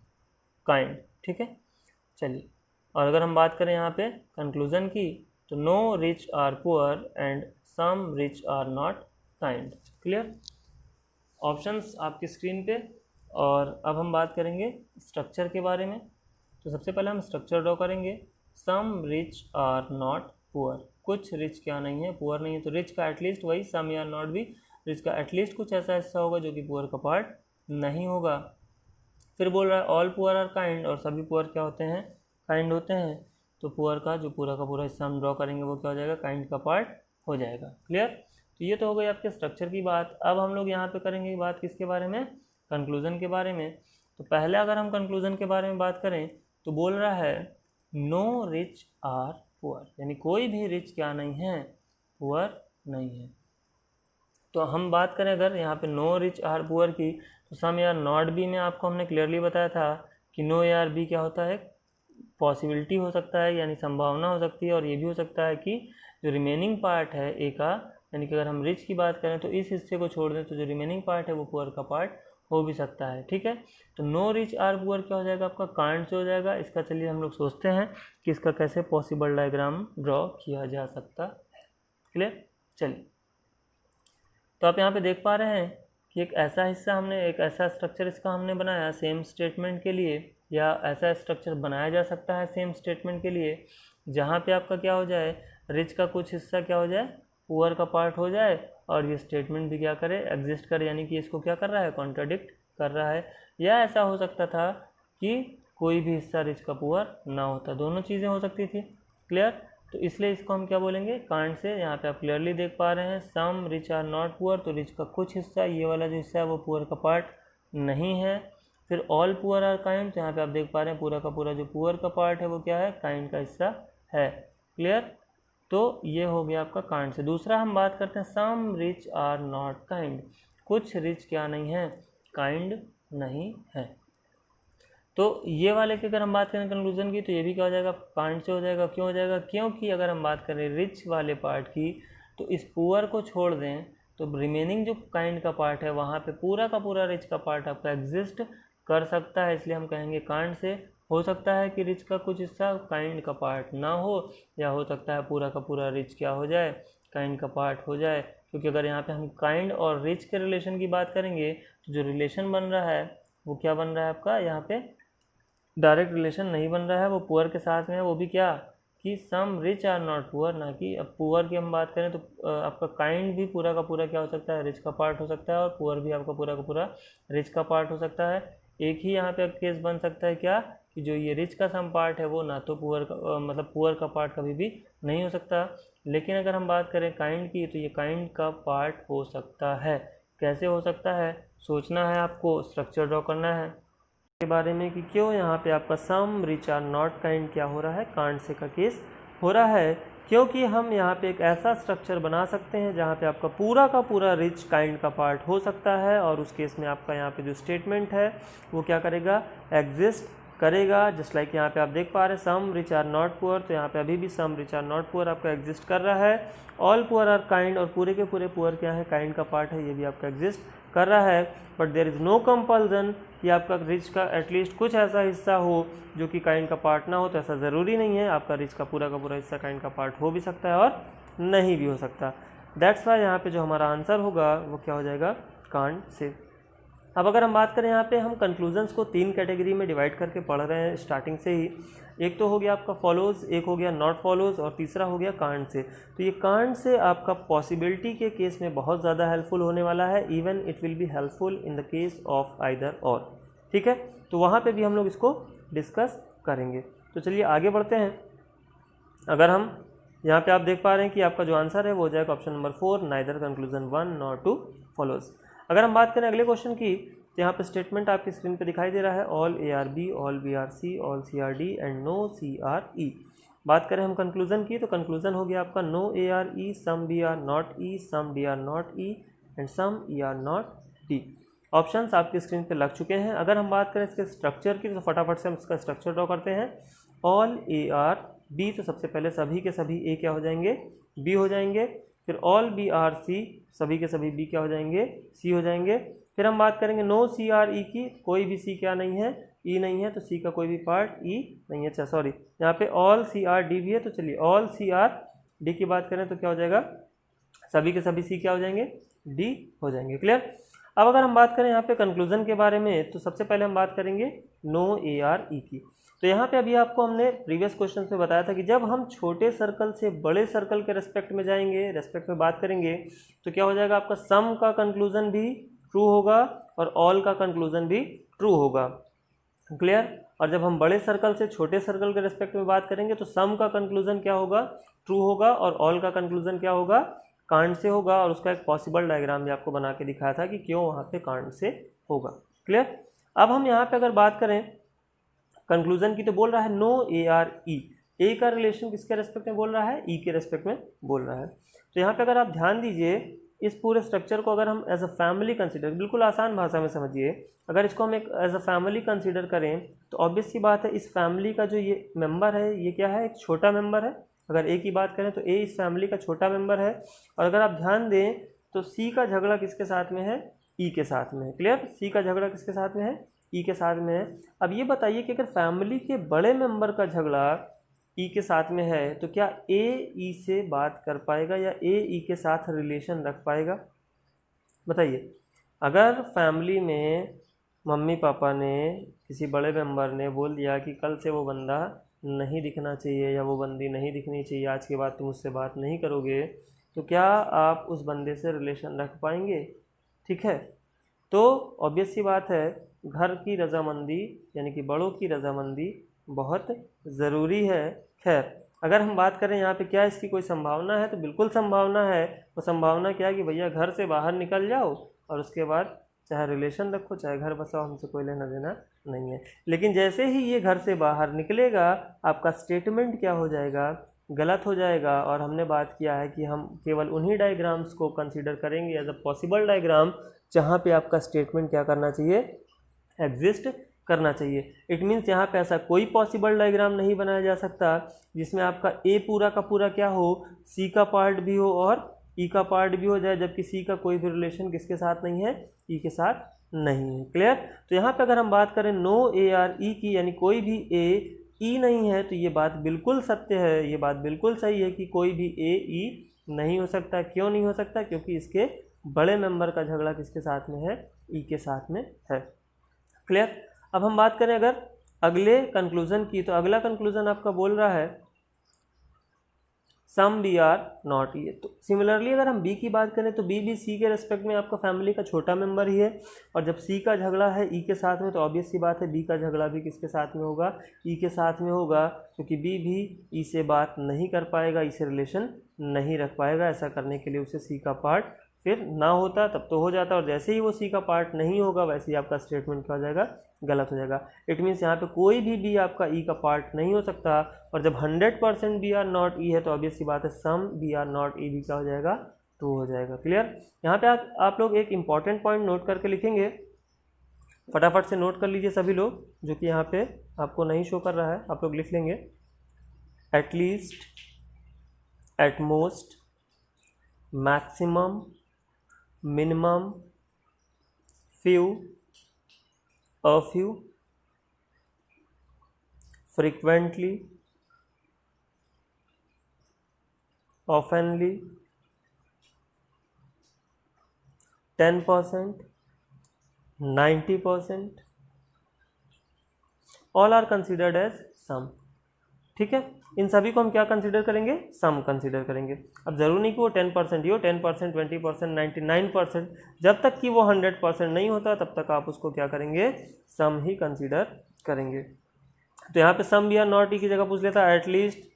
kind, ठीक है। चलिए, और अगर हम बात करें यहाँ पे कंक्लूजन की, तो no rich are poor and some rich are not kind. Clear, options आपकी स्क्रीन पे। और अब हम बात करेंगे स्ट्रक्चर के बारे में। तो सबसे पहले हम स्ट्रक्चर ड्रॉ करेंगे। Some rich are not poor, कुछ रिच क्या नहीं है, पुअर नहीं है। तो रिच का एटलीस्ट वही, सम या नॉट भी, रिच का एटलीस्ट कुछ ऐसा हिस्सा होगा जो कि पुअर का पार्ट नहीं होगा। फिर बोल रहा है ऑल पुअर आर काइंड, और सभी पुअर क्या होते हैं, काइंड होते हैं। तो पुअर का जो पूरा का पूरा हिस्सा हम ड्रॉ करेंगे वो क्या हो जाएगा, काइंड का पार्ट हो जाएगा। क्लियर, तो ये तो हो गई आपके स्ट्रक्चर की बात। अब हम लोग यहाँ पे करेंगे बात किसके बारे में, कंक्लूजन के बारे में। तो पहले अगर हम कंक्लूजन के बारे में बात करें तो बोल रहा है नो रिच आर पुअर, यानी कोई भी रिच क्या नहीं है, पुअर नहीं है। तो हम बात करें अगर यहाँ पे नो रिच आर पुअर की, तो सम या नॉट बी में आपको हमने क्लियरली बताया था कि नो या बी क्या होता है, पॉसिबिलिटी हो सकता है, यानी संभावना हो सकती है। और ये भी हो सकता है कि जो रिमेनिंग पार्ट है ए का, यानी कि अगर हम रिच की बात करें तो इस हिस्से को छोड़ दें तो जो रिमेनिंग पार्ट है वो पुअर का पार्ट हो भी सकता है। ठीक है, तो नो रिच आर पुअर क्या हो जाएगा, आपका कांड से हो जाएगा। इसका चलिए हम लोग सोचते हैं कि इसका कैसे पॉसिबल डायग्राम ड्रॉ किया जा सकता है। क्लियर, चलिए तो आप यहाँ पे देख पा रहे हैं कि एक ऐसा हिस्सा हमने, एक ऐसा स्ट्रक्चर इसका हमने बनाया सेम स्टेटमेंट के लिए, या ऐसा स्ट्रक्चर बनाया जा सकता है सेम स्टेटमेंट के लिए जहाँ पे आपका क्या हो जाए, रिच का कुछ हिस्सा क्या हो जाए, पुअर का पार्ट हो जाए, और ये स्टेटमेंट भी क्या करे, एग्जिस्ट करे, यानी कि इसको क्या कर रहा है, कॉन्ट्राडिक्ट कर रहा है। या ऐसा हो सकता था कि कोई भी हिस्सा रिच का पुअर ना होता, दोनों चीज़ें हो सकती थी। क्लियर? तो इसलिए इसको हम क्या बोलेंगे, कांट से। यहाँ पे आप क्लियरली देख पा रहे हैं some rich are not poor, तो रिच का कुछ हिस्सा, ये वाला जो हिस्सा है वो पुअर का पार्ट नहीं है। फिर ऑल पुअर आर काइंड, यहाँ पे आप देख पा रहे हैं पूरा का पूरा जो पुअर का पार्ट है वो क्या है, काइंड का हिस्सा है। क्लियर? तो ये हो गया आपका काइंड से। दूसरा हम बात करते हैं some rich are not kind, कुछ रिच क्या नहीं है, काइंड नहीं है। तो ये वाले की अगर हम बात करें कंक्लूजन की, तो ये भी क्या हो जाएगा, काइंड से हो जाएगा। क्यों हो जाएगा, क्योंकि अगर हम बात करें रिच वाले पार्ट की, तो इस पुअर को छोड़ दें तो रिमेनिंग जो काइंड का पार्ट है वहाँ पे पूरा का पूरा रिच का पार्ट आपका एग्जिस्ट कर सकता है, इसलिए हम कहेंगे काइंड से। हो सकता है कि रिच का कुछ हिस्सा काइंड का पार्ट ना हो, या हो सकता है पूरा का पूरा रिच क्या हो जाए, काइंड का पार्ट हो जाए। क्योंकि अगर यहाँ पे हम काइंड और रिच के रिलेशन की बात करेंगे तो जो रिलेशन बन रहा है वो क्या बन रहा है आपका, यहाँ पे डायरेक्ट रिलेशन नहीं बन रहा है, वो पुअर के साथ में है, वो भी क्या कि some rich are not poor, ना कि अब पुअर की हम बात करें तो आपका काइंड भी पूरा का पूरा क्या हो सकता है, रिच का पार्ट हो सकता है, और पुअर भी आपका पूरा का पूरा रिच का पार्ट हो सकता है। एक ही यहाँ पे केस बन सकता है क्या, कि जो ये रिच का सम पार्ट है वो ना तो पुअर का मतलब पुअर का पार्ट कभी भी नहीं हो सकता। लेकिन अगर हम बात करें काइंड की, तो ये काइंड का पार्ट हो सकता है। कैसे हो सकता है, सोचना है आपको, स्ट्रक्चर ड्रॉ करना है के बारे में कि क्यों यहाँ पे आपका some rich are not kind क्या हो रहा है, कांड से का केस हो रहा है। क्योंकि हम यहाँ पे एक ऐसा स्ट्रक्चर बना सकते हैं जहाँ पे आपका पूरा का पूरा रिच काइंड का पार्ट हो सकता है, और उस केस में आपका यहाँ पे जो स्टेटमेंट है वो क्या करेगा, एग्जिस्ट करेगा। जस्ट लाइक यहाँ पे आप देख पा रहे हैं some rich are not poor, तो यहाँ पे अभी भी some rich are not poor आपका एग्जिस्ट कर रहा है। ऑल पुअर आर काइंड, और पूरे के पूरे पुअर क्या है, काइंड का पार्ट है, ये भी आपका एग्जिस्ट कर रहा है। But there is no compulsion कि आपका रिच का एटलीस्ट कुछ ऐसा हिस्सा हो जो कि काइंड का पार्ट ना हो, तो ऐसा ज़रूरी नहीं है। आपका रिच का पूरा हिस्सा काइंड का पार्ट हो भी सकता है और नहीं भी हो सकता। दैट्स वाई यहाँ पे जो हमारा आंसर होगा वो क्या हो जाएगा, कांड से। अब अगर हम बात करें यहाँ पे, हम कंक्लूजन्स को 3 कैटेगरी में डिवाइड करके पढ़ रहे हैं स्टार्टिंग से ही। एक तो हो गया आपका फॉलोज, एक हो गया नॉट फॉलोज, और तीसरा हो गया कांड से। तो ये कांड से आपका पॉसिबिलिटी के केस में बहुत ज़्यादा हेल्पफुल होने वाला है, even it will be helpful in the case of either और। ठीक है, तो वहाँ पे भी हम लोग इसको डिस्कस करेंगे। तो चलिए आगे बढ़ते हैं। अगर हम यहाँ पे आप देख पा रहे हैं कि आपका जो आंसर है वो हो जाएगा option number 4, neither conclusion 1 nor 2 follows. अगर हम बात करें अगले क्वेश्चन की, तो यहाँ पे स्टेटमेंट आपकी स्क्रीन पे दिखाई दे रहा है, all ARB, all BRC, all CRD and no CRE। बात करें हम कंक्लूजन की, तो कंक्लूजन हो गया आपका no ARE, some B are not E, some D are not E and some E are not D। Options आपकी स्क्रीन पे लग चुके हैं। अगर हम बात करें इसके स्ट्रक्चर की, तो फटाफट से हम इसका स्ट्रक्चर ड्रॉ करते हैं। ऑल ARB, तो सबसे पहले सभी के सभी A क्या हो जाएंगे, B हो जाएंगे। फिर ऑल BRC, सभी के सभी B क्या हो जाएंगे, C हो जाएंगे। फिर हम बात करेंगे नो CRE की, कोई भी C क्या नहीं है, E नहीं है, तो C का कोई भी पार्ट E नहीं है। अच्छा सॉरी, यहाँ पे ऑल CRD भी है, तो चलिए ऑल CRD की बात करें तो क्या हो जाएगा, सभी के सभी C क्या हो जाएंगे, D हो जाएंगे। क्लियर? अब अगर हम बात करें यहाँ पे कंक्लूजन के बारे में, तो सबसे पहले हम बात करेंगे नो ARE की। तो यहाँ पे अभी आपको हमने प्रीवियस क्वेश्चन में बताया था कि जब हम छोटे सर्कल से बड़े सर्कल के रेस्पेक्ट में जाएंगे, रेस्पेक्ट में बात करेंगे, तो क्या हो जाएगा, आपका सम का कंक्लूजन भी ट्रू होगा और ऑल का कंक्लूजन भी ट्रू होगा। क्लियर? और जब हम बड़े सर्कल से छोटे सर्कल के रेस्पेक्ट में बात करेंगे, तो सम का कंक्लूजन क्या होगा, ट्रू होगा, और ऑल का कंक्लूजन क्या होगा, कांड से होगा। और उसका एक पॉसिबल डायग्राम भी आपको बना के दिखाया था कि क्यों वहाँ पे कांड से होगा। क्लियर? अब हम यहाँ पे अगर बात करें कंक्लूजन की, तो बोल रहा है नो ARE, ए का रिलेशन किसके रेस्पेक्ट में बोल रहा है, ई के रेस्पेक्ट में बोल रहा है। तो यहाँ पे अगर आप ध्यान दीजिए, इस पूरे स्ट्रक्चर को अगर हम एज अ फैमिली कंसीडर, बिल्कुल आसान भाषा में समझिए, अगर इसको हम एक एज अ फैमिली कंसीडर करें, तो ऑब्वियस सी बात है इस फैमिली का जो ये मेंबर है, ये क्या है, एक छोटा मेंबर है। अगर ए की बात करें तो ए इस फैमिली का छोटा मेंबर है। और अगर आप ध्यान दें तो सी का झगड़ा किसके साथ में है, ई के साथ में है। क्लियर? सी का झगड़ा किसके साथ में है, ई के साथ में है। अब ये बताइए कि अगर फैमिली के बड़े मेंबर का झगड़ा ई के साथ में है, तो क्या ए ई से बात कर पाएगा या ए ई के साथ रिलेशन रख पाएगा? बताइए। अगर फैमिली में मम्मी पापा ने, किसी बड़े मेंबर ने बोल दिया कि कल से वो बंदा नहीं दिखना चाहिए या वो बंदी नहीं दिखनी चाहिए, आज के बाद तुम उससे बात नहीं करोगे, तो क्या आप उस बंदे से रिलेशन रख पाएंगे? ठीक है, तो ऑब्वियस सी बात है, घर की रजामंदी यानी कि बड़ों की रजामंदी बहुत ज़रूरी है। खैर, अगर हम बात करें यहाँ पे क्या इसकी कोई संभावना है, तो बिल्कुल संभावना है। वो संभावना क्या है कि भैया घर से बाहर निकल जाओ और उसके बाद चाहे रिलेशन रखो चाहे घर बसाओ, हमसे कोई लेना देना नहीं है। लेकिन जैसे ही ये घर से बाहर निकलेगा, आपका स्टेटमेंट क्या हो जाएगा? गलत हो जाएगा। और हमने बात किया है कि हम केवल उन्हीं डायग्राम्स को कंसीडर करेंगे एज अ पॉसिबल डायग्राम जहाँ पे आपका स्टेटमेंट क्या करना चाहिए? एग्जिस्ट करना चाहिए। इट मीन्स यहाँ पे ऐसा कोई पॉसिबल डायग्राम नहीं बनाया जा सकता जिसमें आपका ए पूरा का पूरा क्या हो, सी का पार्ट भी हो और ई का पार्ट भी हो जाए, जबकि सी का कोई भी रिलेशन किसके साथ नहीं है? ई के साथ नहीं है। क्लियर? तो यहाँ पे अगर हम बात करें नो ए आर ई की, यानी कोई भी ए ई नहीं है, तो ये बात बिल्कुल सत्य है, ये बात बिल्कुल सही है कि कोई भी ए ई नहीं हो सकता। क्यों नहीं हो सकता? क्योंकि इसके बड़े मेंबर का झगड़ा किसके साथ में है? ई के साथ में है। क्लियर? अब हम बात करें अगर अगले कंक्लूजन की, तो अगला कंक्लूजन आपका बोल रहा है some B are not E. तो सिमिलरली अगर हम बी की बात करें तो बी भी सी के रेस्पेक्ट में आपका फैमिली का छोटा मेंबर ही है, और जब सी का झगड़ा है ई के साथ में, तो ऑब्वियस सी बात है बी का झगड़ा भी किसके साथ में होगा? ई के साथ में होगा, क्योंकि बी भी ई से बात नहीं कर पाएगा, ई से रिलेशन नहीं रख पाएगा। ऐसा करने के लिए उसे सी का पार्ट फिर ना होता तब तो हो जाता, और जैसे ही वो सी का पार्ट नहीं होगा वैसे ही आपका स्टेटमेंट क्या हो जाएगा? गलत हो जाएगा। इट मीन्स यहाँ पे कोई भी बी आपका ई का पार्ट नहीं हो सकता, और जब 100% बी आर नॉट ई है तो ऑब्वियस सी बात है सम बी आर नॉट ई भी क्या हो जाएगा? ट्रू हो जाएगा। क्लियर? यहाँ पे आप लोग एक इंपॉर्टेंट पॉइंट नोट करके लिखेंगे, फटाफट से नोट कर लीजिए सभी लोग, जो कि यहाँ पे आपको नहीं शो कर रहा है, आप लोग लिख लेंगे। At least, at most, maximum, minimum, few, a few, frequently, oftenly, 10%, 90%, all are considered as sum। ठीक है, इन सभी को हम क्या कंसीडर करेंगे? सम कंसीडर करेंगे। अब जरूर नहीं कि वो 10% ही हो, 10%, 20%, 99%, जब तक कि वो 100% नहीं होता तब तक आप उसको क्या करेंगे? सम ही कंसीडर करेंगे। तो यहाँ पे some B are not E की जगह पूछ लेता at least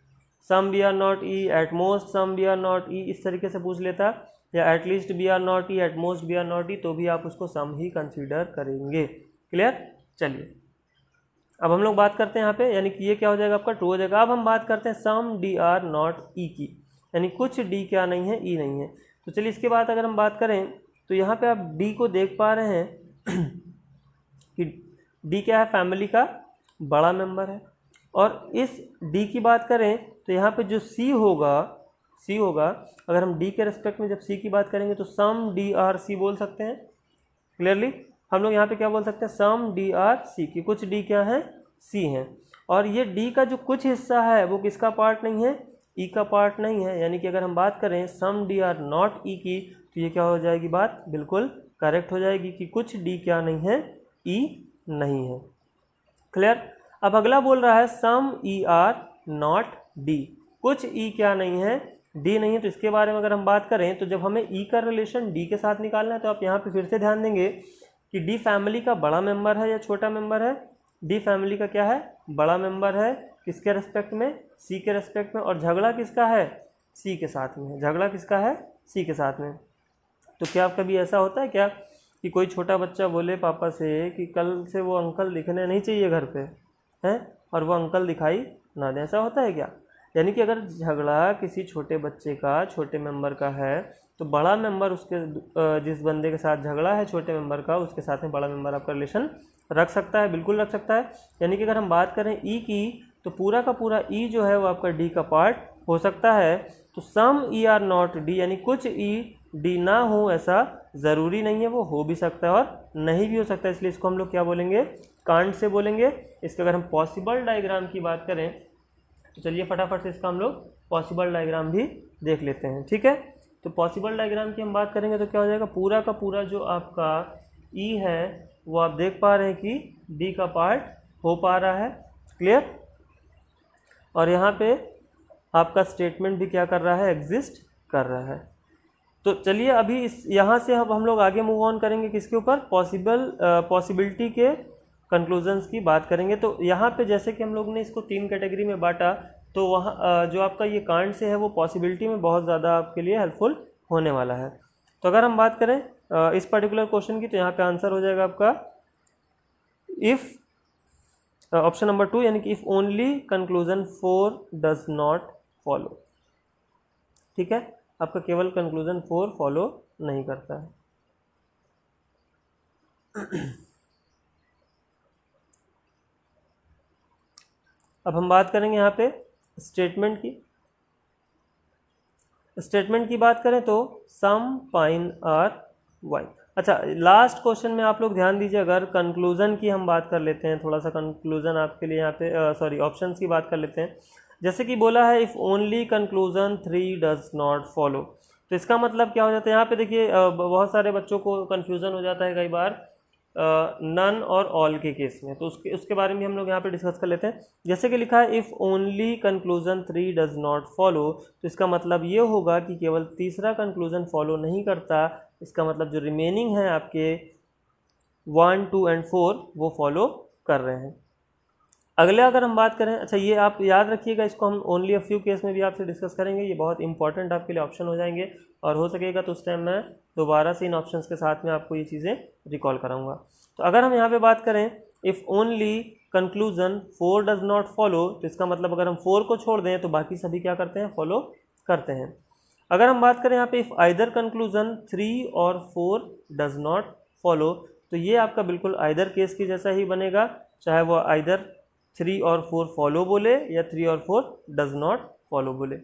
some B are not E, at most some B are not E, इस तरीके से पूछ लेता, या at least B are not E, at most B are not E, तो भी आप उसको सम ही कंसीडर करेंगे। क्लियर? चलिए अब हम लोग बात करते हैं यहाँ पे, यानी कि ये क्या हो जाएगा? आपका ट्रू हो जाएगा। अब हम बात करते हैं सम डी आर नॉट ई की, यानी कुछ डी क्या नहीं है? ई नहीं है। तो चलिए इसके बाद अगर हम बात करें तो यहाँ पे आप डी को देख पा रहे हैं कि डी क्या है? फैमिली का बड़ा मेंबर है। और इस डी की बात करें तो यहाँ पे जो सी होगा, अगर हम डी के रेस्पेक्ट में जब सी की बात करेंगे तो सम डी आर सी बोल सकते हैं। क्लियरली हम लोग यहाँ पे क्या बोल सकते हैं? सम डी आर सी की कुछ डी क्या है? सी हैं। और ये डी का जो कुछ हिस्सा है वो किसका पार्ट नहीं है? ई का पार्ट नहीं है। यानी कि अगर हम बात करें सम डी आर नॉट ई की, तो ये क्या हो जाएगी? बात बिल्कुल करेक्ट हो जाएगी कि कुछ डी क्या नहीं है? ई नहीं है। क्लियर? अब अगला बोल रहा है सम ई आर नॉट डी, कुछ ई क्या नहीं है? डी नहीं है। तो इसके बारे में अगर हम बात करें तो जब हमें ई का रिलेशन डी के साथ निकालना है तो आप यहाँ पे फिर से ध्यान देंगे कि डी फैमिली का बड़ा मेंबर है या छोटा मेंबर है? डी फैमिली का क्या है? बड़ा मेंबर है। किसके रेस्पेक्ट में? सी के रेस्पेक्ट में। और झगड़ा किसका है? सी के साथ में। झगड़ा किसका है? सी के साथ में। तो क्या कभी ऐसा होता है क्या कि कोई छोटा बच्चा बोले पापा से कि कल से वो अंकल दिखने नहीं चाहिए घर पे, हैं, और वो अंकल दिखाई ना दे? ऐसा होता है क्या? यानी कि अगर झगड़ा किसी छोटे बच्चे का, छोटे मेंबर का है, तो बड़ा मेंबर उसके जिस बंदे के साथ झगड़ा है छोटे मेंबर का, उसके साथ में बड़ा मेंबर आपका रिलेशन रख सकता है, बिल्कुल रख सकता है। यानी कि अगर हम बात करें ई की, तो पूरा का पूरा ई जो है वो आपका डी का पार्ट हो सकता है। तो सम ई आर नॉट डी, यानी कुछ ई डी ना हो ऐसा ज़रूरी नहीं है, वो हो भी सकता है और नहीं भी हो सकता है। इसलिए इसको हम लोग क्या बोलेंगे? कांट से बोलेंगे। इसके अगर हम पॉसिबल डायग्राम की बात करें तो चलिए फटाफट से इसका हम लोग पॉसिबल डायग्राम भी देख लेते हैं। ठीक है, तो पॉसिबल डायग्राम की हम बात करेंगे तो क्या हो जाएगा? पूरा का पूरा जो आपका ई है वो आप देख पा रहे हैं कि डी का पार्ट हो पा रहा है। क्लियर? और यहाँ पे आपका स्टेटमेंट भी क्या कर रहा है, एग्जिस्ट कर रहा है। तो चलिए अभी इस यहाँ से अब हम लोग आगे मूव ऑन करेंगे किसके ऊपर, पॉसिबिलिटी के कंक्लूजन्स की बात करेंगे। तो यहाँ पे जैसे कि हम लोग ने इसको 3 कैटेगरी में बांटा, तो वहाँ जो आपका ये कांड से है वो पॉसिबिलिटी में बहुत ज़्यादा आपके लिए हेल्पफुल होने वाला है। तो अगर हम बात करें इस पर्टिकुलर क्वेश्चन की, तो यहाँ पे आंसर हो जाएगा आपका इफ़, ऑप्शन नंबर 2, यानी कि if only conclusion 4 does not follow. ठीक है, आपका केवल कंक्लूजन 4 फॉलो नहीं करता है। अब हम बात करेंगे यहाँ पे स्टेटमेंट की। स्टेटमेंट की बात करें तो सम पाइन आर वाइन। अच्छा, लास्ट क्वेश्चन में आप लोग ध्यान दीजिए, अगर कंक्लूजन की हम बात कर लेते हैं, थोड़ा सा कंक्लूजन आपके लिए यहाँ पे ऑप्शंस की बात कर लेते हैं। जैसे कि बोला है if only conclusion 3 does not follow, तो इसका मतलब क्या हो जाता है, यहाँ पे देखिए बहुत सारे बच्चों को कन्फ्यूज़न हो जाता है कई बार नन और ऑल के केस में, तो उसके बारे में हम लोग यहाँ पे डिस्कस कर लेते हैं। जैसे कि लिखा है if only conclusion 3 does not follow, तो इसका मतलब ये होगा कि केवल तीसरा कंक्लूजन फॉलो नहीं करता, इसका मतलब जो रिमेनिंग है आपके 1, 2 एंड 4 वो फॉलो कर रहे हैं। अगले अगर हम बात करें, अच्छा ये आप याद रखिएगा, इसको हम ओनली अ फ्यू केस में भी आपसे डिस्कस करेंगे, ये बहुत इंपॉर्टेंट आपके लिए ऑप्शन हो जाएंगे, और हो सकेगा तो उस टाइम मैं दोबारा से इन ऑप्शंस के साथ में आपको ये चीज़ें रिकॉल कराऊंगा। तो अगर हम यहाँ पे बात करें if only conclusion 4 does not follow, तो इसका मतलब अगर हम 4 को छोड़ दें तो बाकी सभी क्या करते हैं, फॉलो करते हैं। अगर हम बात करें यहाँ पे इफ़ आइदर कंक्लूजन 3 और 4 डज नॉट फॉलो, तो ये आपका बिल्कुल आइदर केस की जैसा ही बनेगा, चाहे वो आइदर 3 और 4 फॉलो बोले या 3 और 4 डज नॉट फॉलो बोले।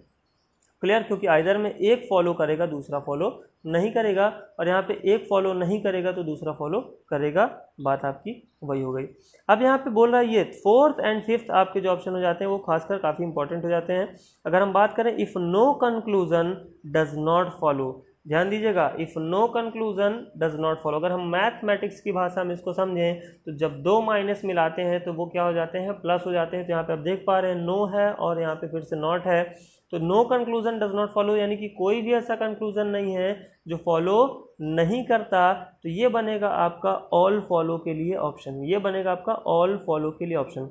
क्लियर? क्योंकि आइदर में एक फॉलो करेगा दूसरा फॉलो नहीं करेगा, और यहाँ पे एक फॉलो नहीं करेगा तो दूसरा फॉलो करेगा, बात आपकी वही हो गई। अब यहाँ पे बोल रहा है ये 4th एंड 5th आपके जो ऑप्शन हो जाते हैं वो खासकर काफ़ी इंपॉर्टेंट हो जाते हैं। अगर हम बात करें if no conclusion does not follow, ध्यान दीजिएगा, if no conclusion does not follow, अगर हम मैथमेटिक्स की भाषा में इसको समझें तो जब 2 माइनस मिलाते हैं तो वो क्या हो जाते हैं, प्लस हो जाते हैं। तो यहाँ पे आप देख पा रहे हैं नो है और यहाँ पे फिर से नॉट है, तो no conclusion does not follow यानी कि कोई भी ऐसा कंक्लूजन नहीं है जो फॉलो नहीं करता, तो ये बनेगा आपका ऑल फॉलो के लिए ऑप्शन, ये बनेगा आपका ऑल फॉलो के लिए ऑप्शन।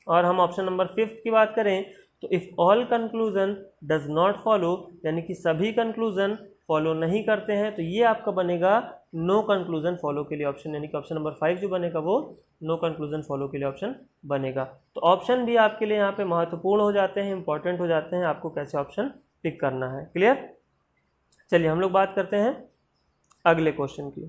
और हम ऑप्शन नंबर 5th की बात करें तो if all conclusion does not follow, यानी कि सभी कंक्लूजन फॉलो नहीं करते हैं, तो ये आपका बनेगा नो कंक्लूजन फॉलो के लिए ऑप्शन, यानी कि ऑप्शन नंबर 5 जो बनेगा वो नो कंक्लूजन फॉलो के लिए ऑप्शन बनेगा। तो ऑप्शन भी आपके लिए यहाँ पे महत्वपूर्ण हो जाते हैं, इंपॉर्टेंट हो जाते हैं, आपको कैसे ऑप्शन पिक करना है। क्लियर? चलिए हम लोग बात करते हैं अगले क्वेश्चन की।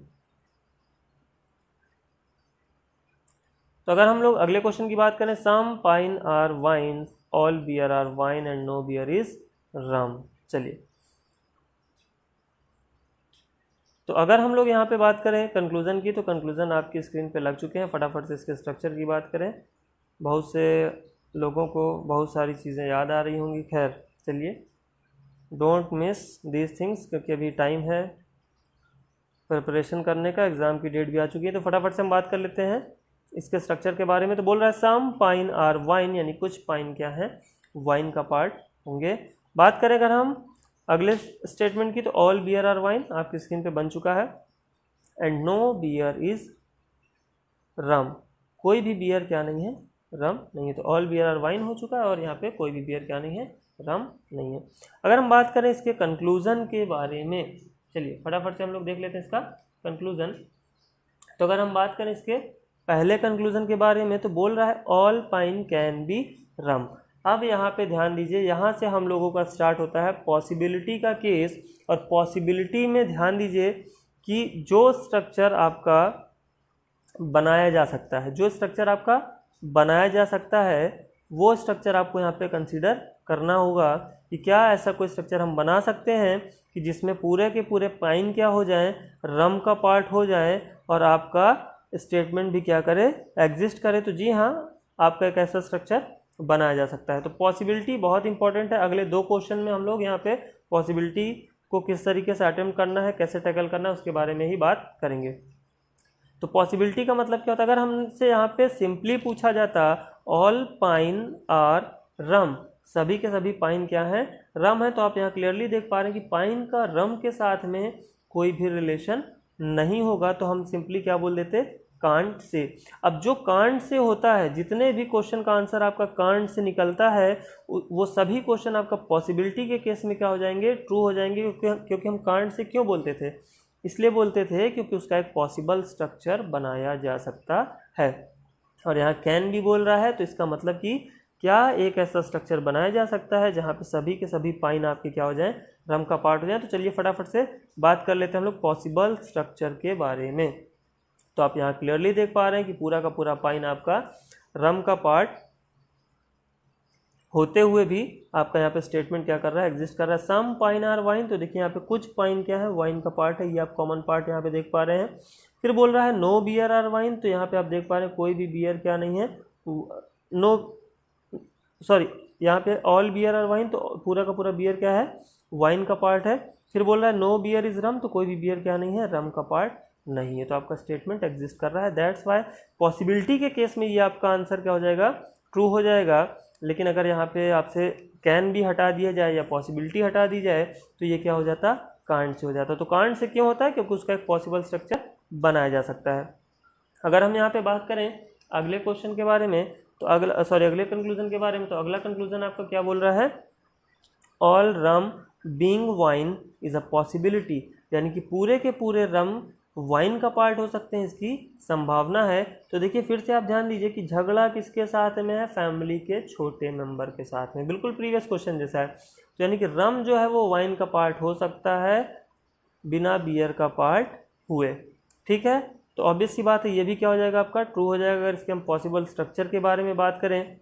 तो अगर हम लोग अगले क्वेश्चन की बात करें, some pine are vines, all beer are wine and no beer is rum. चलिए, तो अगर हम लोग यहाँ पे बात करें कंक्लूजन की, तो कंक्लूजन आपकी स्क्रीन पे लग चुके हैं। फटाफट से इसके स्ट्रक्चर की बात करें, बहुत से लोगों को बहुत सारी चीज़ें याद आ रही होंगी। खैर चलिए, डोंट मिस दीज थिंग्स, क्योंकि अभी टाइम है प्रिपरेशन करने का, एग्ज़ाम की डेट भी आ चुकी है। तो फटाफट से हम बात कर लेते हैं इसके स्ट्रक्चर के बारे में। तो बोल रहा है सम पाइन आर वाइन, यानी कुछ पाइन क्या है, वाइन का पार्ट होंगे। बात करें अगर हम अगले स्टेटमेंट की, तो ऑल बियर आर वाइन आपकी स्क्रीन पे बन चुका है, एंड नो बियर इज रम, कोई भी बियर क्या नहीं है, रम नहीं है। तो ऑल बियर आर वाइन हो चुका है और यहाँ पे कोई भी बियर क्या नहीं है, रम नहीं है। अगर हम बात करें इसके कंक्लूजन के बारे में, चलिए फटाफट से हम लोग देख लेते हैं इसका कंक्लूजन। तो अगर हम बात करें इसके पहले कंक्लूजन के बारे में, तो बोल रहा है ऑल पाइन कैन बी रम। अब यहाँ पे ध्यान दीजिए, यहाँ से हम लोगों का स्टार्ट होता है पॉसिबिलिटी का केस, और पॉसिबिलिटी में ध्यान दीजिए कि जो स्ट्रक्चर आपका बनाया जा सकता है, जो स्ट्रक्चर आपका बनाया जा सकता है वो स्ट्रक्चर आपको यहाँ पे कंसीडर करना होगा कि क्या ऐसा कोई स्ट्रक्चर हम बना सकते हैं कि जिसमें पूरे के पूरे पाइन क्या हो जाएं, रम का पार्ट हो जाए, और आपका स्टेटमेंट भी क्या करे, एग्जिस्ट करे। तो जी हाँ, आपका एक ऐसा स्ट्रक्चर बनाया जा सकता है। तो पॉसिबिलिटी बहुत इंपॉर्टेंट है। अगले 2 क्वेश्चन में हम लोग यहाँ पे पॉसिबिलिटी को किस तरीके से अटेम्प्ट करना है, कैसे टैकल करना है, उसके बारे में ही बात करेंगे। तो पॉसिबिलिटी का मतलब क्या होता है, अगर हमसे यहाँ पे सिंपली पूछा जाता ऑल पाइन आर रम, सभी के सभी पाइन क्या है, रम है, तो आप यहाँ क्लियरली देख पा रहे हैं कि पाइन का रम के साथ में कोई भी रिलेशन नहीं होगा, तो हम सिंपली क्या बोल देते, कांट से। अब जो कांट से होता है, जितने भी क्वेश्चन का आंसर आपका कांट से निकलता है, वो सभी क्वेश्चन आपका पॉसिबिलिटी के केस में क्या हो जाएंगे, ट्रू हो जाएंगे, क्योंकि हम कांट से क्यों बोलते थे, इसलिए बोलते थे क्योंकि उसका एक पॉसिबल स्ट्रक्चर बनाया जा सकता है। और यहाँ कैन भी बोल रहा है, तो इसका मतलब कि क्या एक ऐसा स्ट्रक्चर बनाया जा सकता है जहाँ पे सभी के सभी पाइन आपके क्या हो जाएं, रम का पार्ट हो जाए। तो चलिए फटाफट से बात कर लेते हैं हम लोग पॉसिबल स्ट्रक्चर के बारे में। तो आप यहाँ क्लियरली देख पा रहे हैं कि पूरा का पूरा पाइन आपका रम का पार्ट होते हुए भी आपका यहाँ पे स्टेटमेंट क्या कर रहा है, एग्जिस्ट कर रहा है। सम पाइन आर वाइन, तो देखिए यहाँ पे कुछ पाइन क्या है, वाइन का पार्ट है, ये आप कॉमन पार्ट यहाँ पे देख पा रहे हैं। फिर बोल रहा है नो बियर आर वाइन, तो यहाँ पे आप देख पा रहे हैं कोई भी बियर क्या नहीं है, नो सॉरी यहाँ पे ऑल बियर आर वाइन, तो पूरा का पूरा बियर क्या है, वाइन का पार्ट है। फिर बोल रहा है नो बियर इज रम, तो कोई भी बियर क्या नहीं है, रम का पार्ट नहीं है, तो आपका स्टेटमेंट एग्जिस्ट कर रहा है। दैट्स वाई पॉसिबिलिटी के केस में ये आपका आंसर क्या हो जाएगा, ट्रू हो जाएगा। लेकिन अगर यहाँ पे आपसे कैन भी हटा दिया जाए या पॉसिबिलिटी हटा दी जाए तो ये क्या हो जाता, कांट से हो जाता। तो कांट से क्यों होता है, क्योंकि उसका एक पॉसिबल स्ट्रक्चर बनाया जा सकता है। अगर हम यहाँ पे बात करें अगले क्वेश्चन के बारे में, तो अगले कंक्लूजन के बारे में, तो अगला कंक्लूजन आपका क्या बोल रहा है, all rum being wine is a possibility, यानी कि पूरे के पूरे रम वाइन का पार्ट हो सकते हैं, इसकी संभावना है। तो देखिए फिर से आप ध्यान दीजिए कि झगड़ा किसके साथ में है, फैमिली के छोटे मेंबर के साथ में, बिल्कुल प्रीवियस क्वेश्चन जैसा है। तो यानी कि रम जो है वो वाइन का पार्ट हो सकता है बिना बियर का पार्ट हुए, ठीक है। तो ऑब्वियस सी बात है ये भी क्या हो जाएगा, आपका ट्रू हो जाएगा। अगर इसके हम पॉसिबल स्ट्रक्चर के बारे में बात करें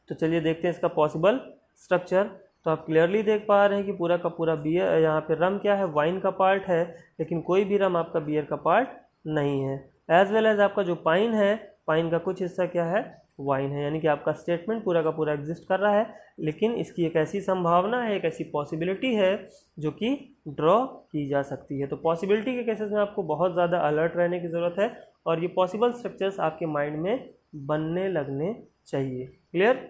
तो चलिए देखते हैं इसका पॉसिबल स्ट्रक्चर। तो आप क्लियरली देख पा रहे हैं कि पूरा का पूरा बियर, यहाँ पे रम क्या है, वाइन का पार्ट है, लेकिन कोई भी रम आपका बियर का पार्ट नहीं है। एज वेल एज आपका जो पाइन है, पाइन का कुछ हिस्सा क्या है, वाइन है, यानी कि आपका स्टेटमेंट पूरा का पूरा एग्जिस्ट कर रहा है। लेकिन इसकी एक ऐसी संभावना है, एक ऐसी पॉसिबिलिटी है जो कि ड्रॉ की जा सकती है। तो पॉसिबिलिटी के केसेस में आपको बहुत ज़्यादा अलर्ट रहने की ज़रूरत है, और ये पॉसिबल स्ट्रक्चर्स आपके माइंड में बनने लगने चाहिए। क्लियर।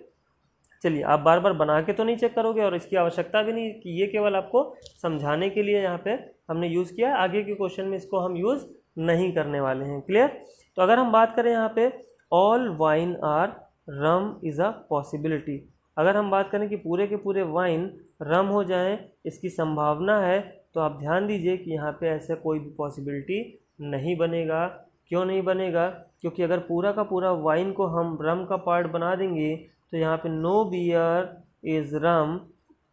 चलिए आप बार बार बना के तो नहीं चेक करोगे, और इसकी आवश्यकता भी नहीं कि ये केवल आपको समझाने के लिए यहाँ पे हमने यूज़ किया है, आगे के क्वेश्चन में इसको हम यूज़ नहीं करने वाले हैं। क्लियर। तो अगर हम बात करें यहाँ पे all wine are rum is a possibility, अगर हम बात करें कि पूरे के पूरे वाइन रम हो जाएं, इसकी संभावना है, तो आप ध्यान दीजिए कि यहाँ पे ऐसा कोई भी पॉसिबिलिटी नहीं बनेगा। क्यों नहीं बनेगा, क्योंकि अगर पूरा का पूरा वाइन को हम रम का पार्ट बना देंगे तो यहाँ पे नो बियर इज़ रम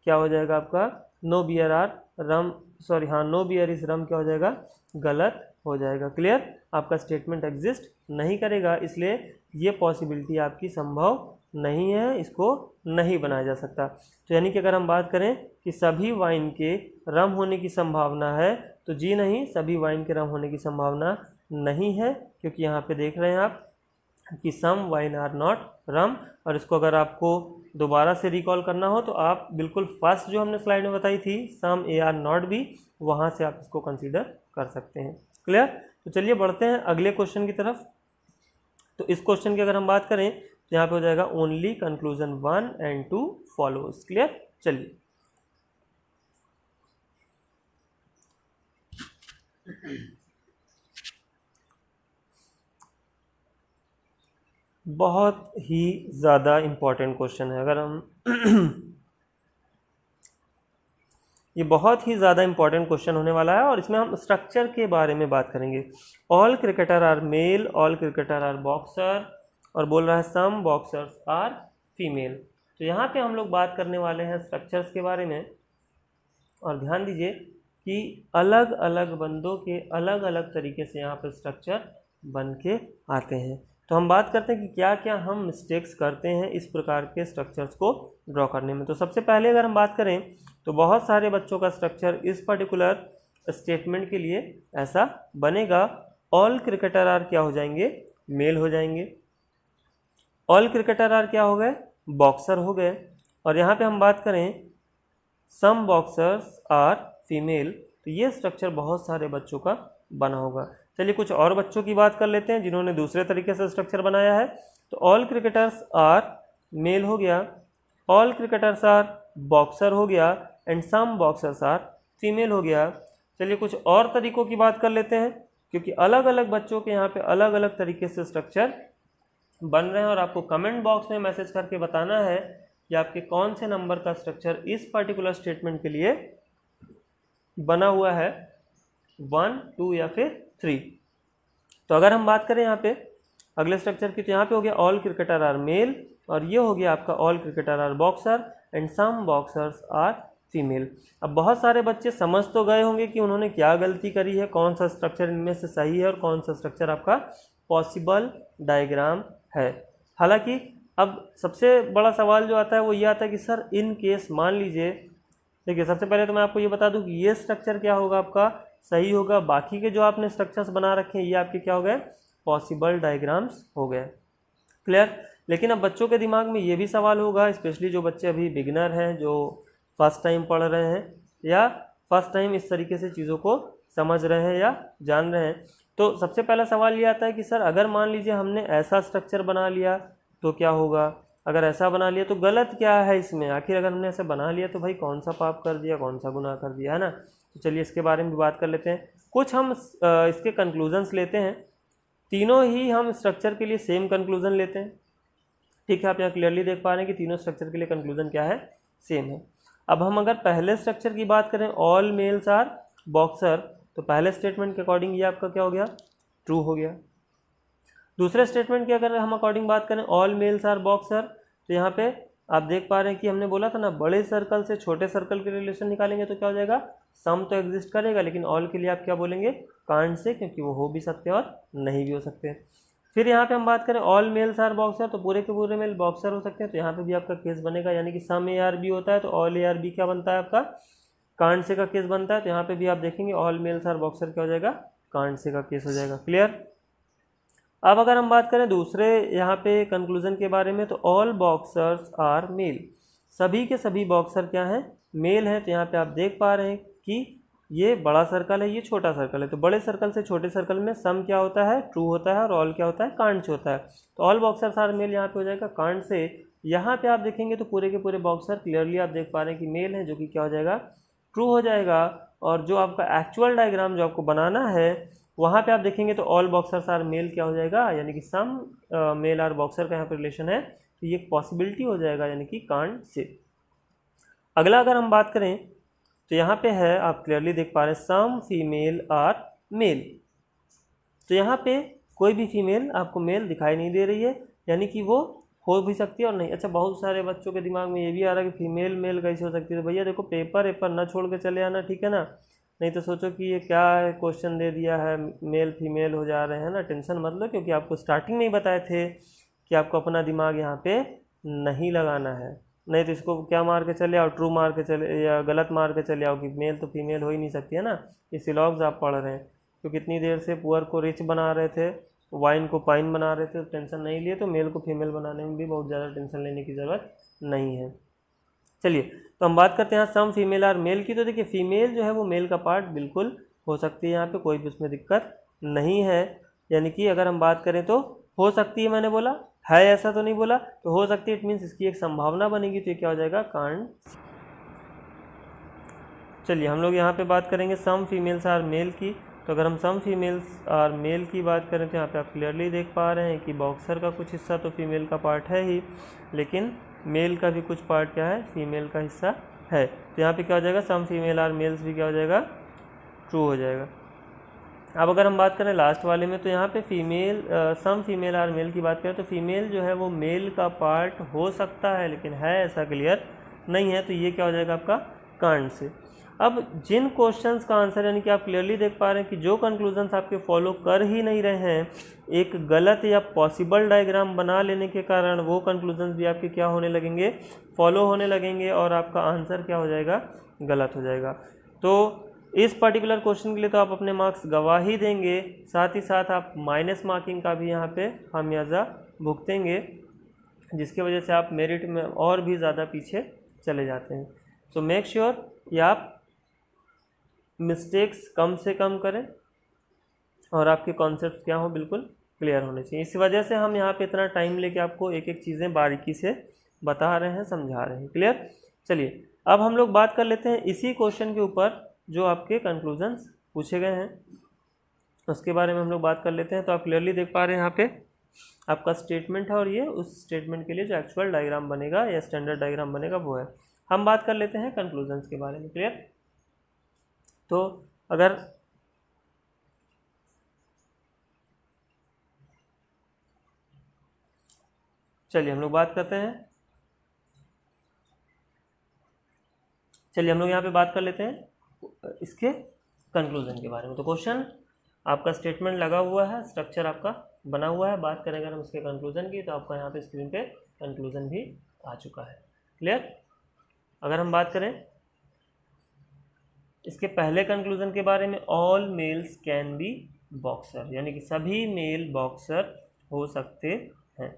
क्या हो जाएगा आपका, no beer are rum, sorry हाँ नो बियर इज़ रम क्या हो जाएगा, गलत हो जाएगा। क्लियर। आपका स्टेटमेंट एग्जिस्ट नहीं करेगा, इसलिए ये पॉसिबिलिटी आपकी संभव नहीं है, इसको नहीं बनाया जा सकता। तो यानी कि अगर हम बात करें कि सभी वाइन के रम होने की संभावना है, तो जी नहीं, सभी वाइन के रम होने की संभावना नहीं है, क्योंकि यहाँ पे देख रहे हैं आप कि सम वाइन आर नॉट रम। और इसको अगर आपको दोबारा से रिकॉल करना हो तो आप बिल्कुल फर्स्ट जो हमने स्लाइड में बताई थी सम ए आर नॉट बी, वहाँ से आप इसको कंसीडर कर सकते हैं। क्लियर। तो चलिए बढ़ते हैं अगले क्वेश्चन की तरफ। तो इस क्वेश्चन की अगर हम बात करें तो यहाँ पे हो जाएगा only conclusion 1 and 2 follows. Clear. चलिए बहुत ही ज़्यादा इम्पॉर्टेंट क्वेश्चन है। अगर हम ये बहुत ही ज़्यादा इम्पॉर्टेंट क्वेश्चन होने वाला है, और इसमें हम स्ट्रक्चर के बारे में बात करेंगे। All cricketer are male, all cricketer are boxer, और बोल रहा है सम बॉक्सर्स आर फीमेल। तो यहाँ पे हम लोग बात करने वाले हैं स्ट्रक्चर्स के बारे में, और ध्यान दीजिए कि अलग अलग बंदों के अलग अलग तरीके से यहाँ पर स्ट्रक्चर बन के आते हैं। तो हम बात करते हैं कि क्या क्या हम मिस्टेक्स करते हैं इस प्रकार के स्ट्रक्चर्स को ड्रॉ करने में। तो सबसे पहले अगर हम बात करें तो बहुत सारे बच्चों का स्ट्रक्चर इस पर्टिकुलर स्टेटमेंट के लिए ऐसा बनेगा, ऑल क्रिकेटर आर क्या हो जाएंगे, मेल हो जाएंगे, ऑल क्रिकेटर आर क्या हो गए, बॉक्सर हो गए, और यहाँ पे हम बात करें सम बॉक्सर्स आर फीमेल, तो ये स्ट्रक्चर बहुत सारे बच्चों का बना होगा। चलिए कुछ और बच्चों की बात कर लेते हैं जिन्होंने दूसरे तरीके से स्ट्रक्चर बनाया है। तो ऑल क्रिकेटर्स आर मेल हो गया, ऑल क्रिकेटर्स आर बॉक्सर हो गया, and some boxers are female हो गया। चलिए कुछ और तरीकों की बात कर लेते हैं, क्योंकि अलग अलग बच्चों के यहाँ पे अलग अलग तरीके से स्ट्रक्चर बन रहे हैं और आपको कमेंट बॉक्स में मैसेज करके बताना है कि आपके कौन से नंबर का स्ट्रक्चर इस पर्टिकुलर स्टेटमेंट के लिए बना हुआ है, 1, 2 या फिर 3। तो अगर हम बात करें यहाँ पे अगले स्ट्रक्चर की, तो यहाँ पे हो गया ऑल क्रिकेटर आर मेल, और ये हो गया आपका all cricketer are boxer and some boxers are female. अब बहुत सारे बच्चे समझ तो गए होंगे कि उन्होंने क्या गलती करी है, कौन सा स्ट्रक्चर इनमें से सही है और कौन सा स्ट्रक्चर आपका पॉसिबल डायग्राम है। हालांकि अब सबसे बड़ा सवाल जो आता है वो ये आता है कि सर इन केस मान लीजिए, देखिए सबसे पहले तो मैं आपको ये बता दूं कि ये स्ट्रक्चर क्या होगा, आपका सही होगा, बाकी के जो आपने स्ट्रक्चर्स बना रखे हैं ये आपके क्या हो गए, पॉसिबल डायग्राम्स हो गए। क्लियर। लेकिन अब बच्चों के दिमाग में ये भी सवाल होगा, स्पेशली जो बच्चे अभी बिगिनर हैं, जो फर्स्ट टाइम पढ़ रहे हैं या फर्स्ट टाइम इस तरीके से चीज़ों को समझ रहे हैं या जान रहे हैं, तो सबसे पहला सवाल ये आता है कि सर अगर मान लीजिए हमने ऐसा स्ट्रक्चर बना लिया तो क्या होगा, अगर ऐसा बना लिया तो गलत क्या है इसमें, आखिर अगर हमने ऐसा बना लिया तो भाई कौन सा पाप कर दिया, कौन सा गुनाह कर दिया, है ना। तो चलिए इसके बारे में भी बात कर लेते हैं। कुछ हम इसके कंक्लूजन्स लेते हैं, तीनों ही हम स्ट्रक्चर के लिए सेम कंक्लूजन लेते हैं। ठीक है, आप यहाँ क्लियरली देख पा रहे हैं कि तीनों स्ट्रक्चर के लिए कंक्लूजन क्या है, सेम है। अब हम अगर पहले स्ट्रक्चर की बात करें, ऑल मेल्स आर बॉक्सर, तो पहले स्टेटमेंट के अकॉर्डिंग ये आपका क्या हो गया, ट्रू हो गया। दूसरे स्टेटमेंट की अगर हम अकॉर्डिंग बात करें, ऑल मेल्स आर बॉक्सर, तो यहाँ पे आप देख पा रहे हैं कि हमने बोला था ना, बड़े सर्कल से छोटे सर्कल के रिलेशन निकालेंगे तो क्या हो जाएगा, सम तो एग्जिस्ट करेगा, लेकिन ऑल के लिए आप क्या बोलेंगे, कांट से, क्योंकि वो हो भी सकते हैं और नहीं भी हो सकते हैं। फिर यहाँ पे हम बात करें ऑल मेल्स आर बॉक्सर, तो पूरे के पूरे मेल बॉक्सर हो सकते हैं, तो यहाँ पे भी आपका केस बनेगा, यानी कि सम ए आर बी होता है तो ऑल ए आर बी क्या बनता है आपका, कांट से का केस बनता है। तो यहाँ पे भी आप देखेंगे ऑल मेल्स आर बॉक्सर क्या हो जाएगा, कांट से का केस हो जाएगा। क्लियर। अब अगर हम बात करें दूसरे यहाँ पे कंक्लूजन के बारे में, तो ऑल बॉक्सर्स आर मेल, सभी के सभी बॉक्सर क्या हैं, मेल हैं। तो यहाँ पे आप देख पा रहे हैं कि ये बड़ा सर्कल है, ये छोटा सर्कल है, तो बड़े सर्कल से छोटे सर्कल में सम क्या होता है, ट्रू होता है, और ऑल क्या होता है, कांट से होता है। तो ऑल बॉक्सर्स आर मेल यहाँ पे हो जाएगा कांट से। यहाँ पे आप देखेंगे तो पूरे के पूरे बॉक्सर क्लियरली आप देख पा रहे हैं कि मेल है, जो कि क्या हो जाएगा, ट्रू हो जाएगा। और जो आपका एक्चुअल डायग्राम जो आपको बनाना है वहाँ पे आप देखेंगे तो ऑल बॉक्सर्स आर मेल क्या हो जाएगा, यानी कि सम मेल आर बॉक्सर का यहाँ पे रिलेशन है, तो ये एक पॉसिबिलिटी हो जाएगा, यानी कि कांट से। अगला अगर हम बात करें तो यहाँ पे है, आप क्लियरली देख पा रहे हैं, सम फीमेल आर मेल, तो यहाँ पे कोई भी फीमेल आपको मेल दिखाई नहीं दे रही है, यानी कि वो हो भी सकती है और नहीं। अच्छा, बहुत सारे बच्चों के दिमाग में ये भी आ रहा है कि फीमेल मेल कैसे हो सकती है, तो भैया देखो पेपर ना छोड़ के चले आना, ठीक है ना, नहीं तो सोचो कि ये क्या है, क्वेश्चन दे दिया है मेल फीमेल हो जा रहे हैं ना, टेंशन मत लो, क्योंकि आपको स्टार्टिंग में ही बताए थे कि आपको अपना दिमाग यहाँ पे नहीं लगाना है, नहीं तो इसको क्या मार के चले आओ, ट्रू मार के चले या गलत मार के चले आओ कि मेल तो फीमेल हो ही नहीं सकती है ना। ये सिलॉग्स आप पढ़ रहे हैं, तो कितनी देर से पुअर को रिच बना रहे थे, वाइन को पाइन बना रहे थे, तो टेंशन नहीं लिए, तो मेल को फीमेल बनाने में भी बहुत ज़्यादा टेंशन लेने की ज़रूरत नहीं है। चलिए तो हम बात करते हैं सम फीमेल आर मेल की। तो देखिए फीमेल जो है वो मेल का पार्ट बिल्कुल हो सकती है, यहाँ पे कोई भी उसमें दिक्कत नहीं है, यानी कि अगर हम बात करें तो हो सकती है, मैंने बोला है ऐसा तो नहीं बोला, तो हो सकती है, इट मीन्स इसकी एक संभावना बनेगी, तो ये क्या हो जाएगा, कांट। चलिए हम लोग यहाँ पे बात करेंगे सम फीमेल्स आर मेल की। तो अगर हम सम फीमेल्स आर मेल की बात करें तो यहाँ पे आप क्लियरली देख पा रहे हैं कि बॉक्सर का कुछ हिस्सा तो फीमेल का पार्ट है ही, लेकिन मेल का भी कुछ पार्ट क्या है, फीमेल का हिस्सा है। तो यहाँ पे क्या हो जाएगा, सम फीमेल आर मेल्स भी क्या हो जाएगा, ट्रू हो जाएगा। अब अगर हम बात करें लास्ट वाले में, तो यहाँ पे female some female are male की बात करें तो फीमेल जो है वो मेल का पार्ट हो सकता है, लेकिन है ऐसा क्लियर नहीं है, तो ये क्या हो जाएगा आपका, कांट से। अब जिन क्वेश्चंस का आंसर, यानी कि आप क्लियरली देख पा रहे हैं कि जो कंक्लूजन्स आपके फॉलो कर ही नहीं रहे हैं, एक गलत या पॉसिबल डायग्राम बना लेने के कारण वो कंक्लूजन्स भी आपके क्या होने लगेंगे, फॉलो होने लगेंगे, और आपका आंसर क्या हो जाएगा, गलत हो जाएगा। तो इस पर्टिकुलर क्वेश्चन के लिए तो आप अपने मार्क्स गवा ही देंगे, साथ ही साथ आप माइनस मार्किंग का भी यहाँ पे खामियाजा भुगतेंगे, जिसकी वजह से आप मेरिट में और भी ज़्यादा पीछे चले जाते हैं। सो मेक श्योर कि आप मिस्टेक्स कम से कम करें, और आपके कॉन्सेप्ट क्या हो बिल्कुल क्लियर होने चाहिए। इस वजह से हम यहाँ पे इतना टाइम लेके आपको एक एक चीज़ें बारीकी से बता रहे हैं, समझा रहे हैं। क्लियर? चलिए अब हम लोग बात कर लेते हैं इसी क्वेश्चन के ऊपर जो आपके कंक्लूजन्स पूछे गए हैं, उसके बारे में हम लोग बात कर लेते हैं। तो आप क्लियरली देख पा रहे हैं यहाँ पे आपका स्टेटमेंट है और ये उस स्टेटमेंट के लिए जो एक्चुअल डायग्राम बनेगा या स्टैंडर्ड डायग्राम बनेगा वो है। हम बात कर लेते हैं कंक्लूजन्स के बारे में। क्लियर? तो अगर चलिए हम लोग बात करते हैं, चलिए हम लोग यहाँ पे बात कर लेते हैं इसके कंक्लूजन के बारे में। तो क्वेश्चन आपका स्टेटमेंट लगा हुआ है, स्ट्रक्चर आपका बना हुआ है। बात करें अगर हम इसके कंक्लूजन की तो आपका यहाँ पे स्क्रीन पे कंक्लूजन भी आ चुका है। क्लियर? अगर हम बात करें इसके पहले कंक्लूजन के बारे में, all mails can be boxer, यानी कि सभी मेल बॉक्सर हो सकते हैं।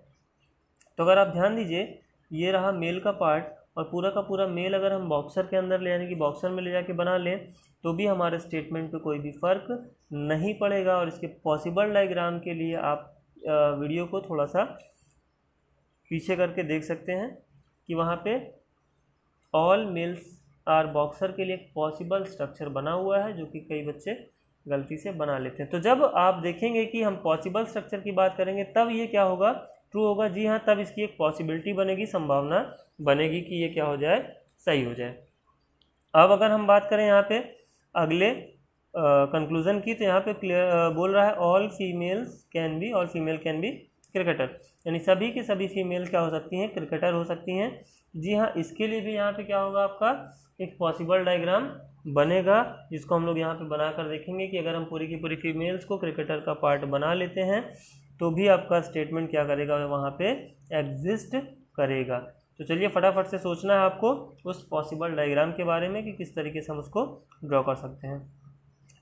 तो अगर आप ध्यान दीजिए, ये रहा मेल का पार्ट और पूरा का पूरा मेल अगर हम बॉक्सर के अंदर ले, यानी कि बॉक्सर में ले जाके बना लें तो भी हमारे स्टेटमेंट पे कोई भी फ़र्क नहीं पड़ेगा। और इसके पॉसिबल डायग्राम के लिए आप वीडियो को थोड़ा सा पीछे करके देख सकते हैं कि वहाँ पे ऑल मेल्स आर बॉक्सर के लिए एक पॉसिबल स्ट्रक्चर बना हुआ है, जो कि कई बच्चे गलती से बना लेते हैं। तो जब आप देखेंगे कि हम पॉसिबल स्ट्रक्चर की बात करेंगे तब ये क्या होगा, ट्रू होगा। जी हाँ, तब इसकी एक पॉसिबिलिटी बनेगी, संभावना बनेगी कि ये क्या हो जाए, सही हो जाए। अब अगर हम बात करें यहाँ पे अगले कंक्लूजन की, तो यहाँ पे बोल रहा है all females can be, all female can be cricketer, यानी सभी की सभी फीमेल क्या हो सकती हैं, क्रिकेटर हो सकती हैं। जी हाँ, इसके लिए भी यहाँ पे क्या होगा, आपका एक पॉसिबल डायग्राम बनेगा, जिसको हम लोग यहाँ पे बना कर देखेंगे कि अगर हम पूरी की पूरी फीमेल्स को क्रिकेटर का पार्ट बना लेते हैं तो भी आपका स्टेटमेंट क्या करेगा, वहाँ पे एग्जिस्ट करेगा। तो चलिए फटाफट से सोचना है आपको उस पॉसिबल डायग्राम के बारे में कि किस तरीके से हम उसको ड्रॉ कर सकते हैं।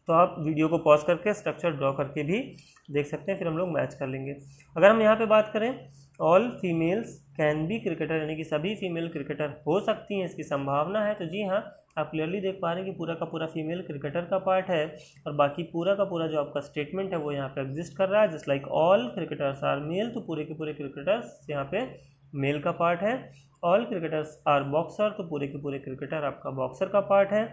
तो आप वीडियो को पॉज करके स्ट्रक्चर ड्रॉ करके भी देख सकते हैं, फिर हम लोग मैच कर लेंगे। अगर हम यहाँ पे बात करें all females can be cricketer, यानी कि सभी फीमेल क्रिकेटर हो सकती हैं, इसकी संभावना है। तो जी हाँ, आप क्लियरली देख पा रहे हैं कि पूरा का पूरा फीमेल क्रिकेटर का पार्ट है और बाकी पूरा का पूरा जो आपका स्टेटमेंट है वो यहाँ पे एग्जिस्ट कर रहा है। Just like all cricketers are male, तो पूरे के पूरे क्रिकेटर्स यहाँ पे मेल का पार्ट है। ऑल क्रिकेटर्स आर बॉक्सर, तो पूरे के पूरे क्रिकेटर आपका बॉक्सर का पार्ट है।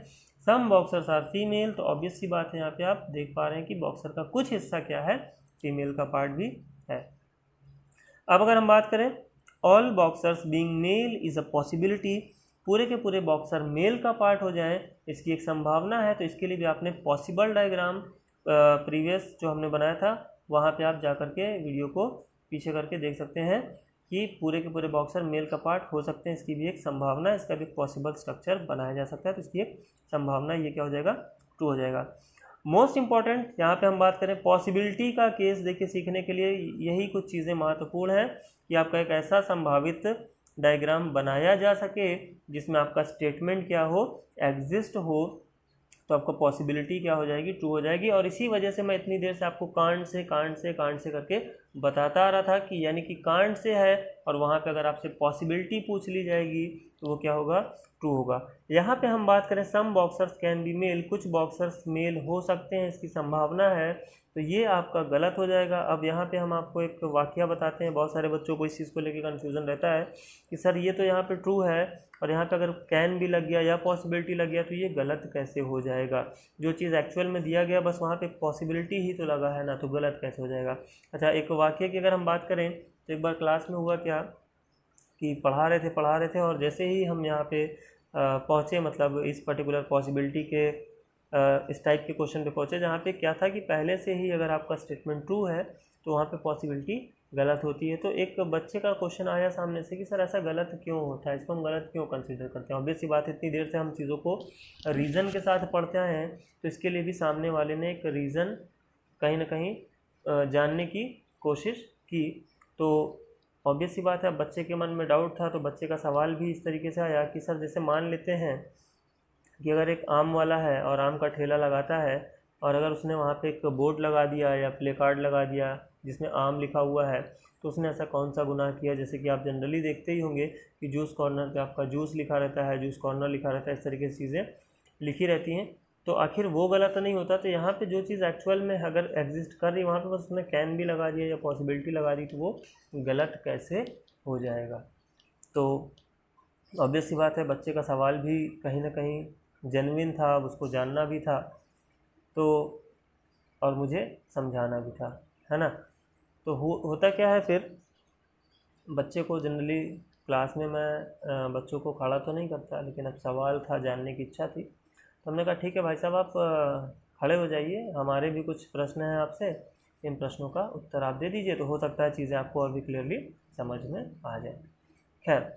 सम बॉक्सर्स आर फीमेल, तो ऑब्वियस सी बात है यहाँ पे आप देख पा रहे हैं कि बॉक्सर का कुछ हिस्सा क्या है, फीमेल का पार्ट भी है। अब अगर हम बात करें all boxers being mail is a possibility, पूरे के पूरे बॉक्सर मेल का पार्ट हो जाए, इसकी एक संभावना है। तो इसके लिए भी आपने पॉसिबल डायग्राम प्रीवियस जो हमने बनाया था वहाँ पे आप जा कर के वीडियो को पीछे करके देख सकते हैं कि पूरे के पूरे बॉक्सर मेल का पार्ट हो सकते हैं, इसकी भी एक संभावना है, इसका भी पॉसिबल स्ट्रक्चर बनाया जा सकता है। तो इसकी एक संभावना, ये क्या हो जाएगा, ट्रू हो जाएगा। मोस्ट इंपॉर्टेंट यहाँ पे हम बात करें पॉसिबिलिटी का केस, देखिए सीखने के लिए यही कुछ चीज़ें महत्वपूर्ण हैं कि आपका एक ऐसा संभावित डायग्राम बनाया जा सके जिसमें आपका स्टेटमेंट क्या हो, एग्जिस्ट हो, तो आपको पॉसिबिलिटी क्या हो जाएगी, ट्रू हो जाएगी। और इसी वजह से मैं इतनी देर से आपको कांड से करके बताता आ रहा था कि यानी कि कांड से है और वहाँ पे अगर आपसे पॉसिबिलिटी पूछ ली जाएगी तो वो क्या होगा, ट्रू होगा। यहाँ पे हम बात करें सम बॉक्सर्स कैन बी मेल, कुछ बॉक्सर्स मेल हो सकते हैं, इसकी संभावना है, तो ये आपका गलत हो जाएगा। अब यहाँ पे हम आपको एक वाकया बताते हैं, बहुत सारे बच्चों को इस चीज़ को लेकर कन्फ्यूज़न रहता है कि सर ये तो यहाँ पे ट्रू है और यहाँ पे अगर कैन भी लग गया या पॉसिबिलिटी लग गया तो ये गलत कैसे हो जाएगा, जो चीज़ एक्चुअल में दिया गया बस वहाँ पे पॉसिबिलिटी ही तो लगा है ना, तो गलत कैसे हो जाएगा। अच्छा, एक वाकये की अगर हम बात करें तो एक बार क्लास में हुआ क्या कि पढ़ा रहे थे और जैसे ही हम यहाँ पे पहुँचे, मतलब इस पर्टिकुलर पॉसिबिलिटी के इस टाइप के क्वेश्चन पे पहुँचे जहाँ पे क्या था कि पहले से ही अगर आपका स्टेटमेंट ट्रू है तो वहाँ पे पॉसिबिलिटी गलत होती है। तो एक बच्चे का क्वेश्चन आया सामने से कि सर ऐसा गलत क्यों होता है, इसको हम गलत क्यों कंसीडर करते हैं। ऑब्वियस सी बात है, इतनी देर से हम चीज़ों को रीज़न के साथ पढ़ते आए हैं, तो इसके लिए भी सामने वाले ने एक रीज़न कहीं ना कहीं जानने की कोशिश की। तो ऑब्वियस सी बात है, बच्चे के मन में डाउट था तो बच्चे का सवाल भी इस तरीके से आया कि सर जैसे मान लेते हैं कि अगर एक आम वाला है और आम का ठेला लगाता है और अगर उसने वहाँ पे एक बोर्ड लगा दिया या प्ले कार्ड लगा दिया जिसमें आम लिखा हुआ है, तो उसने ऐसा कौन सा गुनाह किया। जैसे कि आप जनरली देखते ही होंगे कि जूस कॉर्नर पे आपका जूस लिखा रहता है, जूस कॉर्नर लिखा रहता है, इस तरीके से चीज़ें लिखी रहती हैं। तो आखिर वो गलत नहीं होता। तो यहाँ पे जो चीज़ एक्चुअल में अगर एग्जिस्ट कर रही है वहाँ पे बस उसने कैन भी लगा दिया या पॉसिबिलिटी लगा दी तो वो गलत कैसे हो जाएगा। तो ऑब्वियस सी बात है, बच्चे का सवाल भी कहीं ना कहीं जेन्युइन था, उसको जानना भी था तो और मुझे समझाना भी था, है ना। तो होता क्या है फिर, बच्चे को जनरली क्लास में मैं बच्चों को खड़ा तो नहीं करता, लेकिन अब सवाल था, जानने की इच्छा थी, तो हमने कहा ठीक है भाई साहब आप खड़े हो जाइए, हमारे भी कुछ प्रश्न हैं आपसे, इन प्रश्नों का उत्तर आप दे दीजिए, तो हो सकता है चीज़ें आपको और भी क्लियरली समझ में आ जाए। खैर,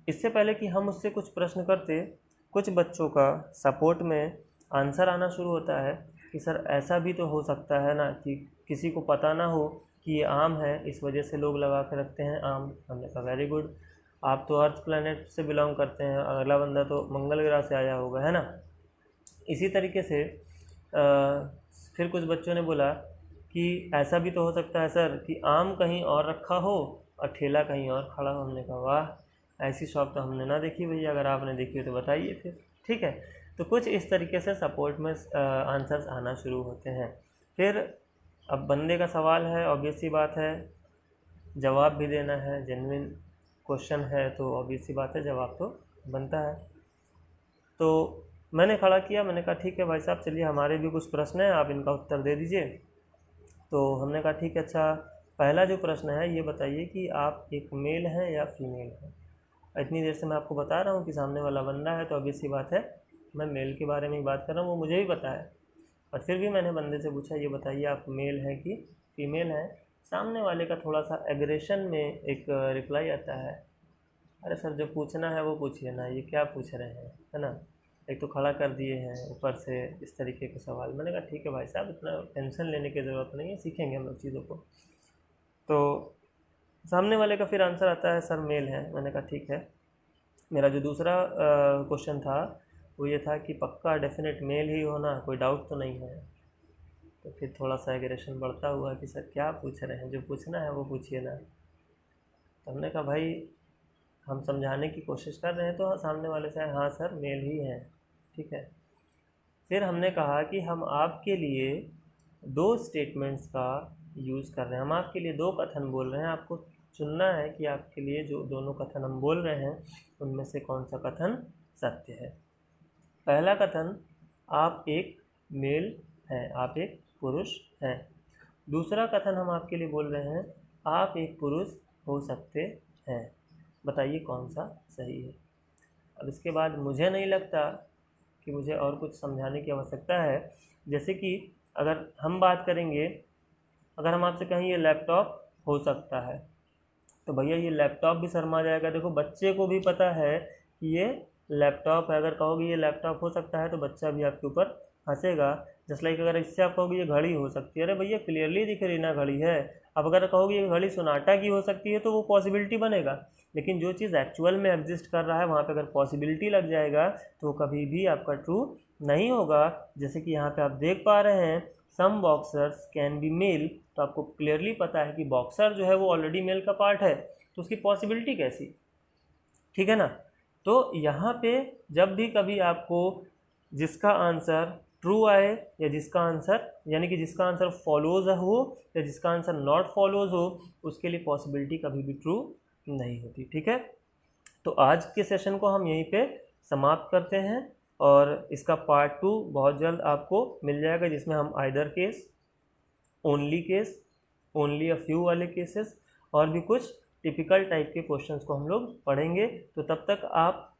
इससे पहले कि हम उससे कुछ प्रश्न करते, कुछ बच्चों का सपोर्ट में आंसर आना शुरू होता है कि सर ऐसा भी तो हो सकता है ना कि किसी को पता ना हो कि ये आम है, इस वजह से लोग लगा के रखते हैं आम। हमने कहा वेरी गुड, आप तो अर्थ प्लैनेट से बिलोंग करते हैं, अगला बंदा तो मंगल ग्रह से आया होगा, है ना। इसी तरीके से फिर कुछ बच्चों ने बोला कि ऐसा भी तो हो सकता है सर कि आम कहीं और रखा हो और ठेला कहीं और खड़ा हो। हमने कहा वाह, ऐसी शॉप तो हमने ना देखी भैया, अगर आपने देखी हो तो बताइए फिर। ठीक है, तो कुछ इस तरीके से सपोर्ट में आंसर्स आना शुरू होते हैं। फिर अब बंदे का सवाल है, ऑब्वियस सी बात है जवाब भी देना है, जेन्युइन क्वेश्चन है तो ऑब्वियस सी बात है जवाब तो बनता है। तो मैंने खड़ा किया, मैंने कहा ठीक है भाई साहब चलिए हमारे भी कुछ प्रश्न हैं, आप इनका उत्तर दे दीजिए। तो हमने कहा ठीक है, अच्छा पहला जो प्रश्न है ये बताइए कि आप एक मेल हैं या फीमेल हैं। इतनी देर से मैं आपको बता रहा हूँ कि सामने वाला बंदा है तो ऑब्वियस सी बात है मैं मेल के बारे में ही बात कर रहा हूँ, वो मुझे भी पता है। और फिर भी मैंने बंदे से पूछा ये बताइए आप मेल हैं कि फीमेल हैं। सामने वाले का थोड़ा सा एग्रेशन में एक रिप्लाई आता है, अरे सर जो पूछना है वो पूछिए ना, ये क्या पूछ रहे हैं, है ना, एक तो खड़ा कर दिए हैं ऊपर से इस तरीके के सवाल। मैंने कहा ठीक है भाई साहब इतना टेंशन लेने की ज़रूरत नहीं है, सीखेंगे हम लोग चीज़ों को। तो सामने वाले का फिर आंसर आता है सर मेल है। मैंने कहा ठीक है। मेरा जो दूसरा क्वेश्चन था वो ये था कि पक्का डेफिनेट मेल ही होना, कोई डाउट तो नहीं है। तो फिर थोड़ा सा एग्रेशन बढ़ता हुआ कि सर क्या पूछ रहे हैं, जो पूछना है वो पूछिए ना। तो हमने कहा भाई हम समझाने की कोशिश कर रहे हैं तो सामने वाले से हाँ सर मेल ही है, ठीक है। फिर हमने कहा कि हम आपके लिए दो स्टेटमेंट्स का यूज़ कर रहे हैं, हम आपके लिए दो कथन बोल रहे हैं, आपको चुनना है कि आपके लिए जो दोनों कथन हम बोल रहे हैं उनमें से कौन सा कथन सत्य है। पहला कथन, आप एक मेल हैं, आप एक पुरुष हैं। दूसरा कथन हम आपके लिए बोल रहे हैं, आप एक पुरुष हो सकते हैं। बताइए कौन सा सही है। अब इसके बाद मुझे नहीं लगता कि मुझे और कुछ समझाने की आवश्यकता है। जैसे कि अगर हम बात करेंगे, अगर हम आपसे कहें ये लैपटॉप हो सकता है तो भैया ये लैपटॉप भी शर्मा जाएगा। देखो बच्चे को भी पता है कि ये लैपटॉप है, अगर कहोगे ये लैपटॉप हो सकता है तो बच्चा भी आपके ऊपर हंसेगा। जस्ट लाइक अगर इससे आप कहोगे ये घड़ी हो सकती है, अरे भैया क्लियरली दिख रही ना घड़ी है। अब अगर कहोगे ये घड़ी सोनाटा की हो सकती है तो वो पॉसिबिलिटी बनेगा, लेकिन जो चीज़ एक्चुअल में एग्जिस्ट कर रहा है वहाँ पे अगर पॉसिबिलिटी लग जाएगा तो कभी भी आपका ट्रू नहीं होगा। जैसे कि यहाँ पे आप देख पा रहे हैं सम बॉक्सर्स कैन बी मेल, तो आपको क्लियरली पता है कि बॉक्सर जो है वो ऑलरेडी मेल का पार्ट है, तो उसकी पॉसिबिलिटी कैसी, ठीक है ना। तो यहाँ पे जब भी कभी आपको जिसका आंसर ट्रू आए या जिसका आंसर यानी कि जिसका आंसर फॉलोज हो या जिसका आंसर नॉट फॉलोज हो, उसके लिए पॉसिबिलिटी कभी भी ट्रू नहीं होती, ठीक है। तो आज के सेशन को हम यहीं पे समाप्त करते हैं और इसका पार्ट 2 बहुत जल्द आपको मिल जाएगा, जिसमें हम either case, only a few वाले केसेस और भी कुछ टिपिकल टाइप के क्वेश्चंस को हम लोग पढ़ेंगे। तो तब तक आप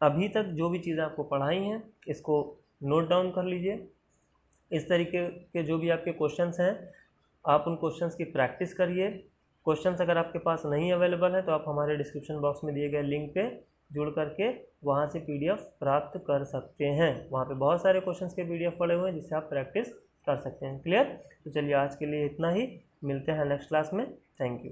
अभी तक जो भी चीज़ें आपको पढ़ाई हैं इसको नोट डाउन कर लीजिए। इस तरीके के जो भी आपके क्वेश्चंस हैं आप उन क्वेश्चंस की प्रैक्टिस करिए। क्वेश्चंस अगर आपके पास नहीं अवेलेबल है तो आप हमारे डिस्क्रिप्शन बॉक्स में दिए गए लिंक पे जुड़ करके वहाँ से PDF प्राप्त कर सकते हैं। वहाँ पे बहुत सारे क्वेश्चंस के PDF पड़े हुए हैं जिससे आप प्रैक्टिस कर सकते हैं। क्लियर? तो चलिए आज के लिए इतना ही, मिलते हैं नेक्स्ट क्लास में। Thank you.